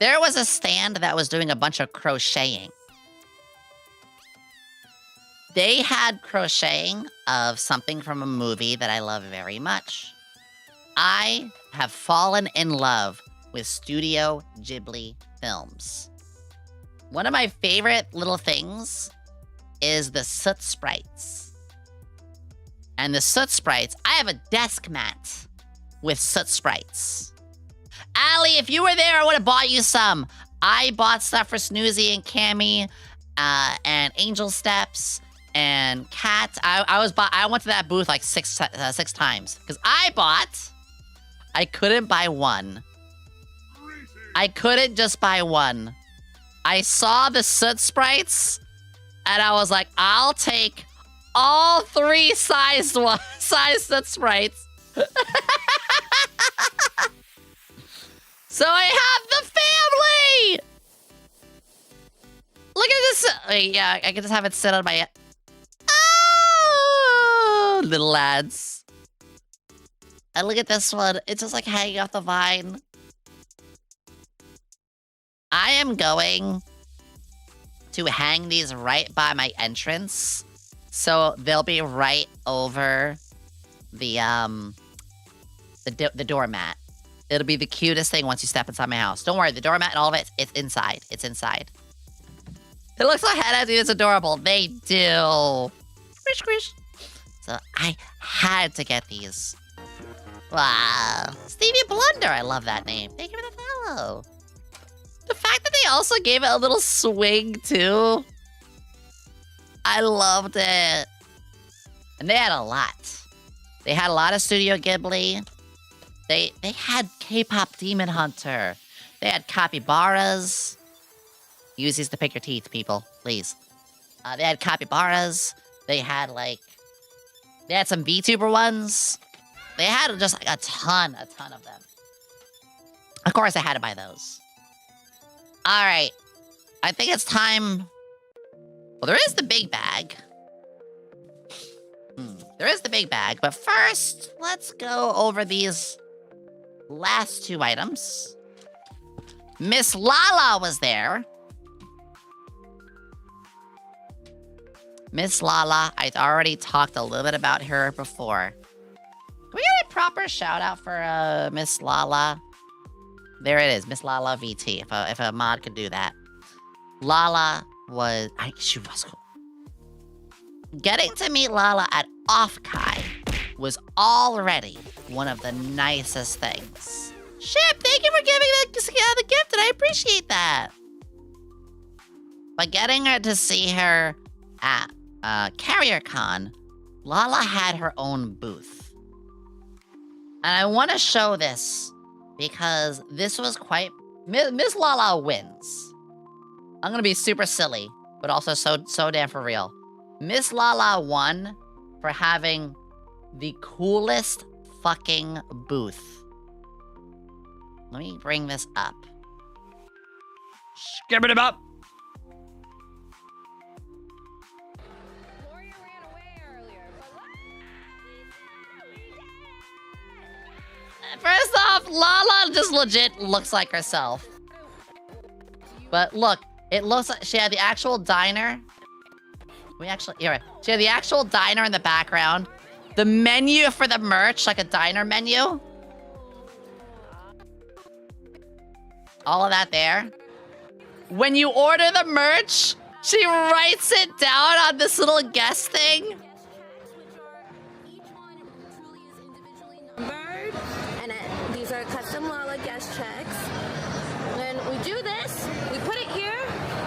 Speaker 1: There was a stand that was doing a bunch of crocheting. They had crocheting of something from a movie that I love very much. I have fallen in love with Studio Ghibli films. One of my favorite little things is the soot sprites. And the soot sprites, I have a desk mat with soot sprites. Ali, if you were there, I would have bought you some. I bought stuff for Snoozy and Cammy, and Angel Steps, and Cat. I went to that booth like six times. Because I couldn't buy one. I couldn't just buy one. I saw the soot sprites, and I was like, I'll take all 3 size soot sprites. So I have the family! Look at this. Yeah, I can just have it sit on my... Oh, little lads. And look at this one. It's just like hanging off the vine. I am going to hang these right by my entrance. So they'll be right over the doormat. It'll be the cutest thing once you step inside my house. Don't worry, the doormat and all of it, it's inside. It's inside. It looks like it's adorable. They do. Squish, squish. So I had to get these. Wow. Stevie Blunder, I love that name. Thank you for the follow. The fact that they also gave it a little swing, too. I loved it. And they had a lot. They had a lot of Studio Ghibli. They had K-pop Demon Hunter. They had capybaras. Use these to pick your teeth, people, please. They had capybaras. They had some VTuber ones. They had just like a ton of them. Of course, I had to buy those. All right, I think it's time. Well, there is the big bag. There is the big bag, but first, let's go over these last 2 items. Miss Lala was there. Miss Lala, I'd already talked a little bit about her before. Can we get a proper shout out for Miss Lala? There it is, Miss Lala VT, if a mod could do that. Lala was, she was cool. Getting to meet Lala at Offkai was already one of the nicest things. Ship, thank you for giving the gift, and I appreciate that. But getting her to see her at Carriercon, Lala had her own booth. And I want to show this because this was quite... Miss Lala wins. I'm going to be super silly, but also so damn for real. Miss Lala won for having the coolest fucking booth. Let me bring this up.
Speaker 2: Skip it up.
Speaker 1: First off, Lala just legit looks like herself. But look, it looks like she had the actual diner. She had the actual diner in the background. The menu for the merch, like a diner menu. All of that there. When you order the merch, she writes it down on this little guest thing.
Speaker 9: These are custom Lala guest checks. Then we do this, we put it here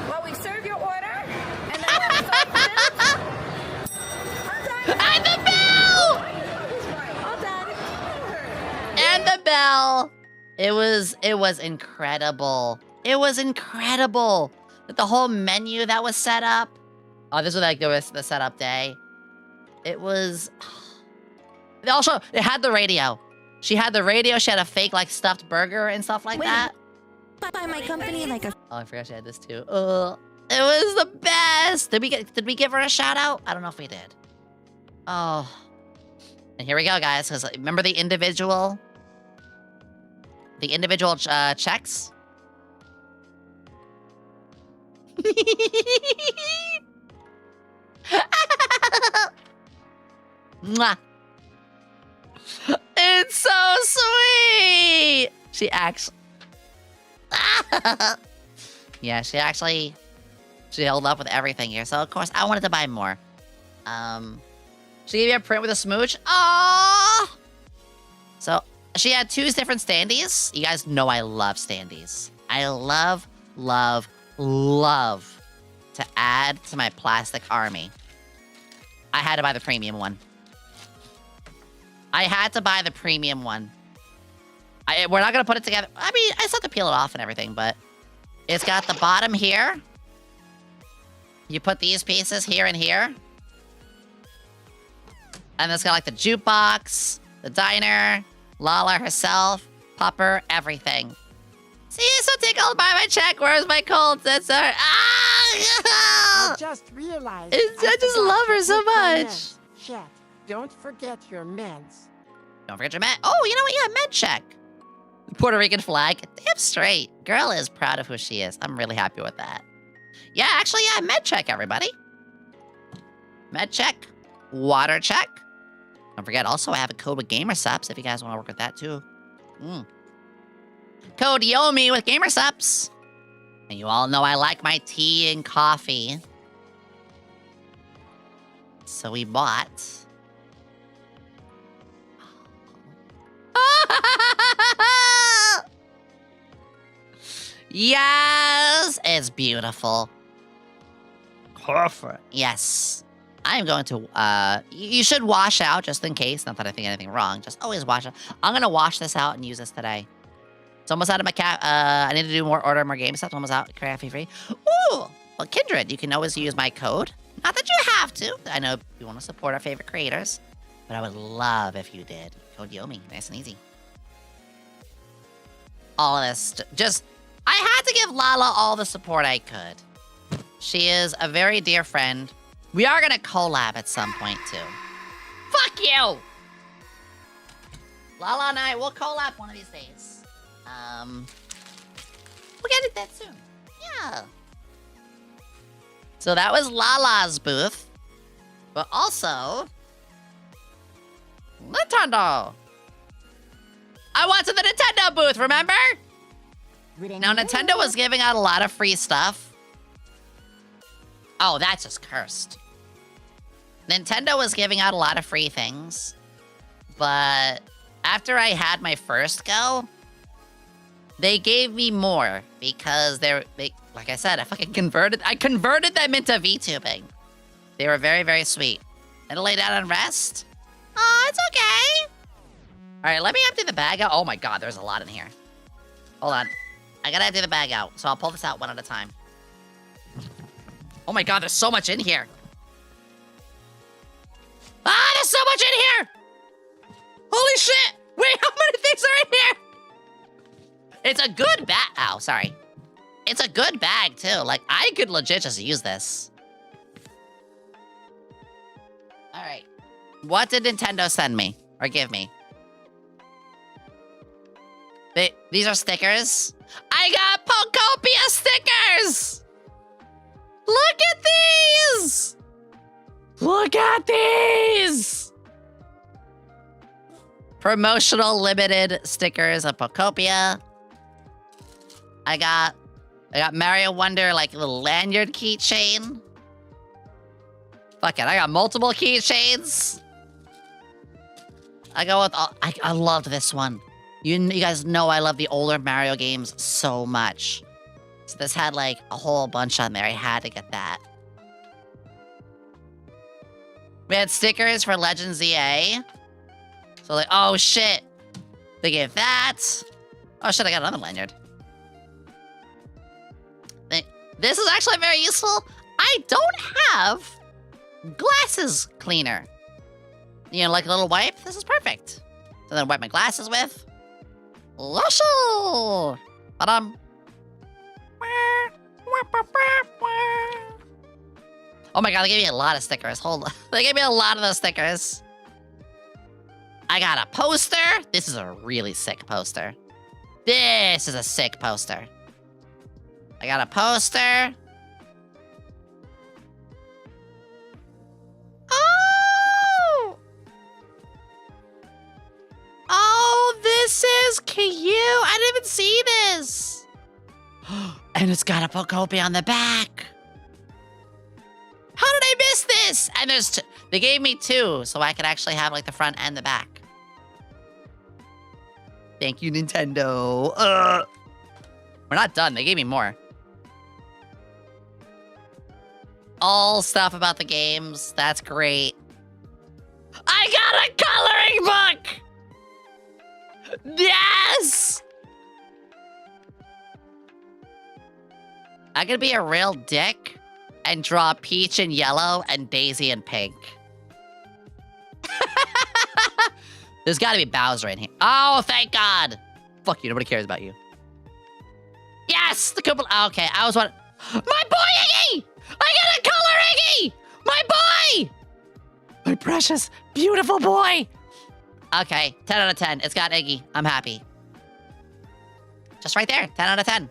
Speaker 9: while we serve your order, and then when we serve the bill,
Speaker 1: And the bell!
Speaker 9: all done.
Speaker 1: And the bell. It was incredible. It was incredible. The whole menu that was set up. Oh, this was like the setup day. It was... Also, it had the radio. She had the radio. She had a fake, like, stuffed burger and stuff like that.
Speaker 9: By my company, like a...
Speaker 1: Oh, I forgot she had this too. It was the best. Did we give her a shout out? I don't know if we did. Oh. And here we go, guys. Because remember the individual checks? Mwah. It's so sweet. She actually... Yeah, she held up with everything here. So, of course, I wanted to buy more. She gave me a print with a smooch. Aww! So, she had 2 different standees. You guys know I love standees. I love, love, love to add to my plastic army. I had to buy the premium one. I had to buy the premium one. We're not going to put it together. I mean, I still have to peel it off and everything, but it's got the bottom here. You put these pieces here and here. And it's got like the jukebox, the diner, Lala herself, Pupper, everything. See, so tickled by my check. Where's my cold sensor? Ah!
Speaker 3: I just realized.
Speaker 1: I just love her so much.
Speaker 3: Chat, don't forget your meds.
Speaker 1: Don't forget your med. Oh, you know what? Yeah, med check. Puerto Rican flag. Damn straight. Girl is proud of who she is. I'm really happy with that. Yeah, actually, yeah, med check, everybody. Med check. Water check. Don't forget, also, I have a code with GamerSups if you guys want to work with that, too. Code Yomi with GamerSups. And you all know I like my tea and coffee. So we bought... Yes, it's beautiful. Perfect. Yes. I'm going to, you should wash out just in case. Not that I think anything wrong. Just always wash out. I'm going to wash this out and use this today. It's almost out of my cap. I need to do order more game stuff. It's almost out. Crafty free. Ooh. Well, Kindred, you can always use my code. Not that you have to. I know you want to support our favorite creators. But I would love if you did. Code Yomi. Nice and easy. All of this. Just... I had to give Lala all the support I could. She is a very dear friend. We are going to collab at some point, too. Fuck you! Lala and I will collab one of these days. We'll get it that soon. Yeah. So that was Lala's booth. But also... Nintendo! I went to the Nintendo booth, remember? Now, Nintendo was giving out a lot of free stuff. Oh, that's just cursed. Nintendo was giving out a lot of free things. But after I had my first go, they gave me more because they like I said, I converted them into VTubing. They were very, very sweet. And lay down and rest? Oh, it's okay. All right, let me empty the bag out. Oh my God, there's a lot in here. Hold on. I gotta empty the bag out, so I'll pull this out one at a time. Oh my God, there's so much in here. Ah, there's so much in here! Holy shit! Wait, how many things are in here? It's a good bag. Oh, sorry. It's a good bag, too. Like, I could legit just use this. All right. What did Nintendo send me? Or give me? These are stickers. I got Pokopia stickers! Look at these! Look at these! Promotional limited stickers of Pokopia. I got Mario Wonder, like a little lanyard keychain. Fuck it, I got multiple keychains. I go with all, I loved this one. You guys know I love the older Mario games so much. So this had like a whole bunch on there. I had to get that. We had stickers for Legends EA. So like, oh shit. They gave that. Oh shit, I got another lanyard. This is actually very useful. I don't have glasses cleaner. You know, like a little wipe. This is perfect. So then wipe my glasses with. Lusho! Ba-dum. Oh my God, they gave me a lot of stickers. Hold on. They gave me a lot of those stickers. I got a poster. This is a really sick poster. This is a sick poster. I got a poster. Oh! Oh, this is cute. I didn't even see this. And it's got a Pokopia on the back. How did I miss this? And there's they gave me two, so I could actually have like the front and the back. Thank you, Nintendo. We're not done. They gave me more. All stuff about the games. That's great. I got a coloring book! Yes! I could be a real dick and draw Peach in yellow and Daisy in pink. There's gotta be Bowser in here. Oh, thank God! Fuck you, nobody cares about you. Yes! The couple. Okay, I was one. My boy Iggy! I got a color Iggy! My boy! My precious, beautiful boy! Okay, 10 out of 10. It's got Iggy. I'm happy. Just right there, 10 out of 10.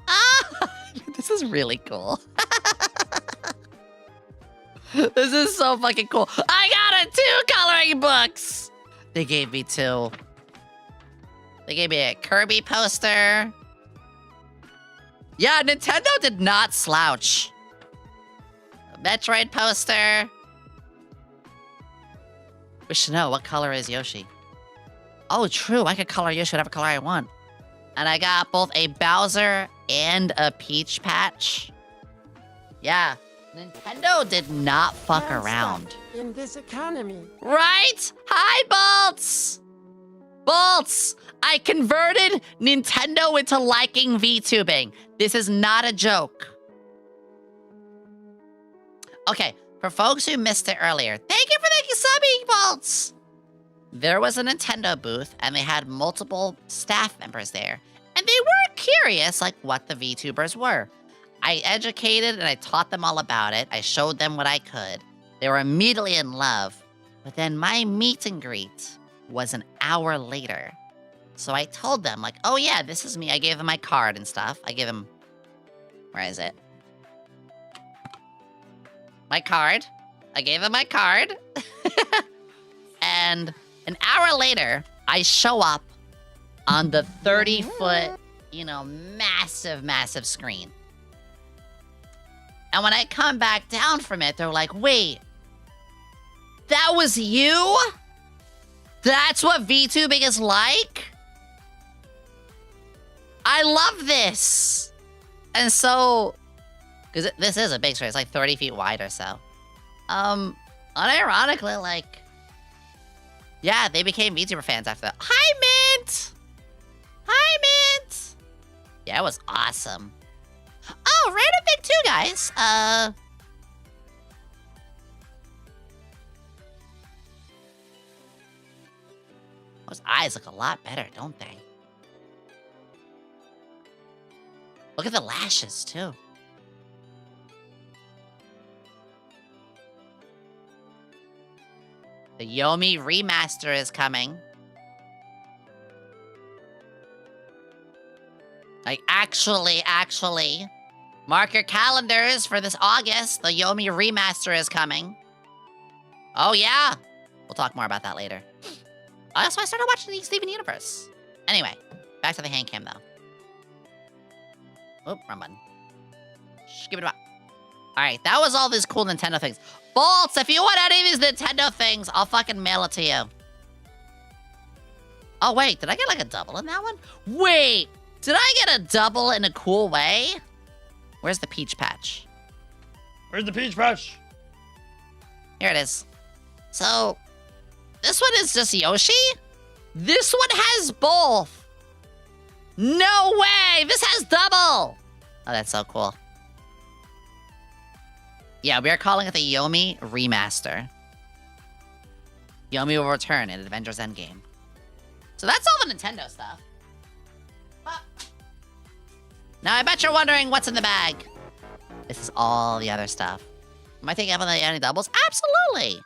Speaker 1: Ah! This is really cool. This is so fucking cool. I got 2 coloring books! They gave me 2. They gave me a Kirby poster. Yeah, Nintendo did not slouch. A Metroid poster. We should know, what color is Yoshi? Oh, true, I could color Yoshi whatever color I want. And I got both a Bowser and a Peach patch. Yeah, Nintendo did not fuck around.
Speaker 3: In this economy.
Speaker 1: Right? Hi, Bolts! Bolts! I converted Nintendo into liking VTubing. This is not a joke. Okay, for folks who missed it earlier, thank you for the subbing, Bolts! There was a Nintendo booth, and they had multiple staff members there. And they were curious, like, what the VTubers were. I educated and I taught them all about it. I showed them what I could. They were immediately in love. But then my meet and greet was an hour later. So I told them, like, oh yeah, this is me. I gave them my card and stuff. I gave them... Where is it? My card. I gave them my card. And an hour later, I show up on the 30-foot, you know, massive, massive screen. And when I come back down from it, they're like, wait, that was you? That's what VTubing is like? I love this. And so, because this is a big screen, it's like 30 feet wide or so. Unironically, like, yeah, they became VTuber fans after that. Hi, Mint! Hi, Mint! Yeah, it was awesome. Oh, random thing too, guys. Those eyes look a lot better, don't they? Look at the lashes, too. The Yomi remaster is coming. Like, actually, mark your calendars for this August. The Yomi remaster is coming. Oh, yeah. We'll talk more about that later. Also, I started watching the Steven Universe. Anyway, back to the hand cam, though. Oh, wrong button. Shh, give it a back. Alright, that was all these cool Nintendo things. Bolts, if you want any of these Nintendo things, I'll fucking mail it to you. Oh, wait, did I get like a double in that one? Wait, did I get a double in a cool way? Where's the Peach Patch?
Speaker 10: Where's the Peach Patch?
Speaker 1: Here it is. So, this one is just Yoshi? This one has both. No way! This has double! Oh, that's so cool. Yeah, we are calling it the Yomi Remaster. Yomi will return in Avengers Endgame. So that's all the Nintendo stuff. But now I bet you're wondering what's in the bag. This is all the other stuff. Am I taking up on any doubles? Absolutely!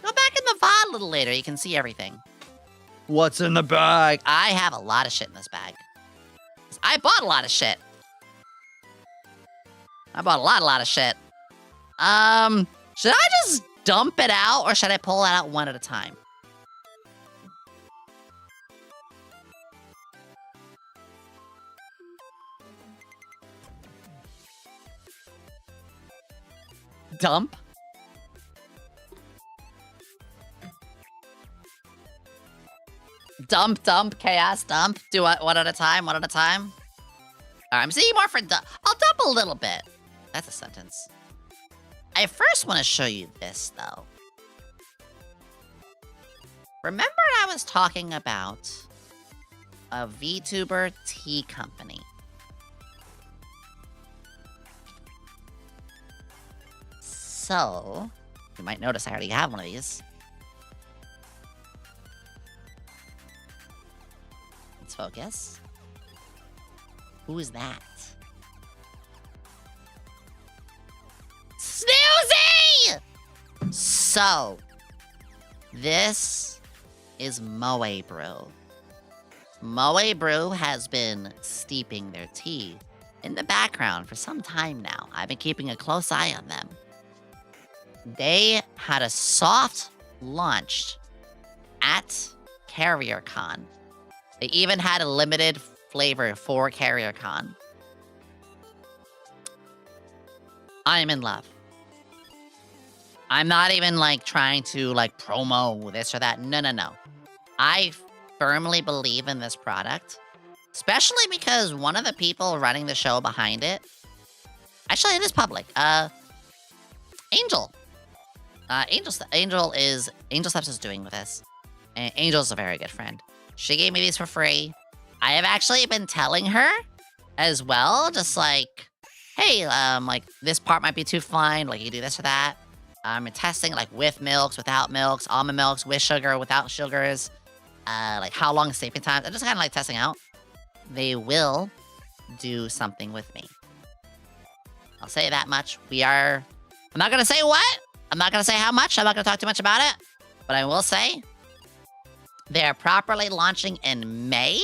Speaker 1: Go back in the VOD a little later, you can see everything. What's in the bag? I have a lot of shit in this bag. I bought a lot of shit. I bought a lot of shit. Should I just dump it out or should I pull it out one at a time? Dump? Dump, chaos, dump. Do it one at a time, Alright, I'm seeing more for dump. I'll dump a little bit. That's a sentence. I first want to show you this, though. Remember I was talking about a VTuber tea company? So, you might notice I already have one of these. Let's focus. Who is that? Snoozy! So, this is Moe Brew. Moe Brew has been steeping their tea in the background for some time now. I've been keeping a close eye on them. They had a soft launch at Carriercon. They even had a limited flavor for Carriercon. I am in love. I'm not even like trying to like promo this or that. No. I firmly believe in this product, especially because one of the people running the show behind it, actually it is public. Angel. Angel Steps is doing with this. And Angel's a very good friend. She gave me these for free. I have actually been telling her as well, just like, hey, like this part might be too fine, like you do this or that. I'm testing like with milks, without milks, almond milks, with sugar, without sugars, like how long steeping time. I'm just kind of like testing out. They will do something with me. I'll say that much. I'm not gonna say what, I'm not gonna say how much. I'm not gonna talk too much about it. But I will say, they are properly launching in May.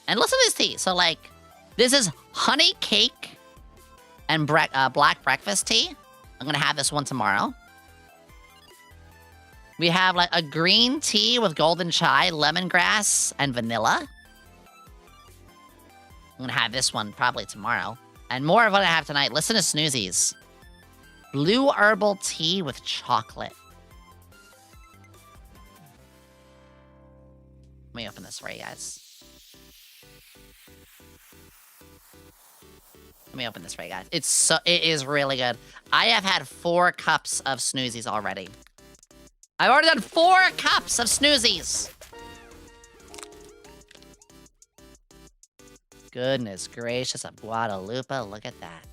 Speaker 1: And listen to this tea. So, like, this is honey cake and black breakfast tea. I'm gonna have this one tomorrow. We have, like, a green tea with golden chai, lemongrass, and vanilla. I'm gonna have this one probably tomorrow. And more of what I have tonight. Listen to Snoozies. Blue herbal tea with chocolate. Let me open this for you guys. Let me open this for you guys. It is really good. I have had 4 cups of Snoozies already. I've already done 4 cups of Snoozies. Goodness gracious of Guadalupe, look at that.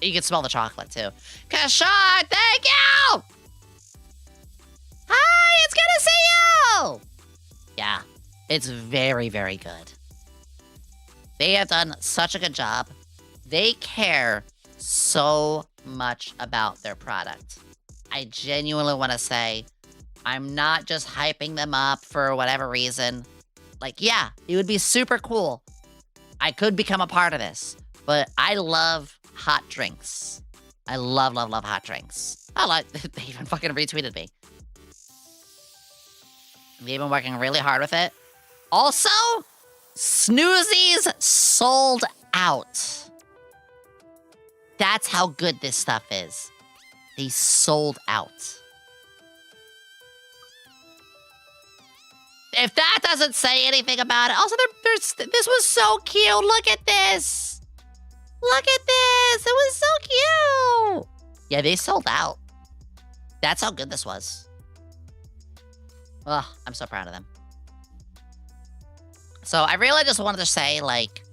Speaker 1: You can smell the chocolate too. Kashad, thank you! Hi, it's good to see you! Yeah, it's very, very good. They have done such a good job. They care so much about their product. I genuinely want to say, I'm not just hyping them up for whatever reason. Like, yeah, it would be super cool. I could become a part of this, but I love hot drinks. I love, love, love hot drinks. I like, they even fucking retweeted me. They've been working really hard with it. Also, Snoozies sold out. That's how good this stuff is. They sold out. If that doesn't say anything about it. Also, this was so cute. Look at this. Look at this. It was so cute. Yeah, they sold out. That's how good this was. Ugh, I'm so proud of them. So I really just wanted to say, like,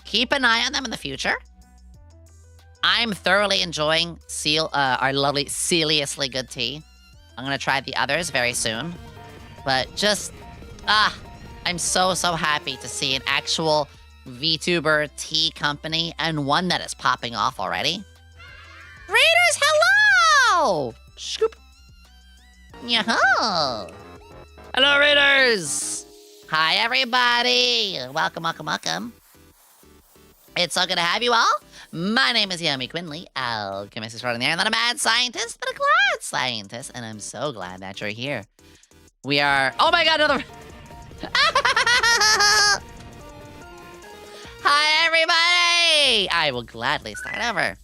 Speaker 1: keep an eye on them in the future. I'm thoroughly enjoying our lovely Seriously Good tea. I'm gonna try the others very soon. But just, I'm so, so happy to see an actual VTuber tea company and one that is popping off already. Raiders, hello! Scoop. Yahoo! Hello, Raiders! Hi, everybody! Welcome, welcome, welcome. It's so good to have you all. My name is YomiQuinnley, alchemist extraordinaire, and not a mad scientist, but a glad scientist, and I'm so glad that you're here. We are... Oh my god, another... Hi, everybody! I will gladly start over.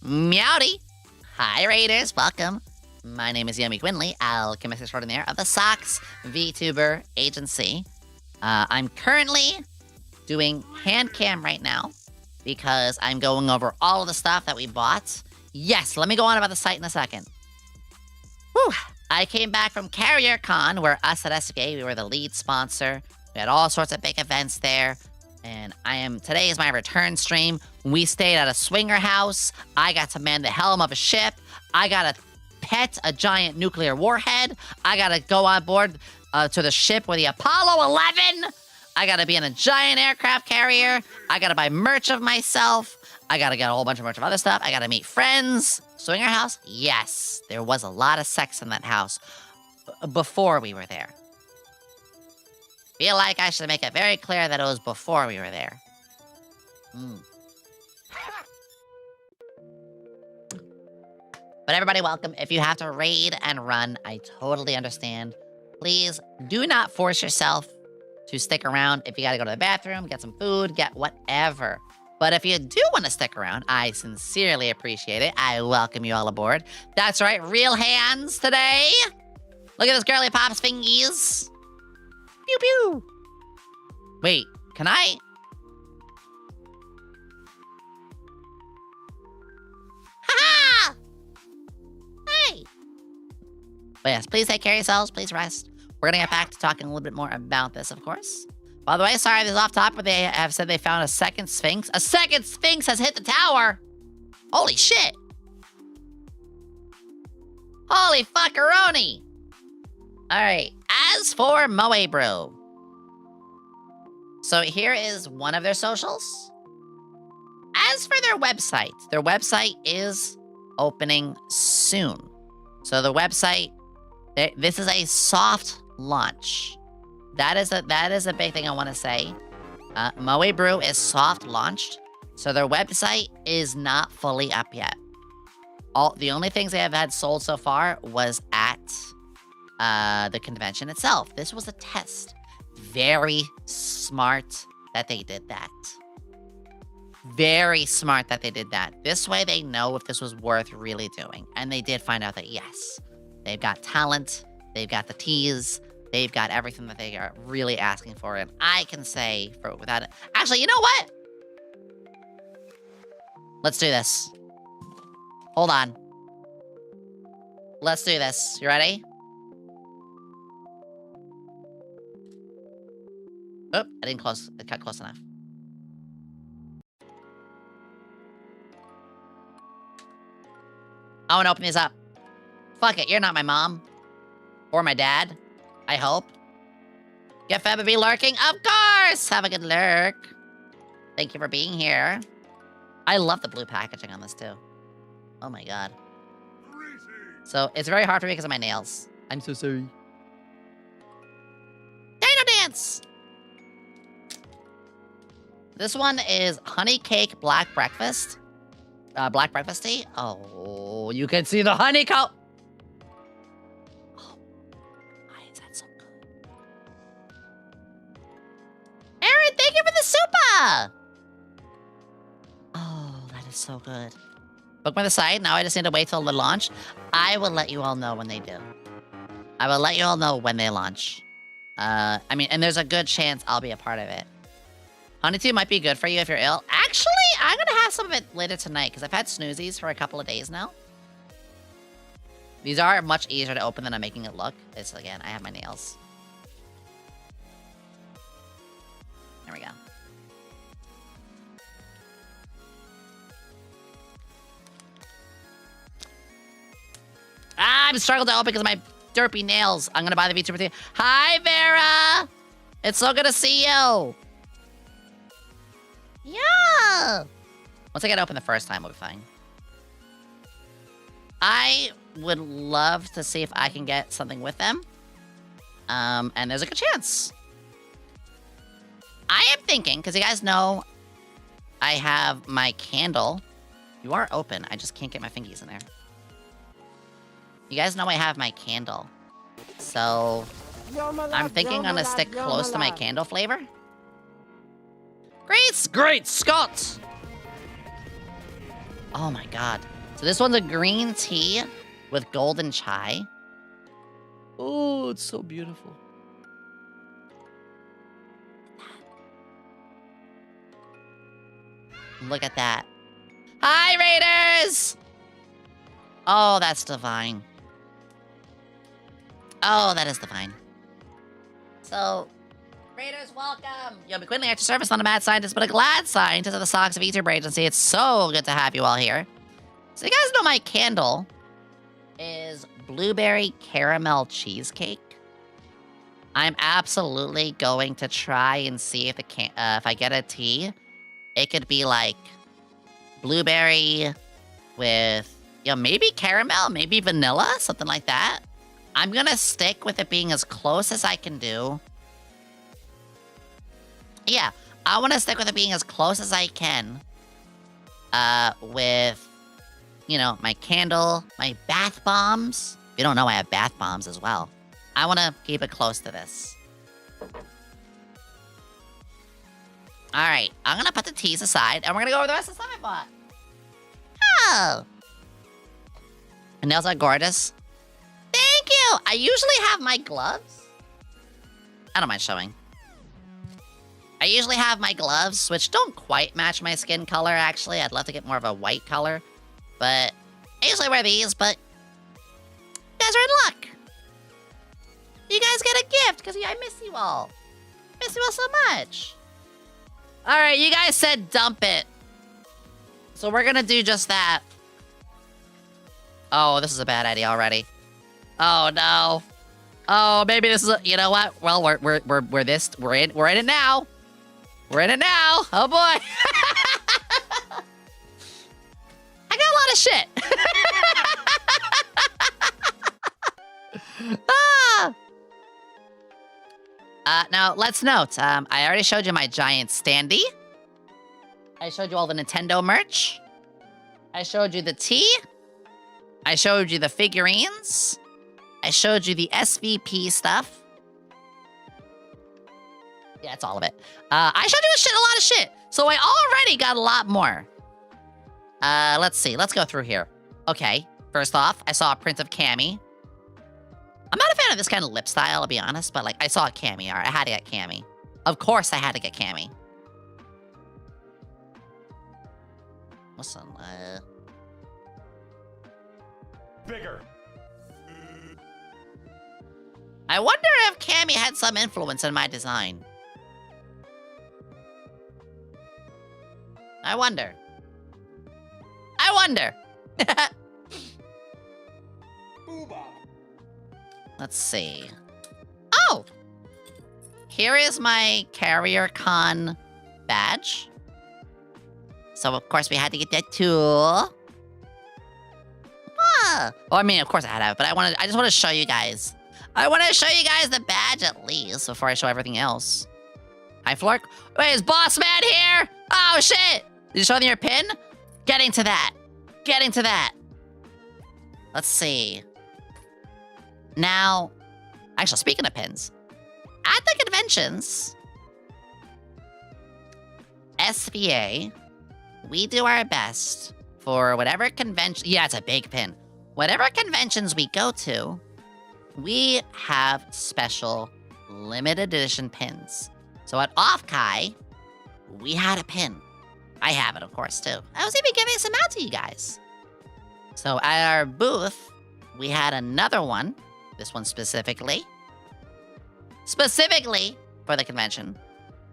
Speaker 1: Meowdy! Hi, Raiders, welcome. My name is YomiQuinnley, alchemist extraordinaire of the Socks VTuber Agency. I'm currently doing hand cam right now because I'm going over all of the stuff that we bought. Yes, let me go on about the site in a second. Whew. I came back from Carriercon, where us at SK, we were the lead sponsor. We had all sorts of big events there. And today is my return stream. We stayed at a swinger house. I got to man the helm of a ship. I got to pet a giant nuclear warhead. I got to go on board to the ship with the Apollo 11. I got to be in a giant aircraft carrier. I got to buy merch of myself. I got to get a whole bunch of merch of other stuff. I got to meet friends. Swinger house? Yes, there was a lot of sex in that house before we were there. Feel like I should make it very clear that it was before we were there. But everybody, welcome. If you have to raid and run, I totally understand. Please do not force yourself to stick around. If you gotta go to the bathroom, get some food, get whatever. But if you do want to stick around, I sincerely appreciate it. I welcome you all aboard. That's right, real hands today. Look at this girly pops fingies. Pew pew. Wait, can I? Ha-ha! Hey. But yes, please take care of yourselves. Please rest. We're gonna get back to talking a little bit more about this, of course. By the way, sorry this is off topic, but they have said they found a second Sphinx. A second Sphinx has hit the tower! Holy shit! Holy fuckeroni! Alright, as for Moe Bro. So here is one of their socials. As for their website is opening soon. So the website, this is a soft launch. That is a big thing I want to say. Moe Brew is soft launched, so their website is not fully up yet. The only things they have had sold so far was at the convention itself. This was a test. Very smart that they did that. Very smart that they did that. This way they know if this was worth really doing. And they did find out that yes, they've got talent, they've got the teas, they've got everything that they are really asking for. And I can say, without it... Actually, you know what? Let's do this. Hold on. Let's do this. You ready? Oh, I didn't cut close enough. I want to open these up. Fuck it, you're not my mom. Or my dad. I hope. Get Feb be lurking? Of course! Have a good lurk. Thank you for being here. I love the blue packaging on this, too. Oh my god. So, it's very hard for me because of my nails. I'm so sorry. Dino Dance! This one is Honey Cake Black Breakfast. Black Breakfast Tea. Oh, you can see the honeycomb. Oh, why is that so good? Aaron, thank you for the super! Oh, that is so good. Book by the side. Now I just need to wait till the launch. I will let you all know when they do. I will let you all know when they launch. I mean, and there's a good chance I'll be a part of it. Honey tea might be good for you if you're ill. Actually, I'm gonna have some of it later tonight because I've had snoozies for a couple of days now. These are much easier to open than I'm making it look. It's, again, I have my nails. There we go. I'm struggling to open because of my derpy nails. I'm gonna buy the Vtuber tea. Hi, Vera! It's so good to see you! Yeah! Once I get open the first time, we'll be fine. I would love to see if I can get something with them. And there's a good chance. I am thinking, because you guys know I have my candle. You are open. I just can't get my fingies in there. You guys know I have my candle. So, I'm thinking I'm gonna stick close to my candle flavor. Great Scott! Oh my god. So this one's a green tea with golden chai. Oh, it's so beautiful. Look at that. Hi, Raiders! Oh, that's divine. Oh, that is divine. So, Raiders, welcome! YomiQuinnley at your service, not a mad scientist, but a glad scientist of the Socks of Vtuber Agency. It's so good to have you all here. So you guys know my candle is blueberry caramel cheesecake. I'm absolutely going to try and see if if I get a tea, it could be like blueberry with, you know, maybe caramel, maybe vanilla, something like that. I'm gonna stick with it being as close as I can do. Yeah, I want to stick with it being as close as I can. With, you know, my candle, my bath bombs. If you don't know, I have bath bombs as well. I want to keep it close to this. Alright, I'm going to put the teas aside, and we're going to go over the rest of the stuff I bought. Oh! My nails are gorgeous. Thank you! I usually have my gloves. I don't mind showing. I usually have my gloves, which don't quite match my skin color, actually. I'd love to get more of a white color. But I usually wear these, but you guys are in luck. You guys get a gift, because I miss you all. Miss you all so much. Alright, you guys said dump it. So we're gonna do just that. Oh, this is a bad idea already. Oh, no. Oh, maybe this is a, you know what? Well, we're in it now. We're in it now. Oh boy. I got a lot of shit. Now, let's note, I already showed you my giant standee. I showed you all the Nintendo merch. I showed you the tea. I showed you the figurines. I showed you the SVP stuff. Yeah, it's all of it. I showed you a lot of shit. So I already got a lot more. Let's see. Let's go through here. Okay. First off, I saw a print of Cammy. I'm not a fan of this kind of lip style, I'll be honest, but like I saw a Cammy. All right, I had to get Cammy. Of course I had to get Cammy. Listen,
Speaker 8: Bigger.
Speaker 1: I wonder if Cammy had some influence in my design. I wonder. Let's see. Oh! Here is my Carriercon badge. So, of course, we had to get that too. Well, I mean, of course I had to have it, but I just want to show you guys. I want to show you guys the badge at least before I show everything else. Hi, Flork. Wait, is Boss Man here? Oh, shit! Did you show them your pin? Getting to that. Let's see. Now, actually, speaking of pins, at the conventions, SVA, we do our best for whatever convention. Yeah, it's a big pin. Whatever conventions we go to, we have special limited edition pins. So at Offkai, we had a pin. I have it, of course, too. I was even giving some out to you guys. So at our booth, we had another one. This one specifically for the convention.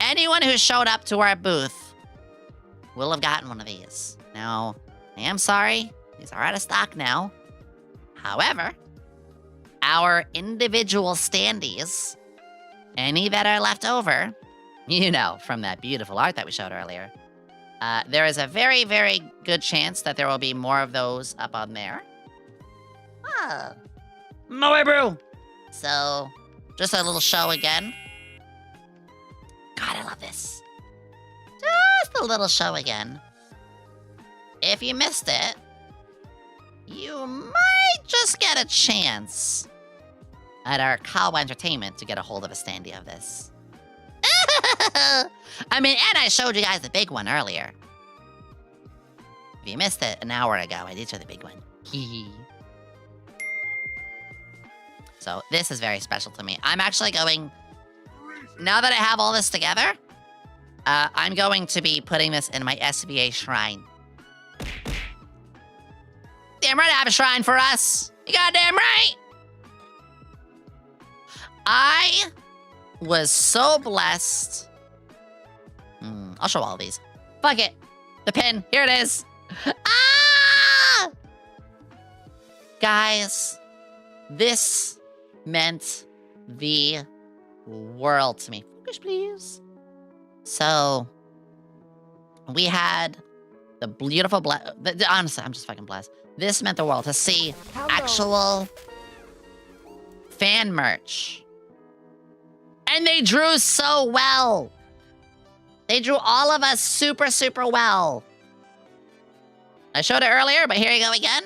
Speaker 1: Anyone who showed up to our booth will have gotten one of these. Now, I am sorry, these are out of stock now. However, our individual standees, any that are left over, you know, from that beautiful art that we showed earlier, there is a very, very good chance that there will be more of those up on there. Oh.
Speaker 10: No way, bro.
Speaker 1: So, just a little show again. God, I love this. Just a little show again. If you missed it, you might just get a chance at our Kawa Entertainment to get a hold of a standee of this. I mean, and I showed you guys the big one earlier. If you missed it an hour ago, I did show the big one. So this is very special to me. I'm actually going, now that I have all this together, I'm going to be putting this in my SVA shrine. Damn right I have a shrine for us. You goddamn right. I was so blessed. I'll show all of these. Fuck it. The pin. Here it is. Ah! Guys, this meant the world to me. Focus, please. So, we had the beautiful honestly, I'm just fucking blessed. This meant the world to see actual fan merch. And they drew so well. They drew all of us super, super well. I showed it earlier, but here you go again.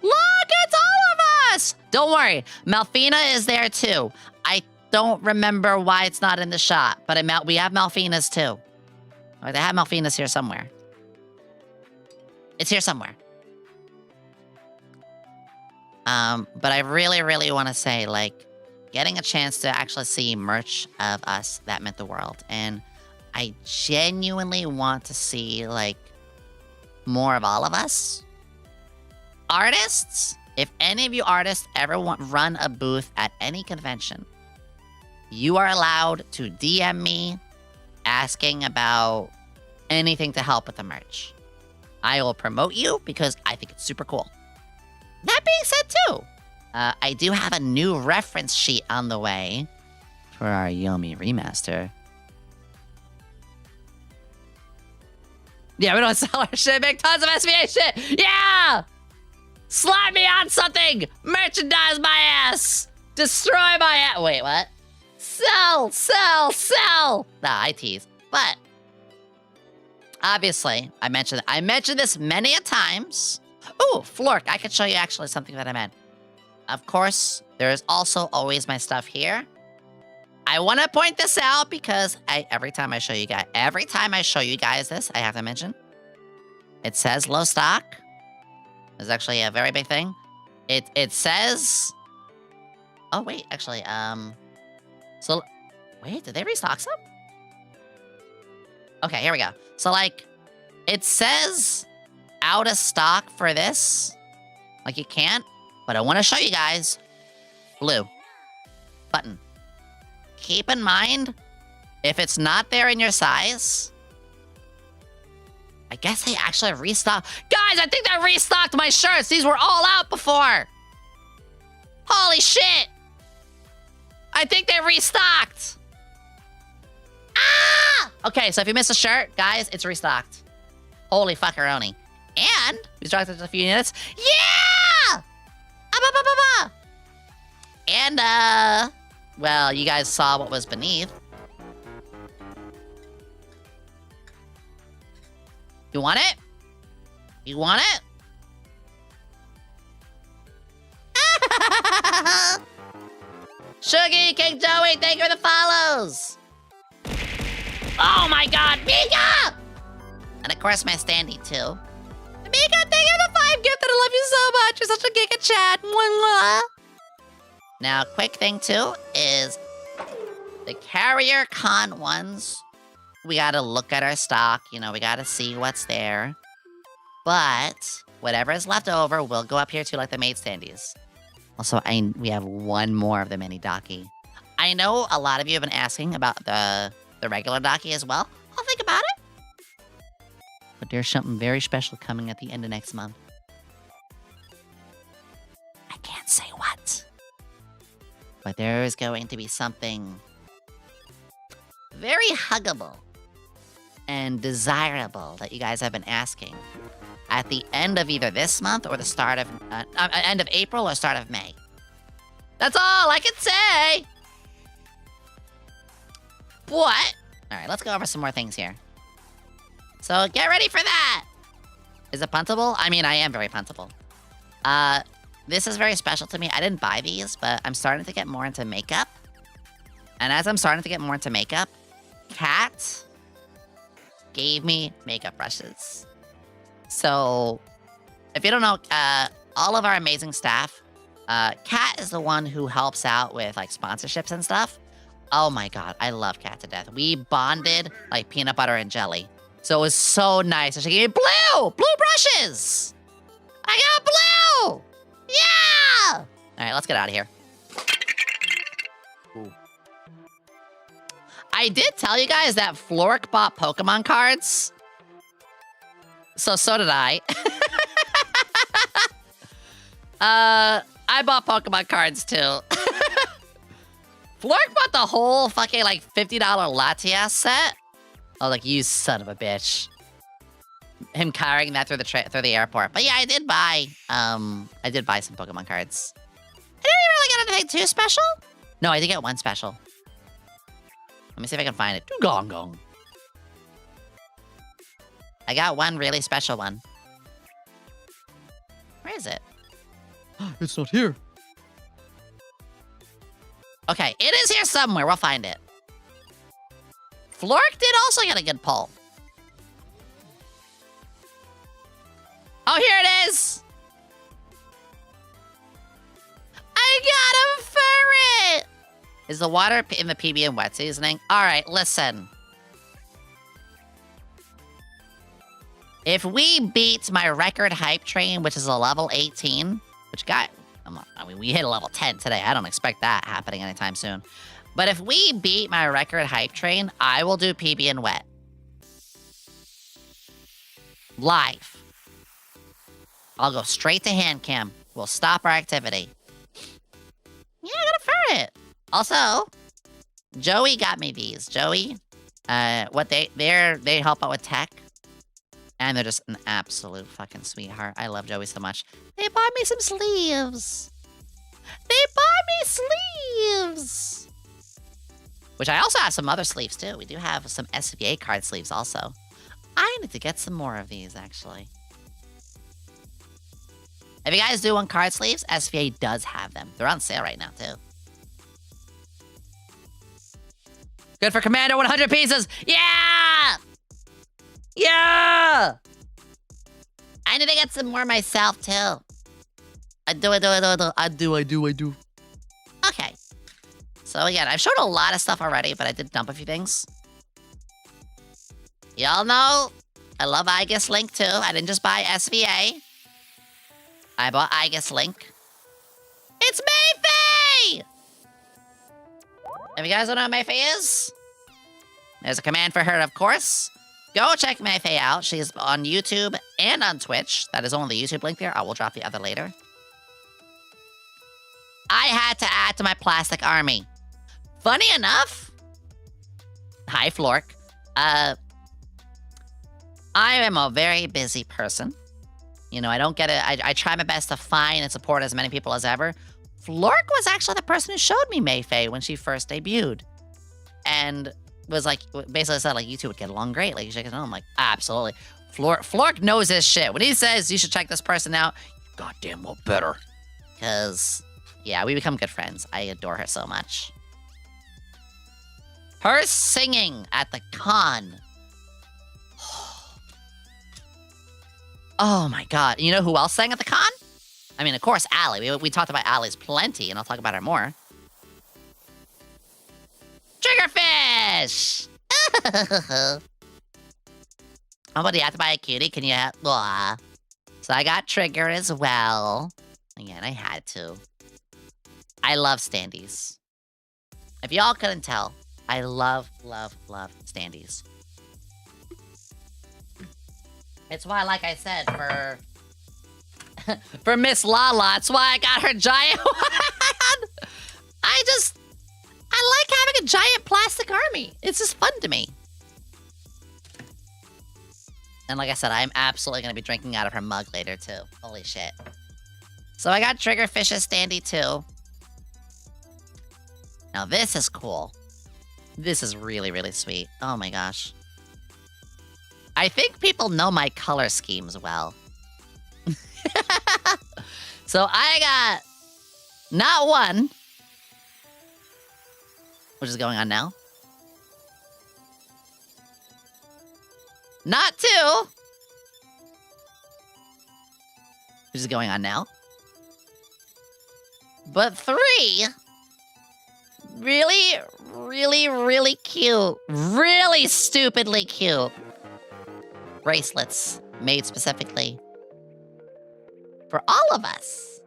Speaker 1: Look, it's all of us. Don't worry, Malfina is there too. I don't remember why it's not in the shot, but we have Malfinas too. Or they have Malfinas here somewhere. It's here somewhere. But I really, really want to say, like, getting a chance to actually see merch of us, that meant the world. And I genuinely want to see, like, more of all of us. Artists, if any of you artists ever run a booth at any convention, you are allowed to DM me asking about anything to help with the merch. I will promote you because I think it's super cool. That being said, too, I do have a new reference sheet on the way for our Yomi remaster. Yeah, we don't sell our shit. Make tons of SVA shit. Yeah! Slap me on something. Merchandise my ass. Destroy my ass. Wait, what? Sell, sell, sell. Nah, I tease. But obviously, I mentioned this many a times. Ooh, Flork, I could show you actually something that I meant. Of course, there is also always my stuff here. I want to point this out because every time I show you guys this, I have to mention. It says low stock. It's actually a very big thing. It says. Oh wait, actually, so wait, did they restock some? Okay, here we go. So like, it says out of stock for this. Like you can't, but I want to show you guys. Blue button. Keep in mind, if it's not there in your size, I guess they actually restocked. Guys, I think they restocked my shirts. These were all out before. Holy shit. I think they restocked. Ah! Okay, so if you miss a shirt, guys, it's restocked. Holy fuckeroni. And we stocked it a few units. Yeah! And, well, you guys saw what was beneath. You want it? You want it? Shuggy, King Joey, thank you for the follows. Oh my god, Mika! And of course my standee too. Mika, thank you for the 5 gifted. I love you so much. You're such a giga chat. Mwah. Now, quick thing too is the Carriercon ones. We gotta look at our stock. You know, we gotta see what's there. But whatever is left over, we'll go up here to like the maid standees. Also, we have one more of the mini Docky. I know a lot of you have been asking about the regular Docky as well. I'll think about it. But there's something very special coming at the end of next month. I can't say what. But there is going to be something very huggable and desirable that you guys have been asking at the end of either this month or the start of end of April or start of May. That's all I can say. What? All right, let's go over some more things here. So get ready for that. Is it puntable? I mean, I am very puntable. This is very special to me. I didn't buy these, but I'm starting to get more into makeup. And as I'm starting to get more into makeup, Kat gave me makeup brushes. So, if you don't know, all of our amazing staff, Kat is the one who helps out with like sponsorships and stuff. Oh my god, I love Kat to death. We bonded like peanut butter and jelly. So it was so nice. She gave me blue brushes. I got blue. Yeah. All right, let's get out of here. Ooh. I did tell you guys that Flork bought Pokemon cards. So did I. I bought Pokemon cards too. Flork bought the whole fucking like $50 Latias set. Oh, like you son of a bitch. Him carrying that through the airport. But yeah, I did buy some Pokemon cards. I didn't really get anything too special. No, I did get one special. Let me see if I can find it. Gong gong. I got one really special one. Where is it?
Speaker 10: It's not here.
Speaker 1: Okay, it is here somewhere. We'll find it. Flork did also get a good pull. Oh, here it is. I got a ferret. Is the water in the PB and wet seasoning? All right, listen. If we beat my record hype train, which is a level 18, which we hit a level 10 today. I don't expect that happening anytime soon. But if we beat my record hype train, I will do PB and wet. Live. I'll go straight to hand cam. We'll stop our activity. Yeah, I got a ferret. Also, Joey got me these. Joey, they help out with tech. And they're just an absolute fucking sweetheart. I love Joey so much. They bought me some sleeves. They bought me sleeves. Which I also have some other sleeves too. We do have some SVA card sleeves also. I need to get some more of these actually. If you guys do want card sleeves, SVA does have them. They're on sale right now too. Good for Commander, 100 pieces. Yeah! Yeah! I need to get some more myself too. I do. Okay. So again, I've showed a lot of stuff already, but I did dump a few things. Y'all know I love iGuess Link too. I didn't just buy SVA. I bought iGuess Link. It's Mayfaye! If you guys don't know what Mayfaye is, there's a command for her, of course. Go check Mayfaye out. She's on YouTube and on Twitch. That is only the YouTube link there. I will drop the other later. I had to add to my plastic army. Funny enough, hi Flork. I am a very busy person. You know, I don't get it. I try my best to find and support as many people as ever. Flork was actually the person who showed me Mayfaye when she first debuted. And was like, basically said, like, you two would get along great. Like, you should get to know. I'm like, absolutely. Flork knows his shit. When he says you should check this person out, goddamn well better. Because, yeah, we become good friends. I adore her so much. Her singing at the con. Oh my god. You know who else sang at the con? I mean, of course, Allie. We talked about Allie's plenty, and I'll talk about her more. Triggerfish! How about you have to buy a cutie? Can you have... Blah. So I got Trigger as well. Again, I had to. I love standees. If y'all couldn't tell, I love standees. It's why, like I said, for Miss Lala, it's why I got her giant one. I like having a giant plastic army. It's just fun to me. And like I said, I'm absolutely going to be drinking out of her mug later, too. Holy shit. So I got Triggerfish's standee, too. Now this is cool. This is really, really sweet. Oh my gosh. I think people know my color schemes well. So I got not one, which is going on now. Not two, which is going on now. But three really, really, really cute, really stupidly cute bracelets made specifically for all of us.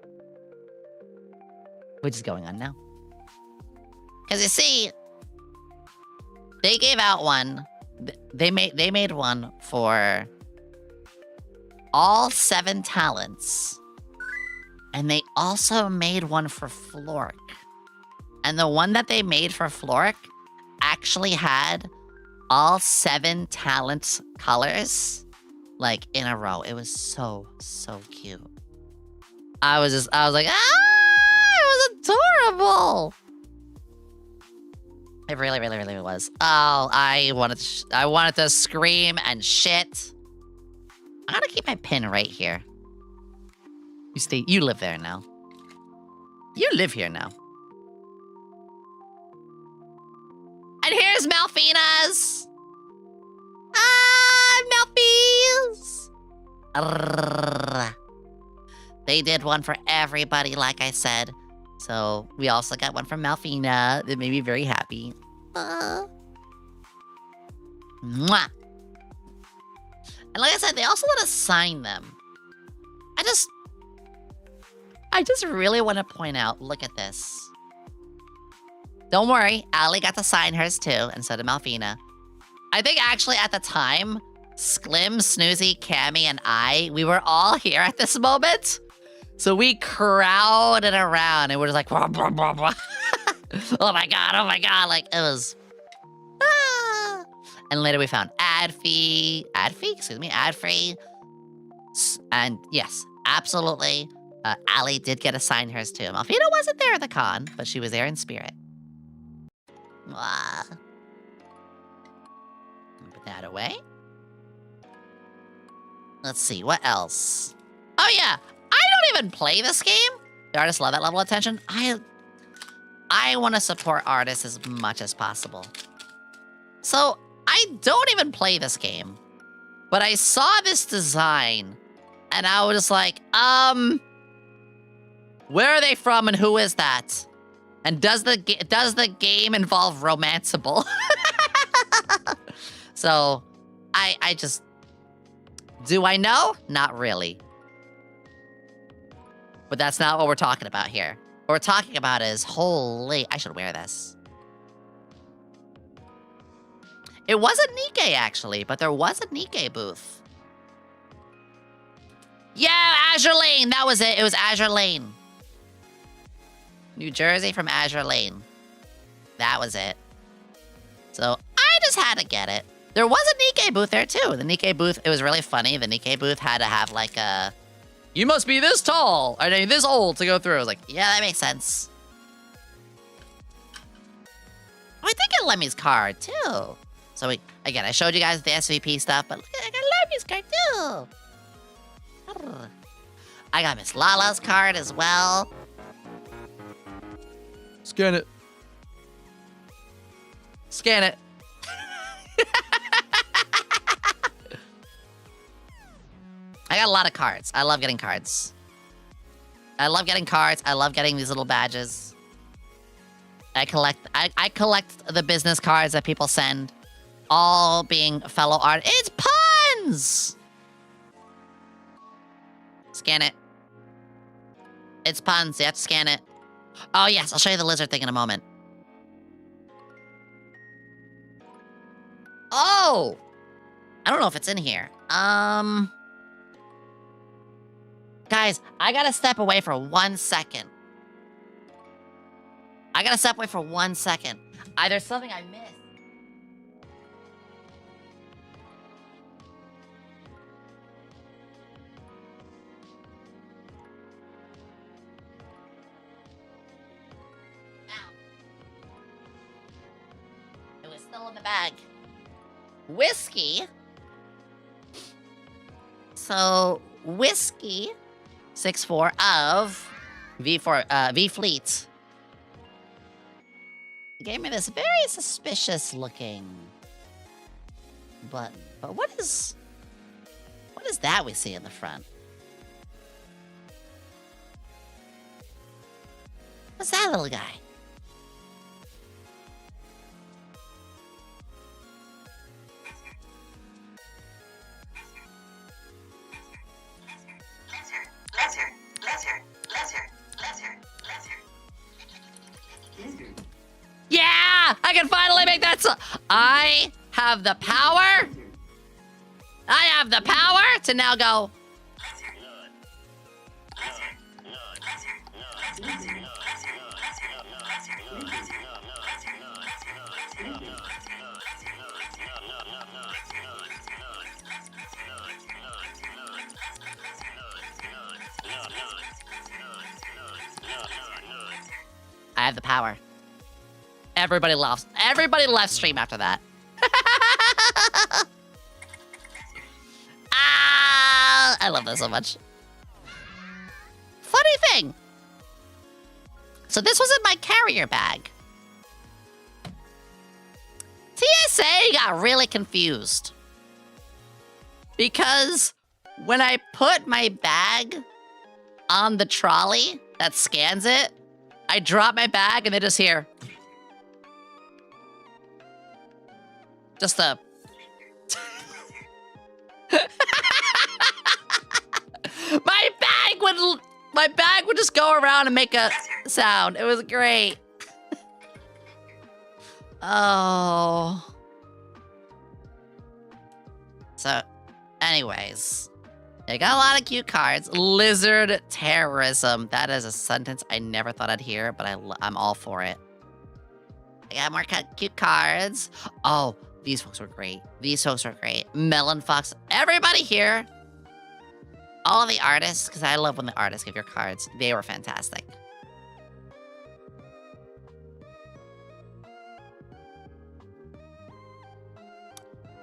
Speaker 1: Which is going on now. Because you see, they gave out one. They made one for all 7 talents. And they also made one for Flork. And the one that they made for Flork actually had all 7 talents colors, like, in a row. It was so cute. I was like, it was adorable. It really was. Oh, I wanted to scream and shit. I'm gonna keep my pin right here. You live there now. You live here now. And here's Malfina's. Malfies. They did one for everybody, like I said. So we also got one from Malfina that made me very happy. Mwah. And like I said, they also let us sign them. I just really want to point out, look at this. Don't worry, Allie got to sign hers too, and so did Malfina. I think actually at the time, Sklim, Snoozy, Cammy, and we were all here at this moment. So we crowded around and we're just like, blah, blah, blah, blah. Oh my god, like it was... And later we found ad-free, ad-free. And yes, absolutely. Allie did get assigned hers too. Malfina wasn't there at the con, but she was there in spirit. Put that away. Let's see, what else? Oh yeah, I don't even play this game. The artists love that level of attention. I want to support artists as much as possible. So I don't even play this game, but I saw this design and I was just like, where are they from and who is that? And does the game involve romanceable? So I just, do I know? Not really. But that's not what we're talking about here. What we're talking about is, holy, I should wear this. It wasn't Nikkei, actually, but there was a Nikkei booth. Yeah, Azure Lane, that was it. It was Azure Lane. New Jersey from Azure Lane. That was it. So I just had to get it. There was a Nikkei booth there, too. The Nikkei booth, it was really funny. The Nikkei booth had to have, like, a... You must be this tall, I mean, this old to go through. I was like, yeah, that makes sense. Oh, I think I got Lemmy's card, too. So, again, I showed you guys the SVP stuff, but look, I got Lemmy's card, too. I got Miss Lala's card as well.
Speaker 10: Scan it.
Speaker 1: Scan it. I got a lot of cards. I love getting cards. I love getting cards. I love getting these little badges. I collect the business cards that people send. All being fellow art. It's puns! Scan it. It's puns. You have to scan it. Oh, yes. I'll show you the lizard thing in a moment. Oh! I don't know if it's in here. Guys, I gotta step away for 1 second. There's something I missed. It was still in the bag. Whiskey. So, Whiskey 6-4 of V Fleet gave me this very suspicious looking button. But what is that we see in the front? What's that little guy? Yeah! I can finally make that so I have the power. I have the power to now go. I have the power. Everybody left stream after that. I love this so much. Funny thing. So this was in my carrier bag. TSA got really confused. Because when I put my bag on the trolley that scans it, I drop my bag and they just hear... Just a... My bag would just go around and make a sound. It was great. Oh. So, anyways. I got a lot of cute cards. Lizard terrorism. That is a sentence I never thought I'd hear, but I'm all for it. I got more cute cards. Oh, These folks were great. These folks were great. Melon Fox. Everybody here. All the artists, because I love when the artists give your cards. They were fantastic.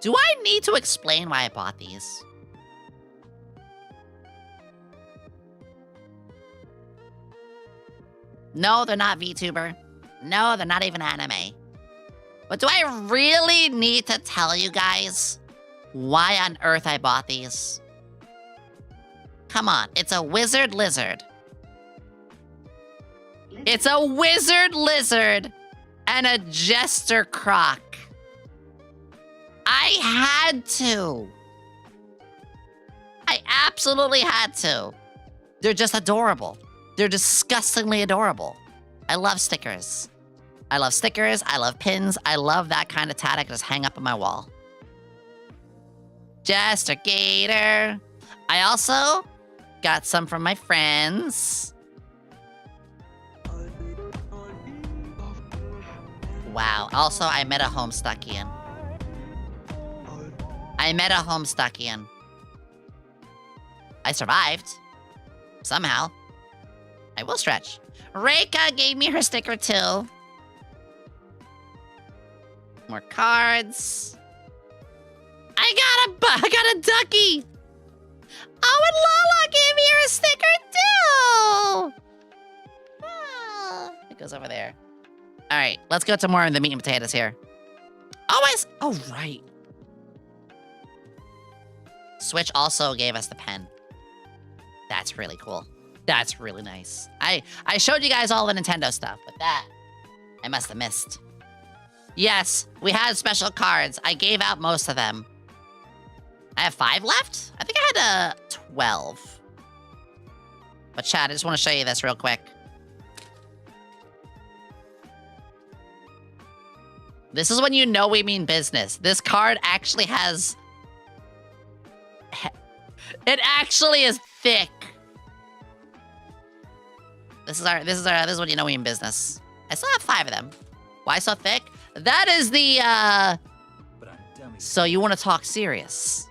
Speaker 1: Do I need to explain why I bought these? No, they're not VTuber. No, they're not even anime. But do I really need to tell you guys why on earth I bought these? Come on, it's a wizard lizard. It's a wizard lizard and a jester croc. I had to. I absolutely had to. They're just adorable. They're disgustingly adorable. I love stickers. I love stickers. I love pins. I love that kind of tat I can just hang up on my wall. Jester Gator. I also got some from my friends. Wow. Also, I met a Homestuckian. I survived. Somehow. I will stretch. Reika gave me her sticker too. More cards. I got a ducky. Oh, and Lala gave me her sticker too. Oh, it goes over there. All right, let's go to more of the meat and potatoes here. Always. Oh, right. Switch also gave us the pen. That's really cool. That's really nice. I showed you guys all the Nintendo stuff, but that I must have missed. Yes, we had special cards. I gave out most of them. I have 5 left? I think I had 12. But chat, I just want to show you this real quick. This is when you know we mean business. This card actually has... It actually is thick. This is when you know we mean business. I still have 5 of them. Why so thick? That is the, So you want to talk serious.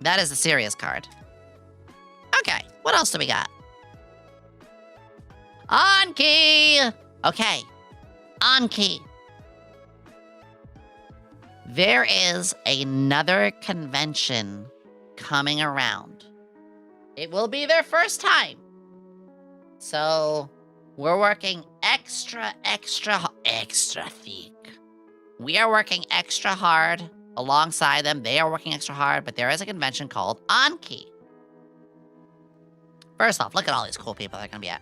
Speaker 1: That is the serious card. Okay, what else do we got? Anki! Okay, Anki. There is another convention coming around. It will be their first time. So, we're working extra thick. We are working extra hard alongside them. They are working extra hard, but there is a convention called Anki. First off, look at all these cool people that are going to be at.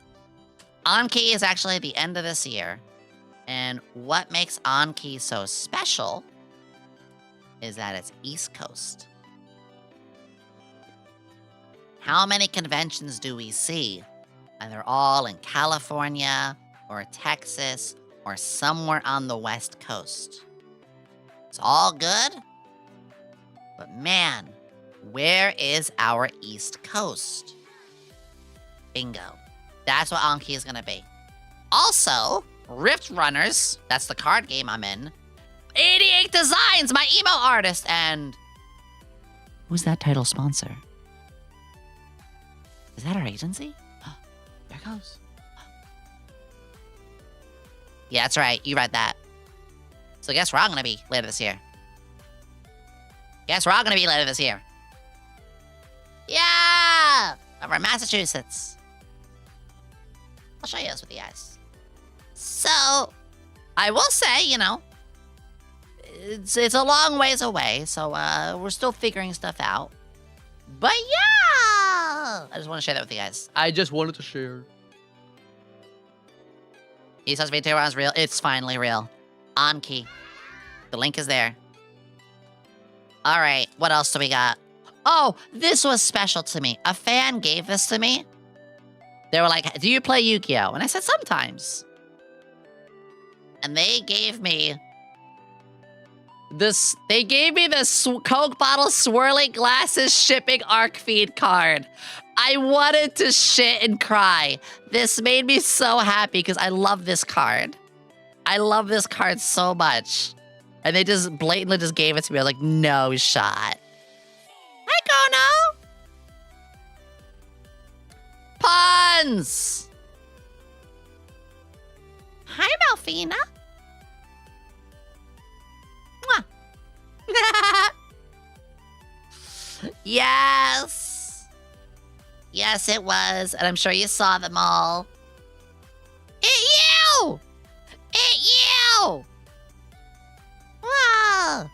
Speaker 1: Anki is actually the end of this year. And what makes Anki so special is that it's East Coast. How many conventions do we see? And they're all in California or Texas or somewhere on the West Coast. It's all good, but man, where is our East Coast? Bingo. That's what Anki is gonna be. Also, Rift Runners, that's the card game I'm in. 88 Designs, my emo artist, and... Who's that title sponsor? Is that our agency? There it goes. Yeah, that's right. You read that. So guess where I'm gonna be later this year? Yeah! Over in Massachusetts. I'll show you this with you guys. So, I will say, you know, it's a long ways away, so we're still figuring stuff out. But yeah! I just want to share that with you guys.
Speaker 10: I just wanted to share.
Speaker 1: East Coast VTuber is real. It's finally real. Anki. The link is there. All right, what else do we got? Oh, this was special to me. A fan gave this to me. They were like, do you play Yu-Gi-Oh? And I said, sometimes. And they gave me this. They gave me this Coke bottle swirling glasses shipping arc feed card. I wanted to shit and cry. This made me so happy because I love this card. I love this card so much. And they just blatantly just gave it to me. I was like, no shot. Hi, Kono. Puns. Hi, Malfina. Mwah. Yes. Yes, it was. And I'm sure you saw them all. You! You! Wow.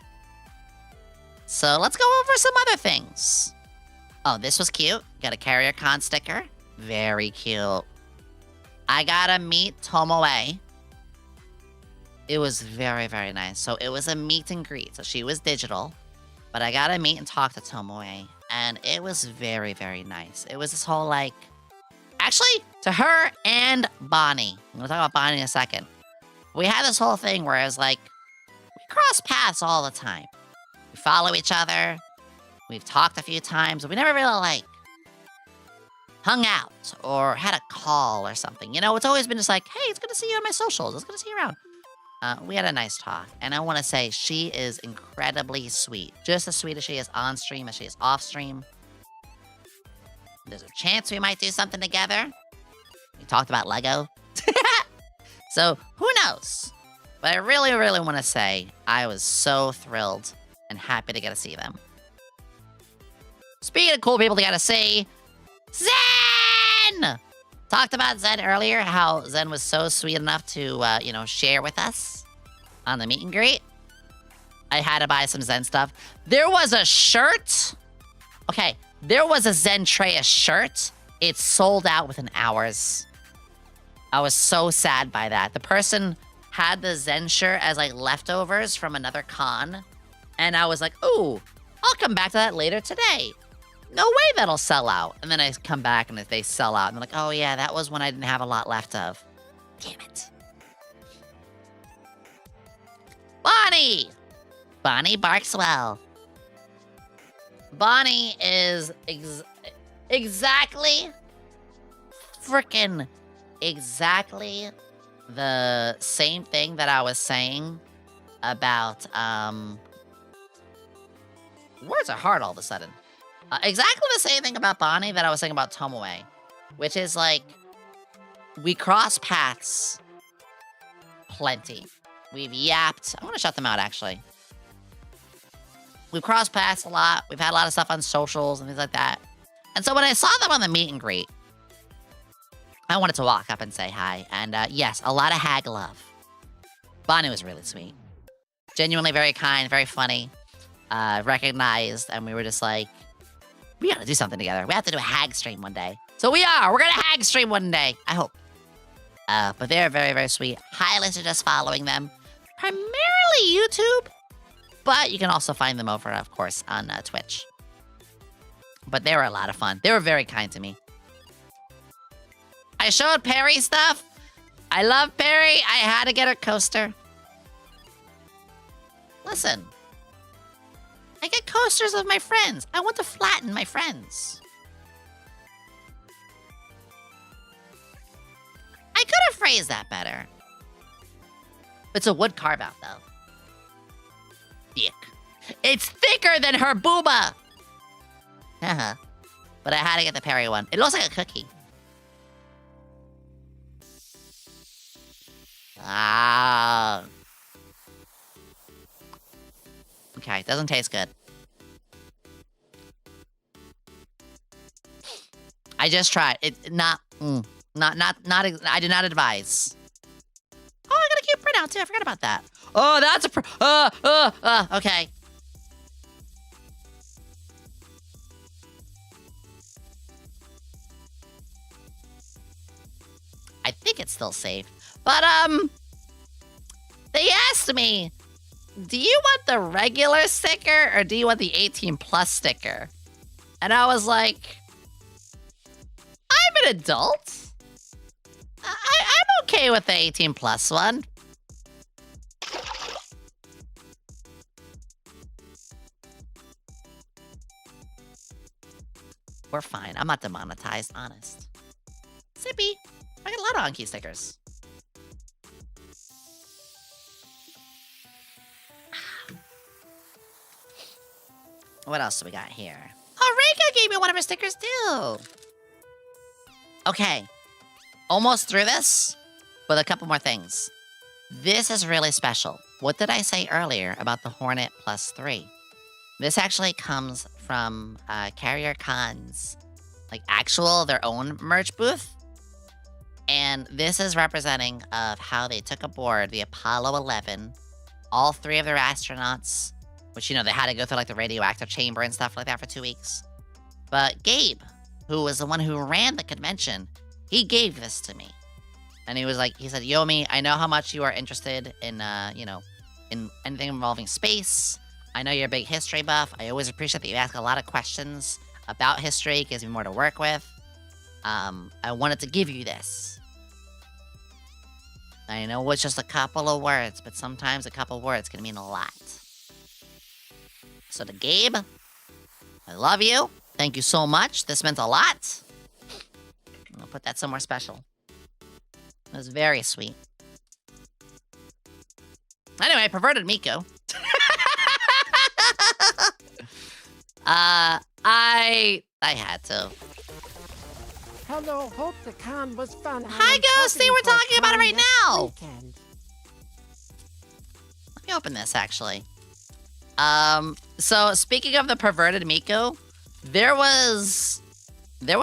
Speaker 1: So let's go over some other things. Oh, this was cute. Got a Carriercon sticker. Very cute. I got to meet Tomoe. It was very, very nice. So it was a meet and greet. So she was digital. But I got to meet and talk to Tomoe. And it was very, very nice. It was this whole like... Actually, to her and Bonnie. I'm going to talk about Bonnie in a second. We had this whole thing where I was like, we cross paths all the time. We follow each other. We've talked a few times, but we never really like hung out or had a call or something. You know, it's always been just like, hey, it's good to see you on my socials. It's good to see you around. We had a nice talk, and I want to say she is incredibly sweet. Just as sweet as she is on stream as she is off stream. There's a chance we might do something together. We talked about Lego. So, who knows? But I really, really want to say I was so thrilled and happy to get to see them. Speaking of cool people to get to see, Zen! Talked about Zen earlier, how Zen was so sweet enough to, share with us on the meet and greet. I had to buy some Zen stuff. There was a shirt. Okay, there was a Zentreya shirt. It sold out within hours. I was so sad by that. The person had the Zen shirt as like leftovers from another con. And I was like, ooh, I'll come back to that later today. No way that'll sell out. And then I come back and they sell out. And they're like, oh yeah, that was when I didn't have a lot left of. Damn it. Bonnie! Bonnie barks well. Bonnie is exactly the same thing that I was saying about, words are hard all of a sudden. Exactly the same thing about Bonnie that I was saying about Tomoe, which is like, we cross paths plenty. We've yapped. I want to shut them out, actually. We've crossed paths a lot. We've had a lot of stuff on socials and things like that. And so when I saw them on the meet and greet, I wanted to walk up and say hi. And yes, a lot of hag love. Bonnie was really sweet. Genuinely very kind, very funny. Recognized, and we were just like, we gotta do something together. We have to do a hag stream one day. So we are. We're gonna hag stream one day. I hope. But they're very, very sweet. Highly suggest following them. Primarily YouTube. But you can also find them over, of course, on Twitch. But they were a lot of fun. They were very kind to me. I showed Perry stuff. I love Perry. I had to get her coaster. Listen. I get coasters of my friends. I want to flatten my friends. I could have phrased that better. It's a wood carve-out, though. Thick. It's thicker than her booba! Haha. But I had to get the Perry one. It looks like a cookie. Ah. Okay, doesn't taste good. I just tried. It's not, I do not advise. Oh, I got a cute printout too. I forgot about that. Oh, that's a okay. I think it's still safe. But, they asked me, do you want the regular sticker or do you want the 18 plus sticker? And I was like, I'm an adult. I'm okay with the 18 plus one. We're fine. I'm not demonetized, honest. Sippy. I got a lot of Anki stickers. What else do we got here? Oh, Reika gave me one of her stickers too. Okay. Almost through this, with a couple more things. This is really special. What did I say earlier about the Hornet +3? This actually comes from Carriercon's, like, their own merch booth. And this is representing of how they took aboard the Apollo 11, all 3 of their astronauts, which, you know, they had to go through, like, the radioactive chamber and stuff like that for 2 weeks. But Gabe, who was the one who ran the convention, he gave this to me. And he was like, he said, Yomi, I know how much you are interested in, you know, in anything involving space. I know you're a big history buff. I always appreciate that you ask a lot of questions about history. It gives me more to work with. I wanted to give you this. I know it's just a couple of words, but sometimes a couple of words can mean a lot. So to Gabe, I love you. Thank you so much. This meant a lot. I'll put that somewhere special. It was very sweet. Anyway, perverted Miko. I had to.
Speaker 3: Hello, hope the con was fun.
Speaker 1: Hi, Ghosty. We're talking about it right now. Let me open this, actually. So speaking of the perverted Miko, there was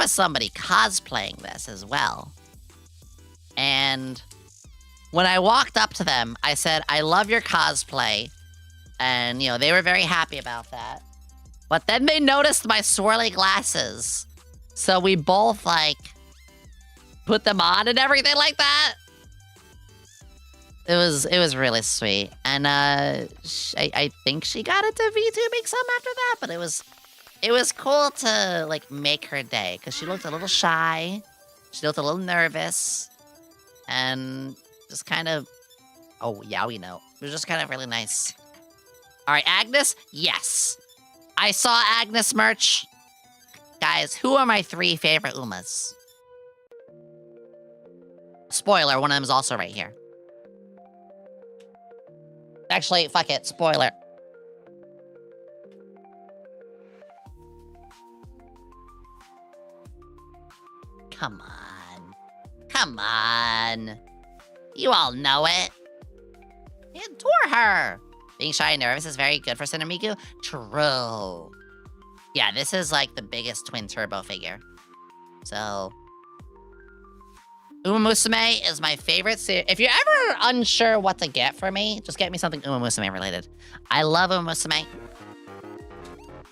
Speaker 1: somebody cosplaying this as well. And when I walked up to them, I said, I love your cosplay. And, you know, they were very happy about that. But then they noticed my swirly glasses. So we both, like, put them on and everything like that. It was really sweet. And I think she got into VTubing some after that, but it was cool to, like, make her day, because she looked a little shy. She looked a little nervous. And just kind of... Oh, yeah, we know. It was just kind of really nice. All right, Agnes? Yes. I saw Agnes merch. Guys, who are my 3 favorite Umas? Spoiler, one of them is also right here. Actually, fuck it. Spoiler. Come on. Come on. You all know it. You adore her. Being shy and nervous is very good for Cinnamiku. True. Yeah, this is like the biggest twin turbo figure. So... Uma Musume is my favorite series. If you're ever unsure what to get for me, just get me something Uma Musume related. I love Uma Musume.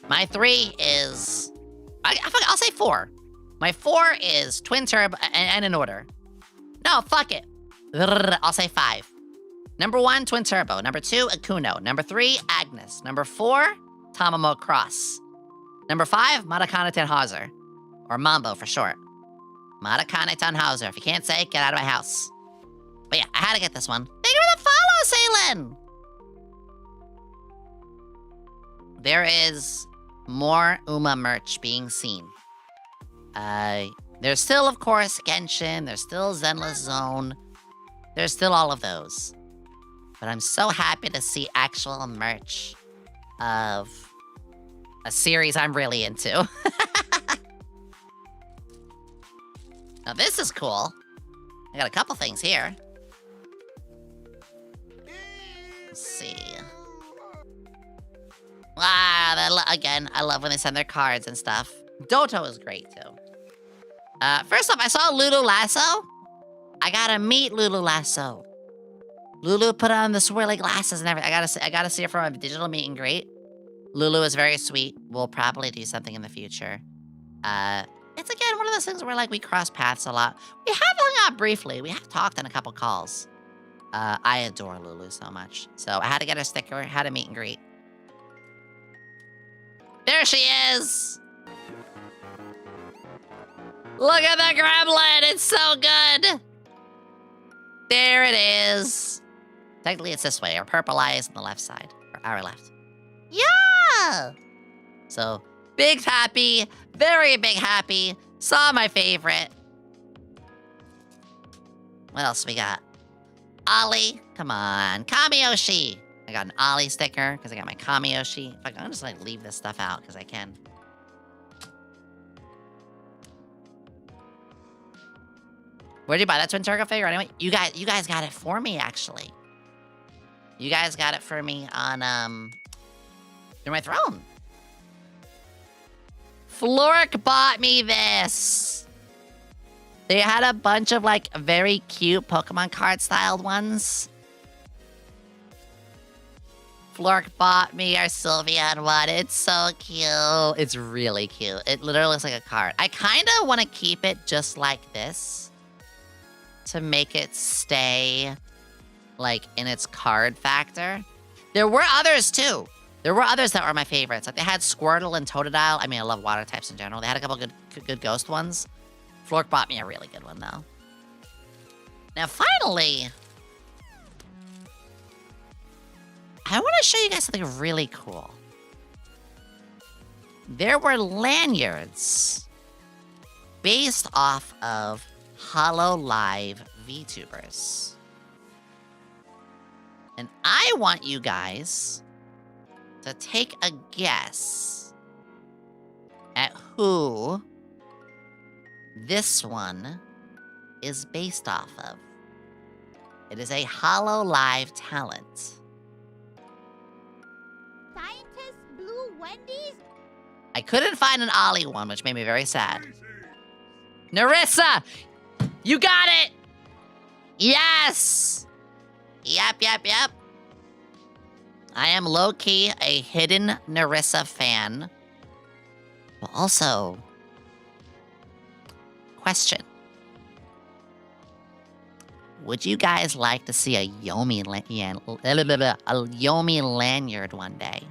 Speaker 1: My 3 is... I'll say 4. My 4 is Twin Turbo, and in order. No, fuck it. I'll say 5. Number 1, Twin Turbo. Number 2, Akuno. Number 3, Agnes. Number 4, Tamamo Cross. Number 5, Matakana Tenhauser. Or Mambo for short. Matakane Tannhauser. If you can't say it, get out of my house. But yeah, I had to get this one. Thank you for the follow, Salen! There is more Uma merch being seen. There's still, of course, Genshin. There's still Zenless Zone. There's still all of those. But I'm so happy to see actual merch of a series I'm really into. Now this is cool. I got a couple things here. Let's see. Again, I love when they send their cards and stuff. Doto is great too. First off, I saw Lulu Lasso. I gotta meet Lulu Lasso. Lulu put on the swirly glasses and everything. I gotta see her from a digital meet and greet. Lulu is very sweet. We'll probably do something in the future. It's again one of those things where like we cross paths a lot. We have hung out briefly. We have talked on a couple calls. I adore Lulu so much. So I had to get her sticker, had a meet and greet. There she is! Look at the gremlin! It's so good! There it is. Technically it's this way. Our purple eye is on the left side. Or our left. Yeah! So, big happy. Very big happy. Saw my favorite. What else we got? Ollie. Come on. Kamiyoshi. I got an Ollie sticker because I got my Kamiyoshi. In fact, I'm just like leave this stuff out because I can. Where'd you buy that Twin Turtle figure anyway? You guys got it for me, actually. You guys got it for me on, through my throne. Flork bought me this. They had a bunch of, like, very cute Pokemon card-styled ones. Flork bought me our Sylveon one. It's so cute. It's really cute. It literally looks like a card. I kind of want to keep it just like this to make it stay, like, in its card factor. There were others, too. There were others that were my favorites. Like, they had Squirtle and Totodile. I mean, I love water types in general. They had a couple good ghost ones. Flork bought me a really good one, though. Now, finally, I want to show you guys something really cool. There were lanyards based off of HoloLive VTubers. And I want you guys to take a guess at who this one is based off of. It is a HoloLive talent.
Speaker 5: Scientist Blue Wendy's?
Speaker 1: I couldn't find an Ollie one, which made me very sad. Nerissa! You got it! Yes! Yep. I am low-key a hidden Nerissa fan. But also, question. Would you guys like to see a Yomi lanyard one day?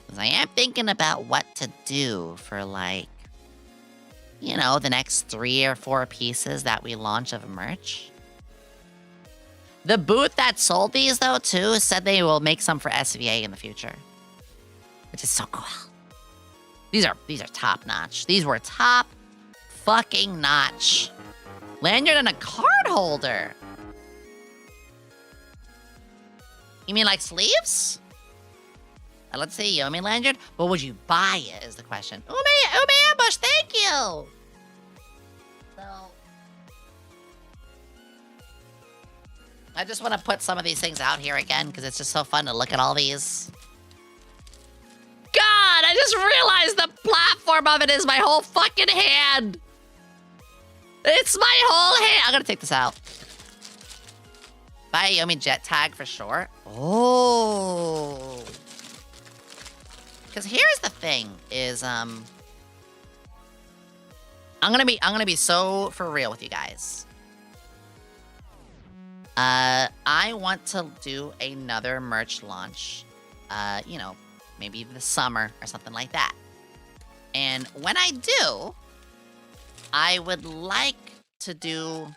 Speaker 1: Because I am thinking about what to do for, like, you know, the next 3 or 4 pieces that we launch of merch. The booth that sold these, though, too, said they will make some for SVA in the future. Which is so cool. These are top notch. These were top fucking notch. Lanyard and a card holder. You mean like sleeves? Let's see, Yomi lanyard. But would you buy it is the question. Umi ambush, thank you. So I just want to put some of these things out here again because it's just so fun to look at all these. God, I just realized the platform of it is my whole fucking hand. It's my whole hand. I'm gonna take this out. Buy a Yomi jet tag for sure. Oh. Because here's the thing: is I'm gonna be so for real with you guys. I want to do another merch launch. You know, maybe this summer or something like that. And when I do, I would like to do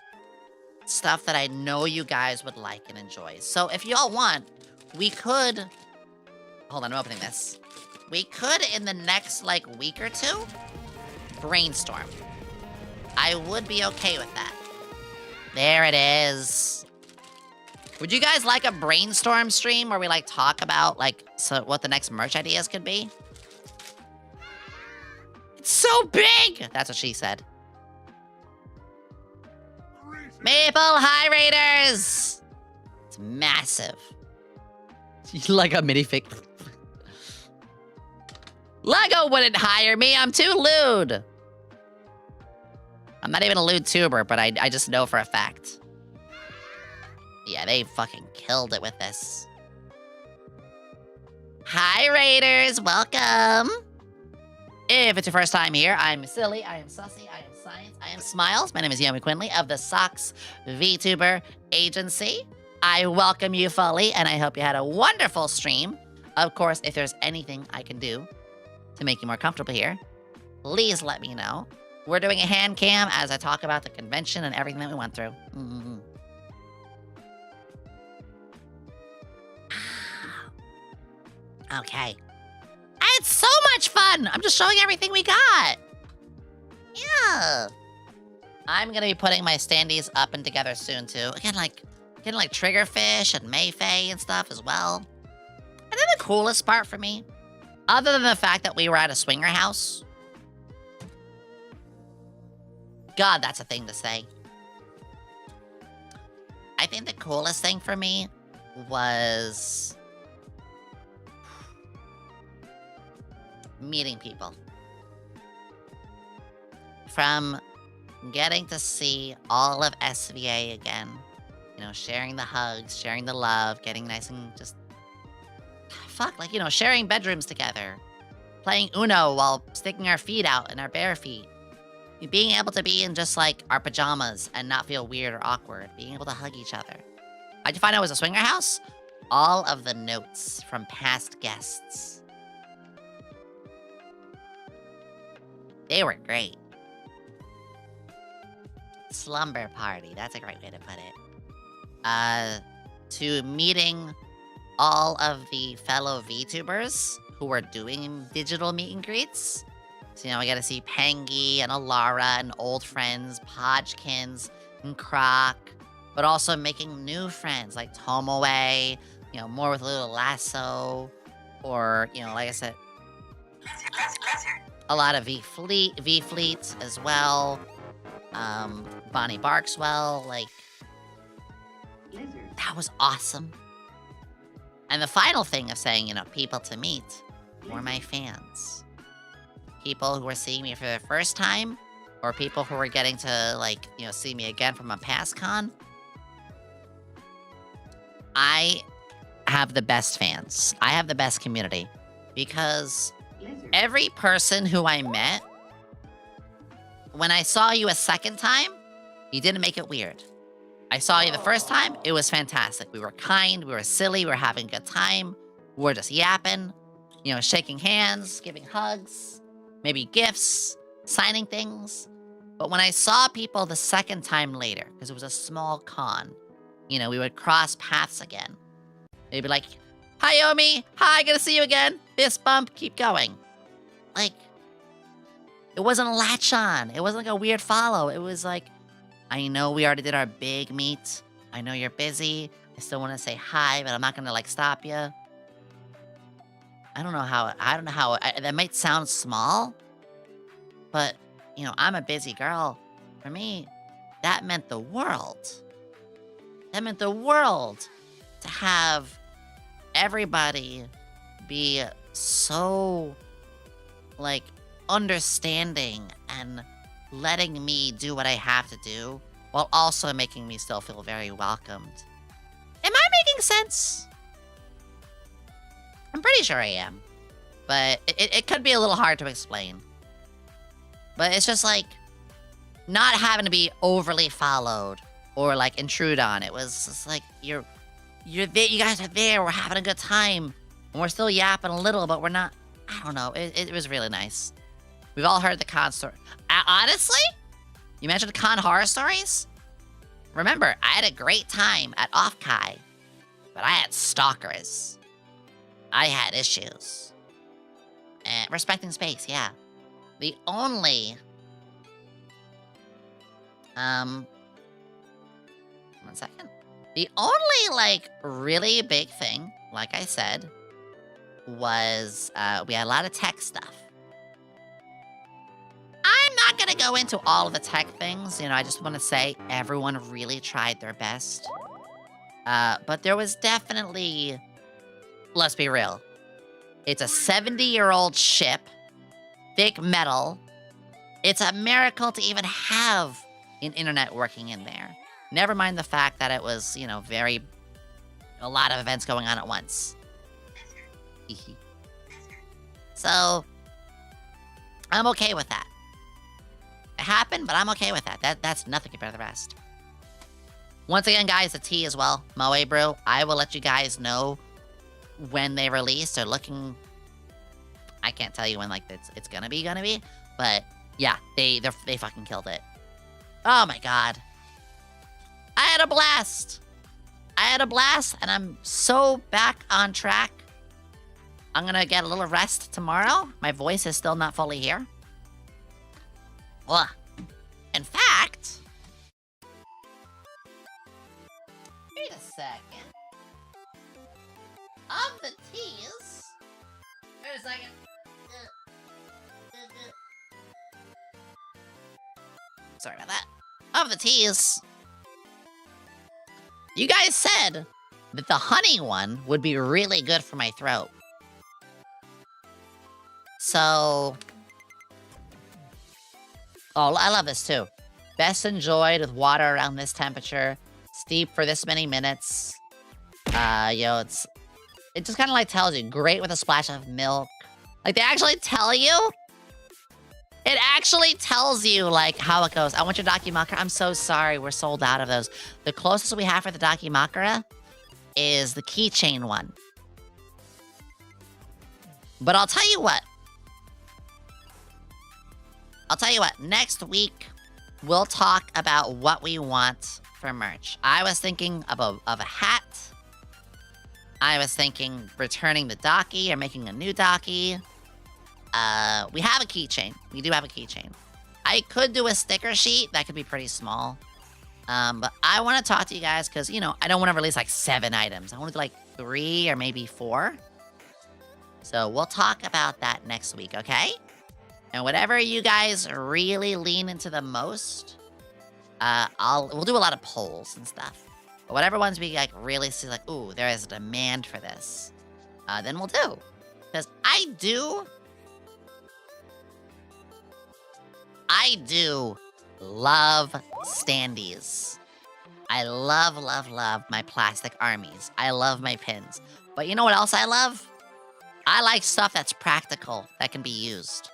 Speaker 1: stuff that I know you guys would like and enjoy. So if y'all want, we could... Hold on, I'm opening this. We could, in the next, like, week or 2, brainstorm. I would be okay with that. There it is. Would you guys like a brainstorm stream where we, like, talk about, like, what the next merch ideas could be? It's so big! That's what she said. Maple High Raiders! It's massive. Like a minifig. Lego wouldn't hire me, I'm too lewd. I'm not even a lewd tuber, but I just know for a fact. Yeah, they fucking killed it with this. Hi, Raiders, welcome. If it's your first time here, I'm Silly, I am Sussy, I am Science, I am Smiles. My name is YomiQuinnley of the Socks VTuber Agency. I welcome you fully, and I hope you had a wonderful stream. Of course, if there's anything I can do to make you more comfortable here, please let me know. We're doing a hand cam as I talk about the convention and everything that we went through. Okay. It's so much fun! I'm just showing everything we got! Yeah! I'm gonna be putting my standees up and together soon too. Again, like getting like Triggerfish and Mayfay and stuff as well. And then the coolest part for me, other than the fact that we were at a swinger house. God, that's a thing to say. I think the coolest thing for me was meeting people. From getting to see all of SVA again. You know, sharing the hugs, sharing the love, getting nice and just... Fuck, like, you know, sharing bedrooms together. Playing Uno while sticking our feet out in our bare feet. Being able to be in just, like, our pajamas and not feel weird or awkward. Being able to hug each other. How'd you find out it was a swinger house? All of the notes from past guests. They were great. Slumber party, that's a great way to put it. To meeting all of the fellow VTubers who are doing digital meet and greets. So, you know, I got to see Pengy and Alara and old friends, Podgkins and Croc, but also making new friends like Tomoe, you know, more with Little Lasso, or, you know, like I said, a lot of V-Fleet as well. Bonnie Barkswell, like, that was awesome. And the final thing of saying, you know, people to meet were my fans. People who were seeing me for the first time, or people who were getting to, like, you know, see me again from a past con. I have the best fans. I have the best community. Because every person who I met, when I saw you a second time, you didn't make it weird. I saw you the first time, it was fantastic. We were kind, we were silly, we were having a good time. We were just yapping, you know, shaking hands, giving hugs, maybe gifts, signing things. But when I saw people the second time later, because it was a small con, you know, we would cross paths again. They'd be like, hi, Yomi. Hi, good to see you again. Fist bump, keep going. Like, it wasn't a latch on. It wasn't like a weird follow. It was like, I know we already did our big meet. I know you're busy. I still want to say hi, but I'm not going to, like, stop you. I don't know how, that might sound small, but, you know, I'm a busy girl. For me, that meant the world. That meant the world to have everybody be so, like, understanding and letting me do what I have to do, while also making me still feel very welcomed. Am I making sense? I'm pretty sure I am. But it could be a little hard to explain. But it's just like, not having to be overly followed or like intrude on. It was just like, you're there, you guys are there, we're having a good time. And we're still yapping a little, but we're not, I don't know, it was really nice. We've all heard the con story. Honestly, you mentioned con horror stories? Remember, I had a great time at Off-Kai, but I had stalkers. I had issues. And respecting space, yeah. The only... One second. The only, like, really big thing, like I said, was we had a lot of tech stuff. I'm not gonna go into all of the tech things, you know, I just want to say everyone really tried their best. But there was definitely, let's be real, it's a 70-year-old ship, thick metal. It's a miracle to even have an internet working in there. Never mind the fact that it was, you know, a lot of events going on at once. So, I'm okay with that. It happened, but I'm okay with that. That's nothing compared to the rest. Once again, guys, the tea as well. Moe Brew. I will let you guys know when they release. They're looking... I can't tell you when, like, it's gonna be. But, yeah, they fucking killed it. Oh, my God. I had a blast. And I'm so back on track. I'm gonna get a little rest tomorrow. My voice is still not fully here. Well, in fact, second. Of the teas. Wait a second. Sorry about that. Of the teas. You guys said that the honey one would be really good for my throat. So... Oh, I love this too. Best enjoyed with water around this temperature. Steep for this many minutes. It just kind of like tells you. Great with a splash of milk. Like they actually tell you. It actually tells you like how it goes. I want your Dakimakura. I'm so sorry. We're sold out of those. The closest we have for the Dakimakura is the keychain one. But I'll tell you what. Next week, we'll talk about what we want for merch. I was thinking of a hat. I was thinking returning the Daki or making a new Daki. We have a keychain. We do have a keychain. I could do a sticker sheet. That could be pretty small. But I want to talk to you guys because, you know, I don't want to release like 7 items. I want to do like 3 or maybe 4. So we'll talk about that next week, okay? And whatever you guys really lean into the most, we'll do a lot of polls and stuff. But whatever ones we like really see like, ooh, there is a demand for this, then we'll do. Because I do love standees. I love my plastic armies. I love my pins. But you know what else I love? I like stuff that's practical, that can be used.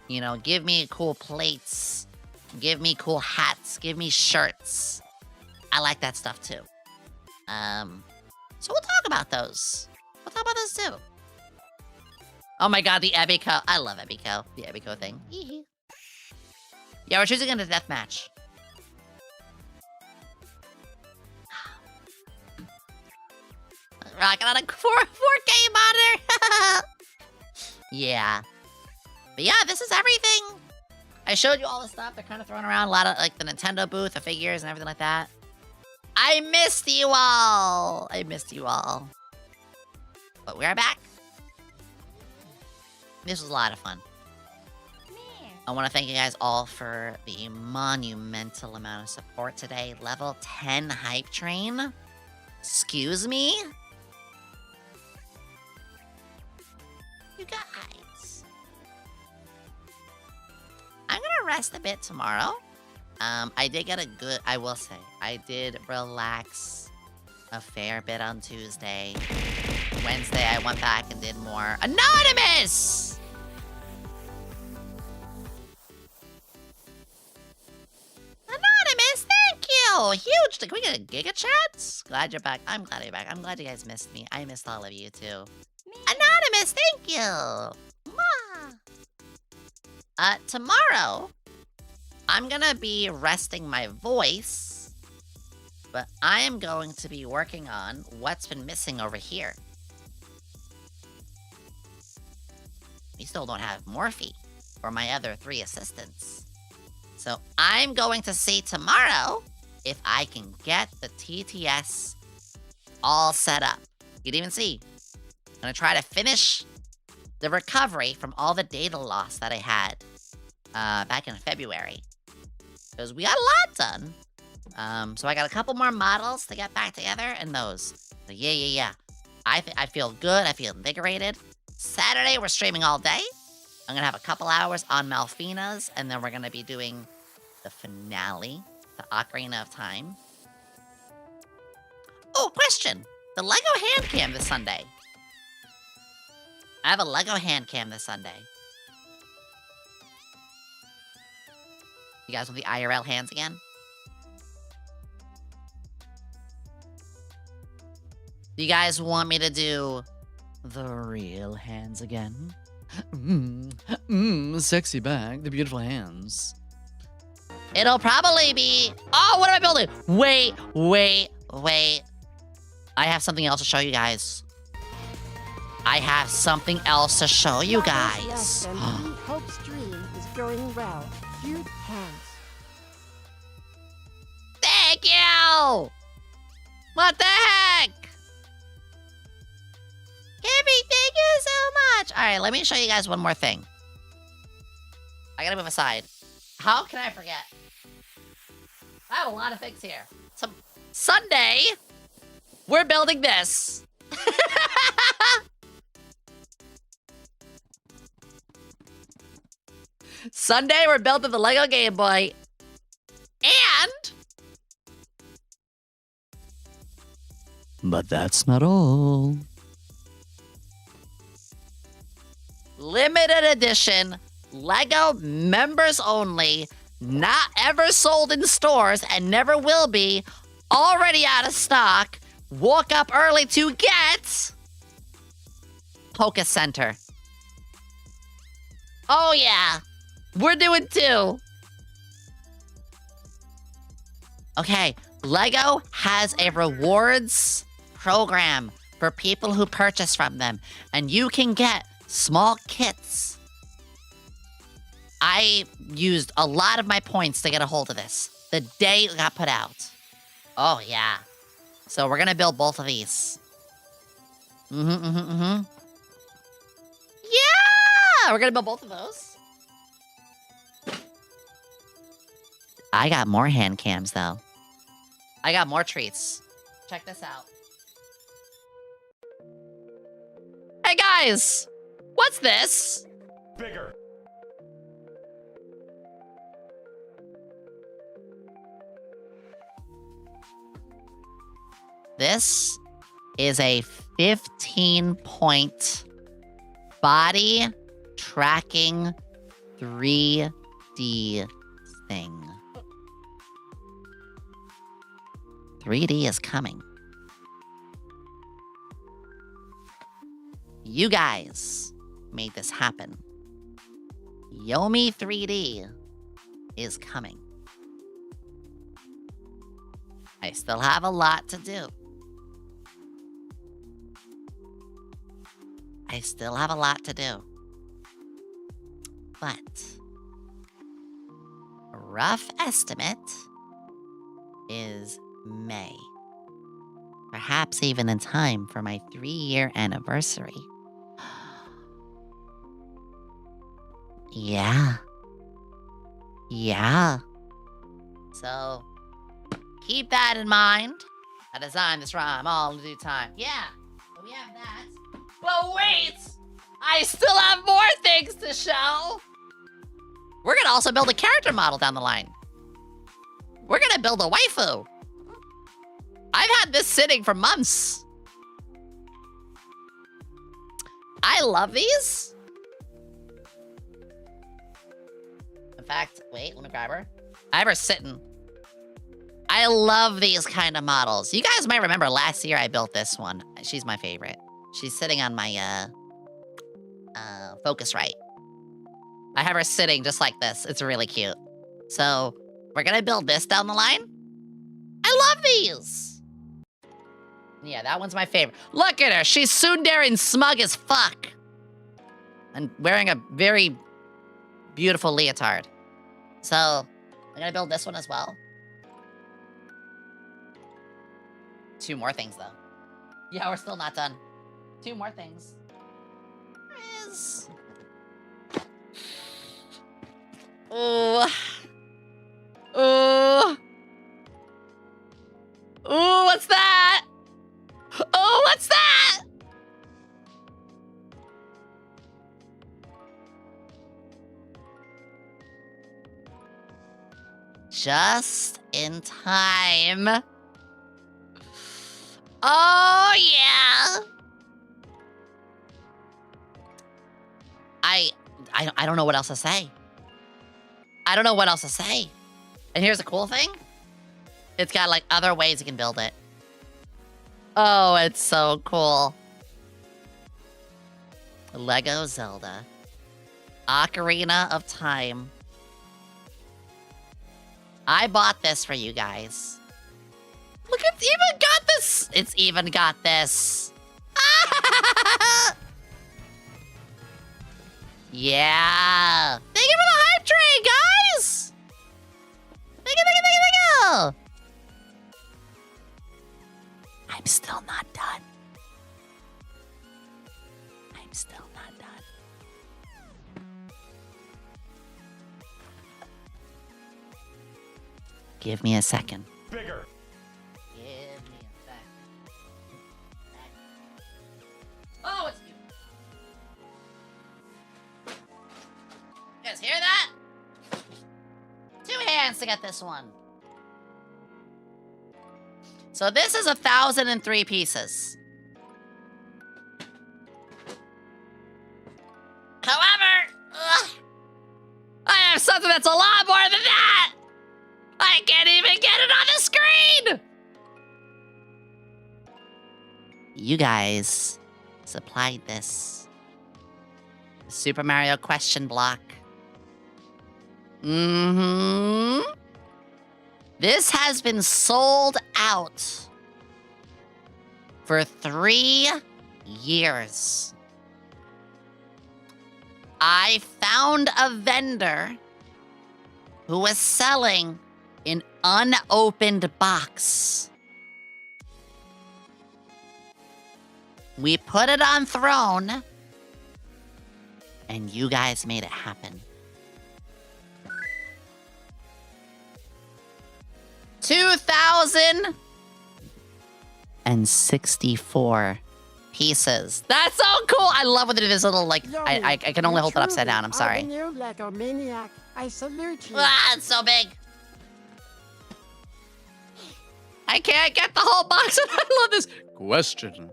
Speaker 1: You know, give me cool plates. Give me cool hats. Give me shirts. I like that stuff too. So we'll talk about those. We'll talk about those too. Oh my god, the Ebiko. I love Ebiko. The Ebiko thing. Yeah, we're choosing in a deathmatch. Rocking on a 4K monitor. Yeah. But yeah, this is everything. I showed you all the stuff. They're kind of throwing around a lot of like the Nintendo booth, the figures and everything like that. I missed you all. But we are back. This was a lot of fun. I want to thank you guys all for the monumental amount of support today. Level 10 hype train. Excuse me? You guys. I'm gonna rest a bit tomorrow. I did get I will say, I did relax a fair bit on Tuesday. Wednesday, I went back and did more. Anonymous! Anonymous, thank you! Huge! Can we get a Giga Chat? Glad you're back. I'm glad you're back. I'm glad you guys missed me. I missed all of you, too. Anonymous, thank you! Mwah. Tomorrow, I'm gonna be resting my voice, but I am going to be working on what's been missing over here. We still don't have Morphe or my other 3 assistants. So I'm going to see tomorrow if I can get the TTS all set up. You can even see. I'm gonna try to finish the recovery from all the data loss that I had back in February. Because we got a lot done. So I got a couple more models to get back together and those. So yeah. I feel good. I feel invigorated. Saturday, we're streaming all day. I'm gonna have a couple hours on Malfina's, and then we're gonna be doing the finale, the Ocarina of Time. Oh, question! The Lego hand cam this Sunday. I have a Lego hand cam this Sunday. You guys want the IRL hands again? Do you guys want me to do the real hands again?
Speaker 10: Sexy back, the beautiful hands.
Speaker 1: It'll probably be... Oh, what am I building? Wait. I have something else to show you guys. I have something else to show you guys.
Speaker 3: Yes, and Hope's dream is going well. Cute hands.
Speaker 1: Thank you! What the heck? Kimmy, thank you so much. All right, let me show you guys one more thing. I gotta move aside. How can I forget? I have a lot of things here. Sunday, we're building this. Sunday, we're building the Lego Game Boy. And...
Speaker 10: But that's not all.
Speaker 1: limited edition, Lego members only, not ever sold in stores and never will be, already out of stock, woke up early to get... Poké Center. Oh yeah, we're doing two. Okay, Lego has a rewards program for people who purchase from them, and you can get small kits. I used a lot of my points to get a hold of this the day it got put out. Oh yeah. So we're gonna build both of these. Yeah! We're gonna build both of those. I got more hand cams though. I got more treats. Check this out. Hey guys! What's this?
Speaker 8: Bigger.
Speaker 1: This is a 15-point body tracking 3D thing. 3D is coming. You guys made this happen. Yomi 3D is coming. I still have a lot to do. I still have a lot to do. But a rough estimate is May. Perhaps even in time for my 3-year anniversary. Yeah. Yeah. So, keep that in mind. I designed this rhyme all in due time. Yeah, so we have that. But wait! I still have more things to show! We're gonna also build a character model down the line. We're gonna build a waifu. I've had this sitting for months. I love these. In fact, wait, let me grab her. I have her sitting. I love these kind of models. You guys might remember last year I built this one. She's my favorite. She's sitting on my, Focusrite. I have her sitting just like this. It's really cute. So, we're gonna build this down the line. I love these! Yeah, that one's my favorite. Look at her! She's tsundere and smug as fuck! And wearing a very beautiful leotard. So, I'm gonna build this one as well. 2 more things, though. Yeah, we're still not done. 2 more things. Where is... Ooh. Ooh. Ooh, what's that? Oh, what's that? Just in time. Oh, yeah. I don't know what else to say. I don't know what else to say. And here's the cool thing. It's got, like, other ways you can build it. Oh, it's so cool. Lego Zelda. Ocarina of Time. I bought this for you guys. Look, it's even got this. It's even got this. Yeah. Thank you for the hype train, guys. Thank you, thank you, thank you, thank you. I'm still not done. I'm still not done. Give me a second.
Speaker 8: Bigger.
Speaker 1: Give me a second. Oh, it's cute. You guys hear that? 2 hands to get this one. So this is 1,003 pieces. However, I have something that's a lot more than that. I can't even get it on the screen. You guys supplied this. The Super Mario question block. This has been sold out for 3 years. I found a vendor who was selling an unopened box. We put it on Throne, and you guys made it happen. 2,064 pieces. That's so cool. I love when it is little, like, I can only hold it upside down. I'm sorry.
Speaker 3: The new Lego maniac. I salute you.
Speaker 1: Ah, it's so big. I can't get the whole box, and I love this question.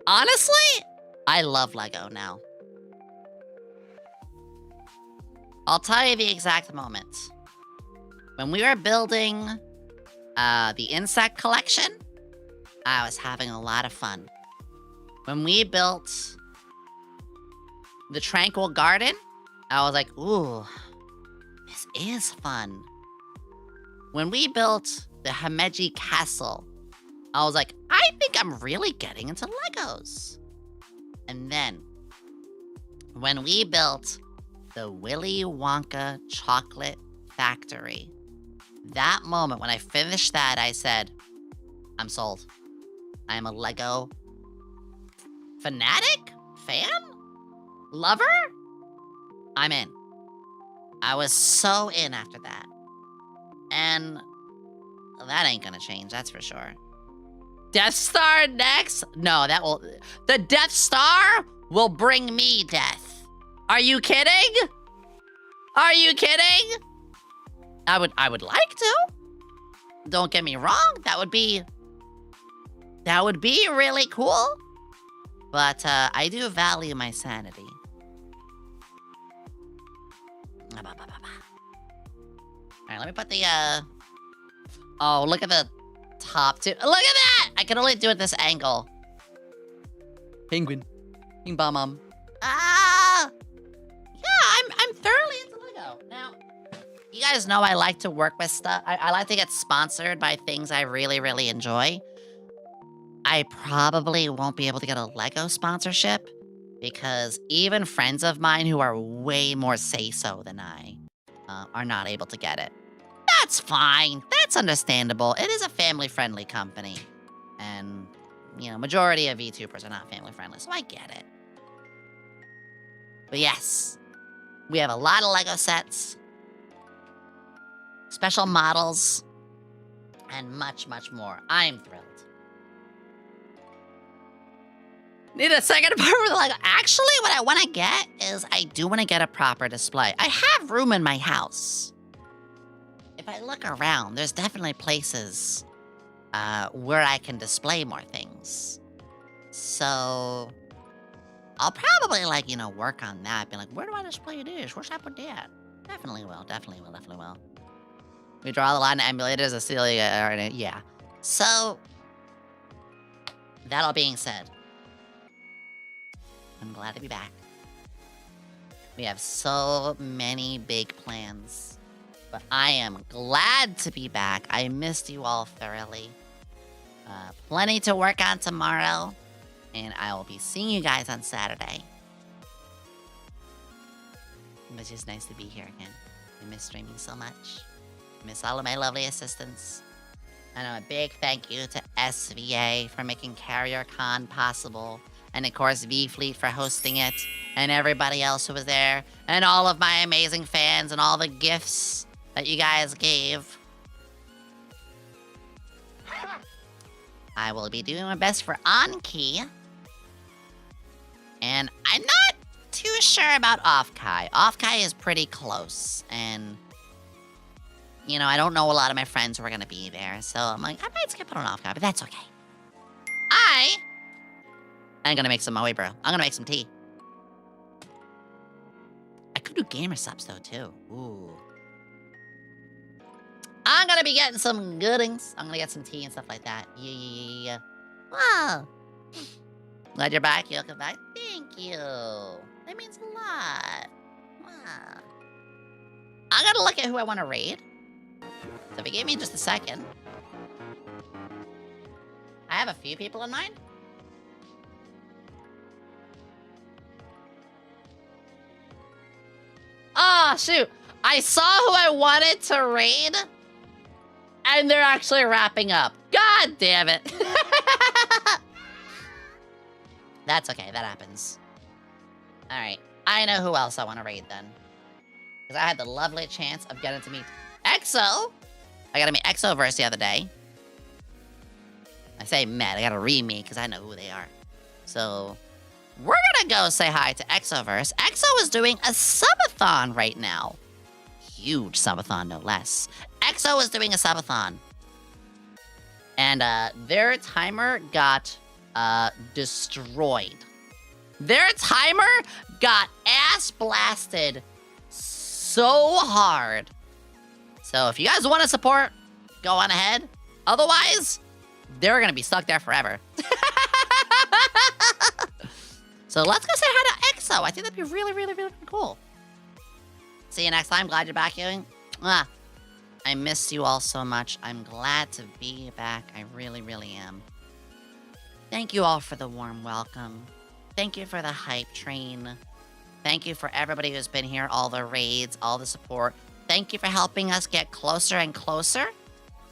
Speaker 1: Honestly, I love Lego now. I'll tell you the exact moment. When we were building the insect collection, I was having a lot of fun. When we built the Tranquil Garden, I was like, ooh, this is fun. When we built the Himeji Castle, I was like, I think I'm really getting into Legos. And then, when we built the Willy Wonka Chocolate Factory, that moment, when I finished that, I said, I'm sold. I'm a Lego fanatic? Fan? Lover? I'm in. I was so in after that. And that ain't gonna change, that's for sure. Death Star next? No, that will... The Death Star will bring me death. Are you kidding? Are you kidding? I would like to. Don't get me wrong, that would be really cool. But I do value my sanity. Alright, let me put the oh, look at the top two. Look at that! I can only do it this angle. Penguin. Ping bom bom. Ah! Yeah, I'm thoroughly into Lego. Now, you guys know I like to work with stuff. I like to get sponsored by things I really, really enjoy. I probably won't be able to get a Lego sponsorship because even friends of mine who are way more say-so than I are not able to get it. That's fine. That's understandable. It is a family-friendly company. And, you know, majority of VTubers are not family-friendly, so I get it. But yes, we have a lot of Lego sets, special models, and much, much more. I'm thrilled. Need a second apartment with Lego. Actually, what I want to get is I do want to get a proper display. I have room in my house. If I look around, there's definitely places where I can display more things. So I'll probably, like, you know, work on that. Be like, where do I display this? Where should I put that? Definitely will. Definitely will. Definitely will. We draw the line of emulators, Celia, yeah. So, that all being said, I'm glad to be back. We have so many big plans, but I am glad to be back. I missed you all thoroughly. Plenty to work on tomorrow, and I will be seeing you guys on Saturday. It's just nice to be here again. I miss streaming so much. Miss all of my lovely assistants. And a big thank you to SVA for making Carriercon possible. And of course, V-Fleet for hosting it. And everybody else who was there. And all of my amazing fans and all the gifts that you guys gave. I will be doing my best for on-key. And I'm not too sure about off-kai. Off-kai is pretty close. And, you know, I don't know a lot of my friends who are going to be there. So I'm like, I might skip on off-kai, but that's okay. I'm going to make some moe brew. I'm going to make some tea. I could do gamer subs, though, too. Ooh. I'm going to be getting some goodings. I'm going to get some tea and stuff like that. Yeah. Wow. Glad you're back. Welcome back. Thank you. That means a lot. Wow. I'm going to look at who I want to raid. So if you give me just a second. I have a few people in mind. Oh, shoot. I saw who I wanted to raid. And they're actually wrapping up. God damn it. That's okay. That happens. All right. I know who else I want to raid then. Because I had the lovely chance of getting to meet EXO. I got to meet EXOverse the other day. I say met. I got to re-meet because I know who they are. So we're going to go say hi to EXOverse. EXO is doing a subathon right now. Huge subathon, no less. EXO is doing a subathon. And their timer got destroyed. Their timer got ass blasted so hard. So if you guys want to support, go on ahead. Otherwise, they're going to be stuck there forever. So let's go say hi to EXO. I think that'd be really, really, really cool. See you next time. Glad you're back, Yomi. I missed you all so much. I'm glad to be back. I really, really am. Thank you all for the warm welcome. Thank you for the hype train. Thank you for everybody who's been here, all the raids, all the support. Thank you for helping us get closer and closer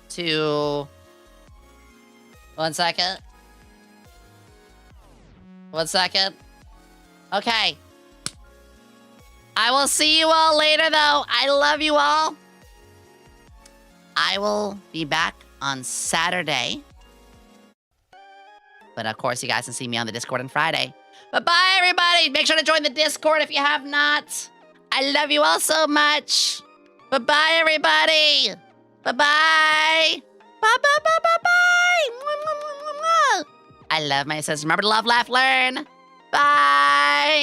Speaker 1: to... 1 second. 1 second. Okay. I will see you all later, though. I love you all. I will be back on Saturday. But of course, you guys can see me on the Discord on Friday. But bye, everybody. Make sure to join the Discord if you have not. I love you all so much. Bye-bye, everybody. Bye-bye. Bye-bye-bye-bye-bye. I love my sisters. Remember to love, laugh, learn. Bye.